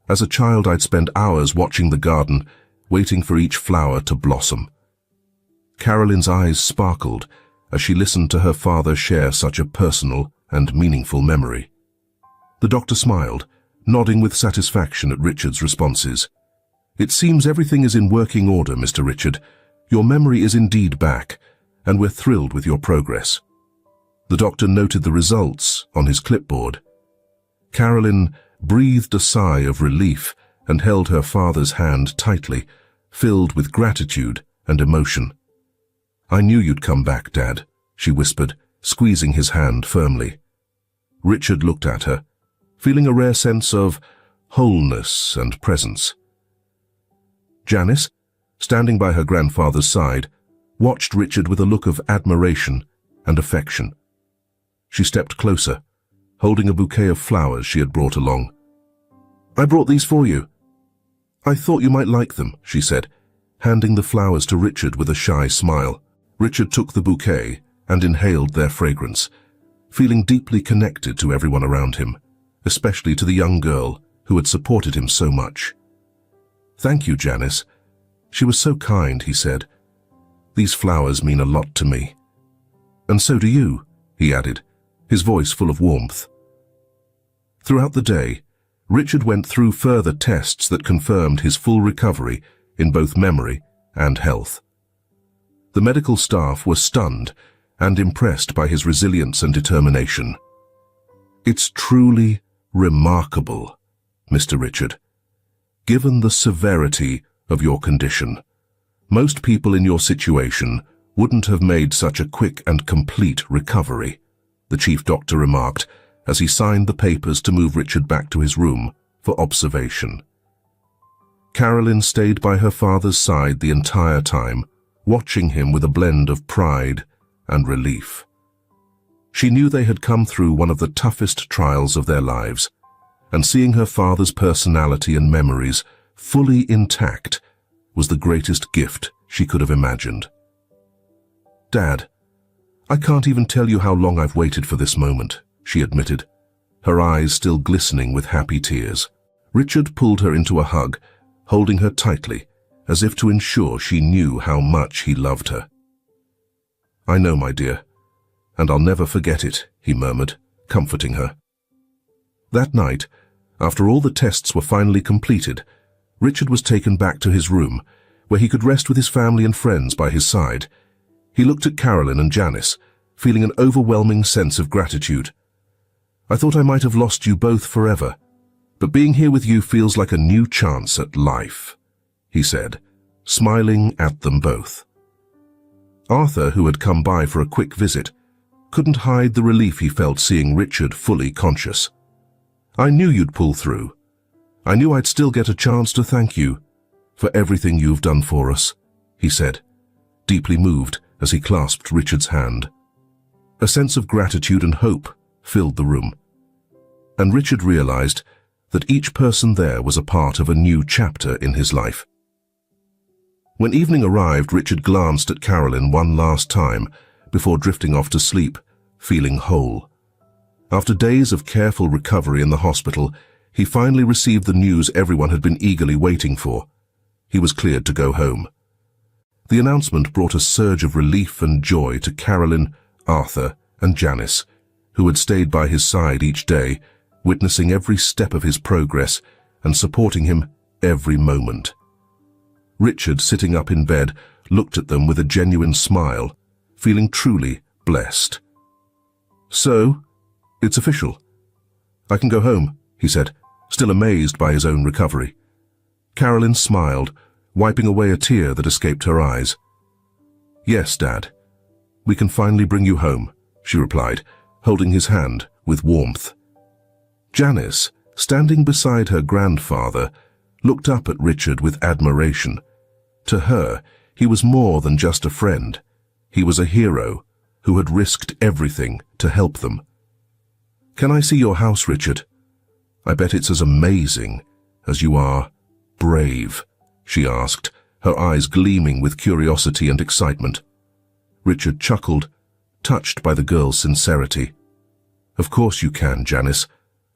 As a child, I'd spend hours watching the garden, waiting for each flower to blossom." Carolyn's eyes sparkled as she listened to her father share such a personal and meaningful memory. The doctor smiled, nodding with satisfaction at Richard's responses. "It seems everything is in working order, Mr. Richard. Your memory is indeed back, and we're thrilled with your progress." The doctor noted the results on his clipboard. Carolyn breathed a sigh of relief and held her father's hand tightly, filled with gratitude and emotion. "I knew you'd come back, Dad," she whispered, squeezing his hand firmly. Richard looked at her, feeling a rare sense of wholeness and presence. Janice, standing by her grandfather's side, watched Richard with a look of admiration and affection. She stepped closer, holding a bouquet of flowers she had brought along. "I brought these for you. I thought you might like them," she said, handing the flowers to Richard with a shy smile. Richard took the bouquet and inhaled their fragrance, feeling deeply connected to everyone around him, especially to the young girl who had supported him so much. "Thank you, Janice. She was so kind," he said. "These flowers mean a lot to me." "And so do you," he added, his voice full of warmth. Throughout the day, Richard went through further tests that confirmed his full recovery in both memory and health. The medical staff were stunned and impressed by his resilience and determination. "It's truly remarkable, Mr. Richard. Given the severity of your condition, most people in your situation wouldn't have made such a quick and complete recovery," the chief doctor remarked as he signed the papers to move Richard back to his room for observation. Carolyn stayed by her father's side the entire time, watching him with a blend of pride and relief. She knew they had come through one of the toughest trials of their lives, and seeing her father's personality and memories fully intact was the greatest gift she could have imagined. "Dad, I can't even tell you how long I've waited for this moment," she admitted, her eyes still glistening with happy tears. Richard pulled her into a hug, holding her tightly, as if to ensure she knew how much he loved her. "I know, my dear, and I'll never forget it," he murmured, comforting her. That night, after all the tests were finally completed, Richard was taken back to his room, where he could rest with his family and friends by his side. He looked at Carolyn and Janice, feeling an overwhelming sense of gratitude. "I thought I might have lost you both forever, but being here with you feels like a new chance at life," he said, smiling at them both. Arthur, who had come by for a quick visit, couldn't hide the relief he felt seeing Richard fully conscious. "I knew you'd pull through. I knew I'd still get a chance to thank you for everything you've done for us," he said, deeply moved as he clasped Richard's hand. A sense of gratitude and hope filled the room, and Richard realized that each person there was a part of a new chapter in his life. When evening arrived, Richard glanced at Carolyn one last time before drifting off to sleep, feeling whole. After days of careful recovery in the hospital, he finally received the news everyone had been eagerly waiting for. He was cleared to go home. The announcement brought a surge of relief and joy to Carolyn, Arthur, and Janice, who had stayed by his side each day, witnessing every step of his progress and supporting him every moment. Richard, sitting up in bed, looked at them with a genuine smile, feeling truly blessed. "So, it's official. I can go home," he said, still amazed by his own recovery. Carolyn smiled, wiping away a tear that escaped her eyes. "Yes, Dad. We can finally bring you home," she replied, holding his hand with warmth. Janice, standing beside her grandfather, looked up at Richard with admiration. To her, he was more than just a friend. He was a hero who had risked everything to help them. "Can I see your house, Richard? I bet it's as amazing as you are brave," she asked, her eyes gleaming with curiosity and excitement. Richard chuckled, touched by the girl's sincerity. "Of course you can, Janice.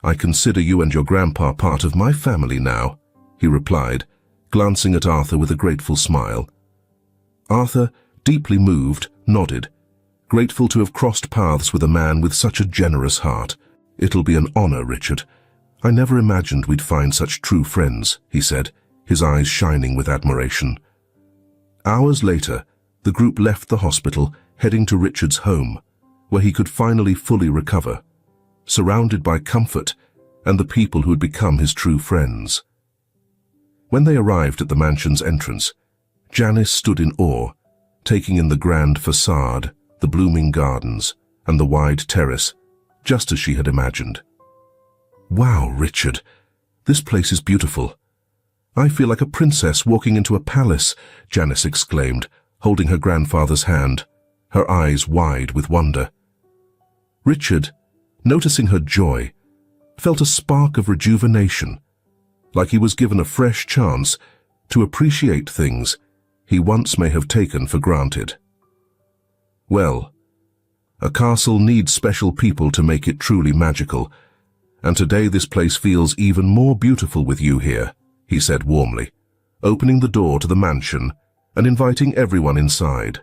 I consider you and your grandpa part of my family now," he replied, glancing at Arthur with a grateful smile. Arthur, deeply moved, nodded, grateful to have crossed paths with a man with such a generous heart. "It'll be an honor, Richard. I never imagined we'd find such true friends," he said, his eyes shining with admiration. Hours later, the group left the hospital, heading to Richard's home, where he could finally fully recover, surrounded by comfort and the people who had become his true friends. When they arrived at the mansion's entrance, Janice stood in awe, taking in the grand facade, the blooming gardens, and the wide terrace, just as she had imagined. "Wow, Richard, this place is beautiful. I feel like a princess walking into a palace," Janice exclaimed, holding her grandfather's hand, her eyes wide with wonder. Richard, noticing her joy, felt a spark of rejuvenation, like he was given a fresh chance to appreciate things he once may have taken for granted. "Well, a castle needs special people to make it truly magical, and today this place feels even more beautiful with you here," he said warmly, opening the door to the mansion and inviting everyone inside.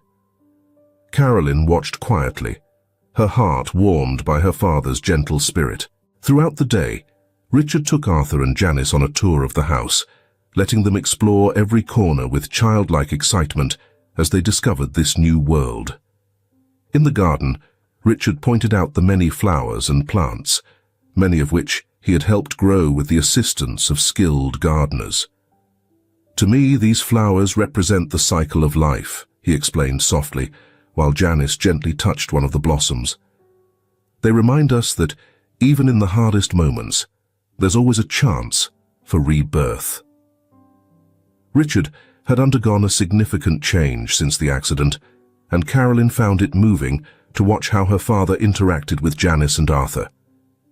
Carolyn watched quietly, her heart warmed by her father's gentle spirit. Throughout the day, Richard took Arthur and Janice on a tour of the house, letting them explore every corner with childlike excitement as they discovered this new world. In the garden, Richard pointed out the many flowers and plants, many of which he had helped grow with the assistance of skilled gardeners. "To me, these flowers represent the cycle of life," he explained softly, while Janice gently touched one of the blossoms. "They remind us that even in the hardest moments, there's always a chance for rebirth." Richard had undergone a significant change since the accident, and Carolyn found it moving to watch how her father interacted with Janice and Arthur.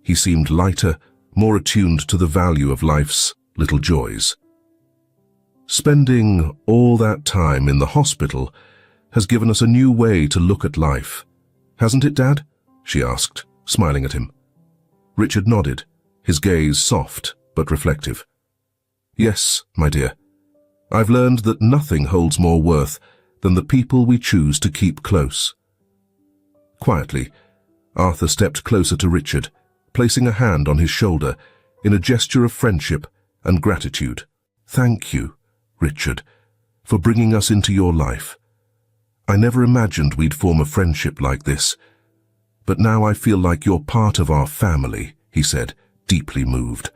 He seemed lighter, more attuned to the value of life's little joys. "Spending all that time in the hospital has given us a new way to look at life, hasn't it, Dad?" she asked, smiling at him. Richard nodded, his gaze soft but reflective. "Yes, my dear. I've learned that nothing holds more worth than the people we choose to keep close." Quietly, Arthur stepped closer to Richard, placing a hand on his shoulder in a gesture of friendship and gratitude. "Thank you, Richard, for bringing us into your life. I never imagined we'd form a friendship like this, but now I feel like you're part of our family," he said, deeply moved.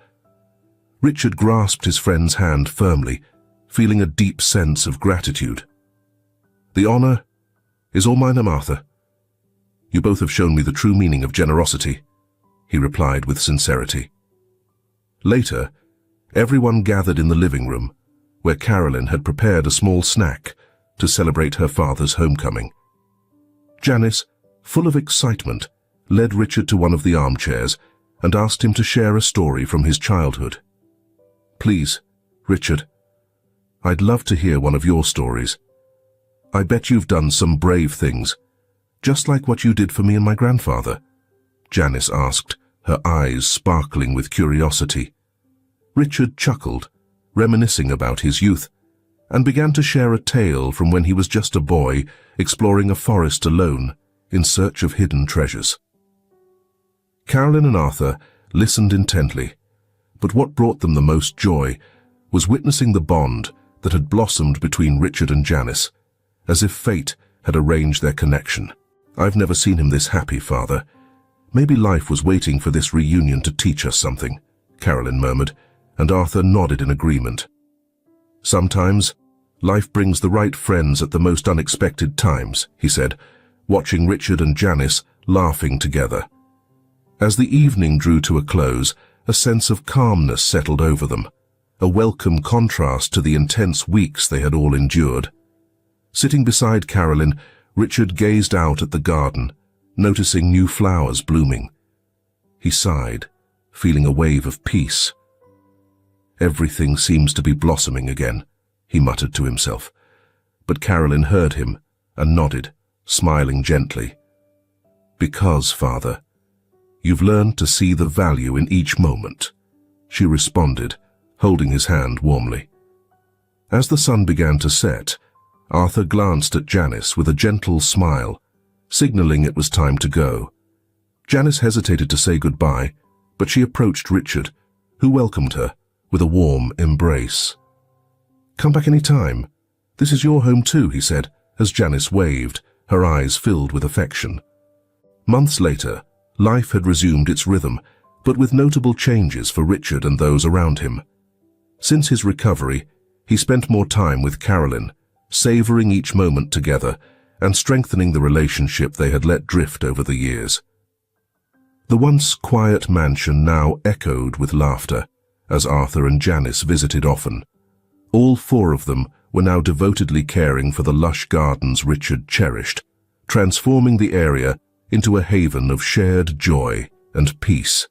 Richard grasped his friend's hand firmly, feeling a deep sense of gratitude. "The honor is all mine, Arthur. You both have shown me the true meaning of generosity," he replied with sincerity. Later, everyone gathered in the living room, where Carolyn had prepared a small snack to celebrate her father's homecoming. Janice, full of excitement, led Richard to one of the armchairs and asked him to share a story from his childhood. "Please, Richard, I'd love to hear one of your stories. I bet you've done some brave things, just like what you did for me and my grandfather," Janice asked, her eyes sparkling with curiosity. Richard chuckled, reminiscing about his youth, and began to share a tale from when he was just a boy exploring a forest alone, in search of hidden treasures. Carolyn and Arthur listened intently, but what brought them the most joy was witnessing the bond that had blossomed between Richard and Janice, as if fate had arranged their connection. "I've never seen him this happy, Father. Maybe life was waiting for this reunion to teach us something," Carolyn murmured, and Arthur nodded in agreement. "Sometimes, life brings the right friends at the most unexpected times," he said, watching Richard and Janice laughing together. As the evening drew to a close, a sense of calmness settled over them, a welcome contrast to the intense weeks they had all endured. Sitting beside Carolyn, Richard gazed out at the garden, noticing new flowers blooming. He sighed, feeling a wave of peace. "Everything seems to be blossoming again," he muttered to himself. But Carolyn heard him and nodded, smiling gently. "Because, Father, you've learned to see the value in each moment," she responded, holding his hand warmly. As the sun began to set, Arthur glanced at Janice with a gentle smile, signaling it was time to go. Janice hesitated to say goodbye, but she approached Richard, who welcomed her with a warm embrace. "Come back any time. This is your home too," he said, as Janice waved, her eyes filled with affection. Months later, life had resumed its rhythm, but with notable changes for Richard and those around him. Since his recovery, he spent more time with Carolyn, savoring each moment together and strengthening the relationship they had let drift over the years. The once quiet mansion now echoed with laughter as Arthur and Janice visited often. All four of them were now devotedly caring for the lush gardens Richard cherished, transforming the area into a haven of shared joy and peace.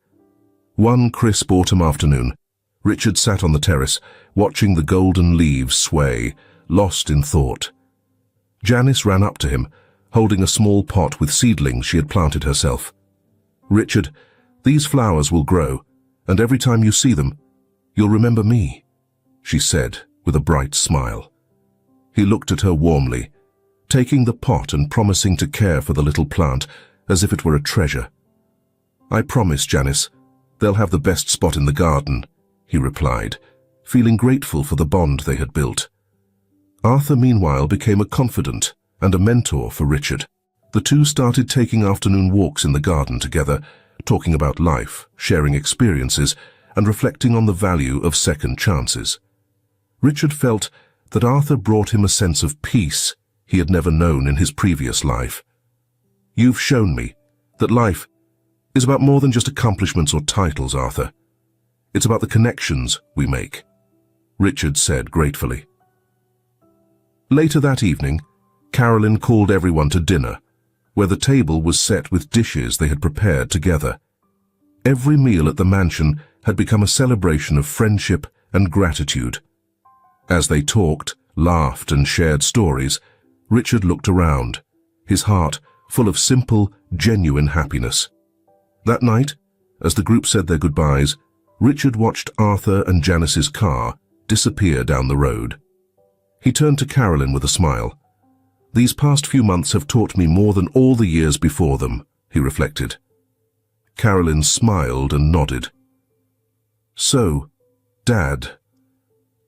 One crisp autumn afternoon, Richard sat on the terrace, watching the golden leaves sway, lost in thought. Janice ran up to him, holding a small pot with seedlings she had planted herself. "Richard, these flowers will grow, and every time you see them, you'll remember me," she said with a bright smile. He looked at her warmly, taking the pot and promising to care for the little plant as if it were a treasure. "I promise, Janice, they'll have the best spot in the garden," he replied, feeling grateful for the bond they had built. Arthur, meanwhile, became a confidant and a mentor for Richard. The two started taking afternoon walks in the garden together, talking about life, sharing experiences, and reflecting on the value of second chances. Richard felt that Arthur brought him a sense of peace he had never known in his previous life. "You've shown me that life is about more than just accomplishments or titles, Arthur. It's about the connections we make," Richard said gratefully. Later that evening, Carolyn called everyone to dinner, where the table was set with dishes they had prepared together. Every meal at the mansion had become a celebration of friendship and gratitude. As they talked, laughed, and shared stories, Richard looked around, his heart full of simple, genuine happiness. That night, as the group said their goodbyes, Richard watched Arthur and Janice's car disappear down the road. He turned to Carolyn with a smile. "These past few months have taught me more than all the years before them," he reflected. Carolyn smiled and nodded. "So, Dad,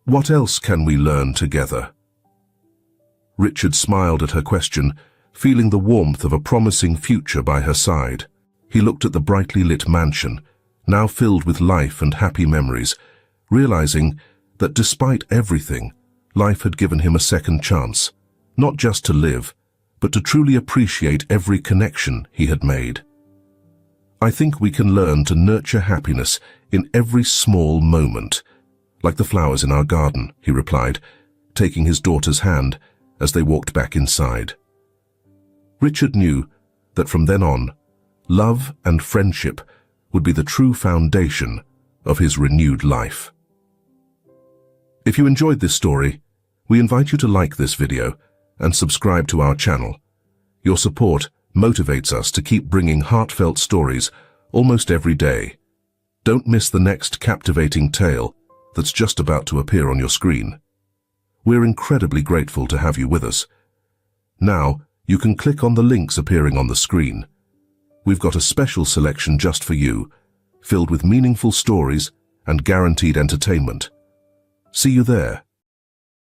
what else can we learn together?" Richard smiled at her question, feeling the warmth of a promising future by her side. He looked at the brightly lit mansion, now filled with life and happy memories, realizing that despite everything, life had given him a second chance, not just to live, but to truly appreciate every connection he had made. "I think we can learn to nurture happiness in every small moment, like the flowers in our garden," he replied, taking his daughter's hand as they walked back inside. Richard knew that from then on, love and friendship would be the true foundation of his renewed life. If you enjoyed this story, we invite you to like this video and subscribe to our channel. Your support motivates us to keep bringing heartfelt stories almost every day. Don't miss the next captivating tale that's just about to appear on your screen. We're incredibly grateful to have you with us. Now, you can click on the links appearing on the screen. We've got a special selection just for you, filled with meaningful stories and guaranteed entertainment. See you there.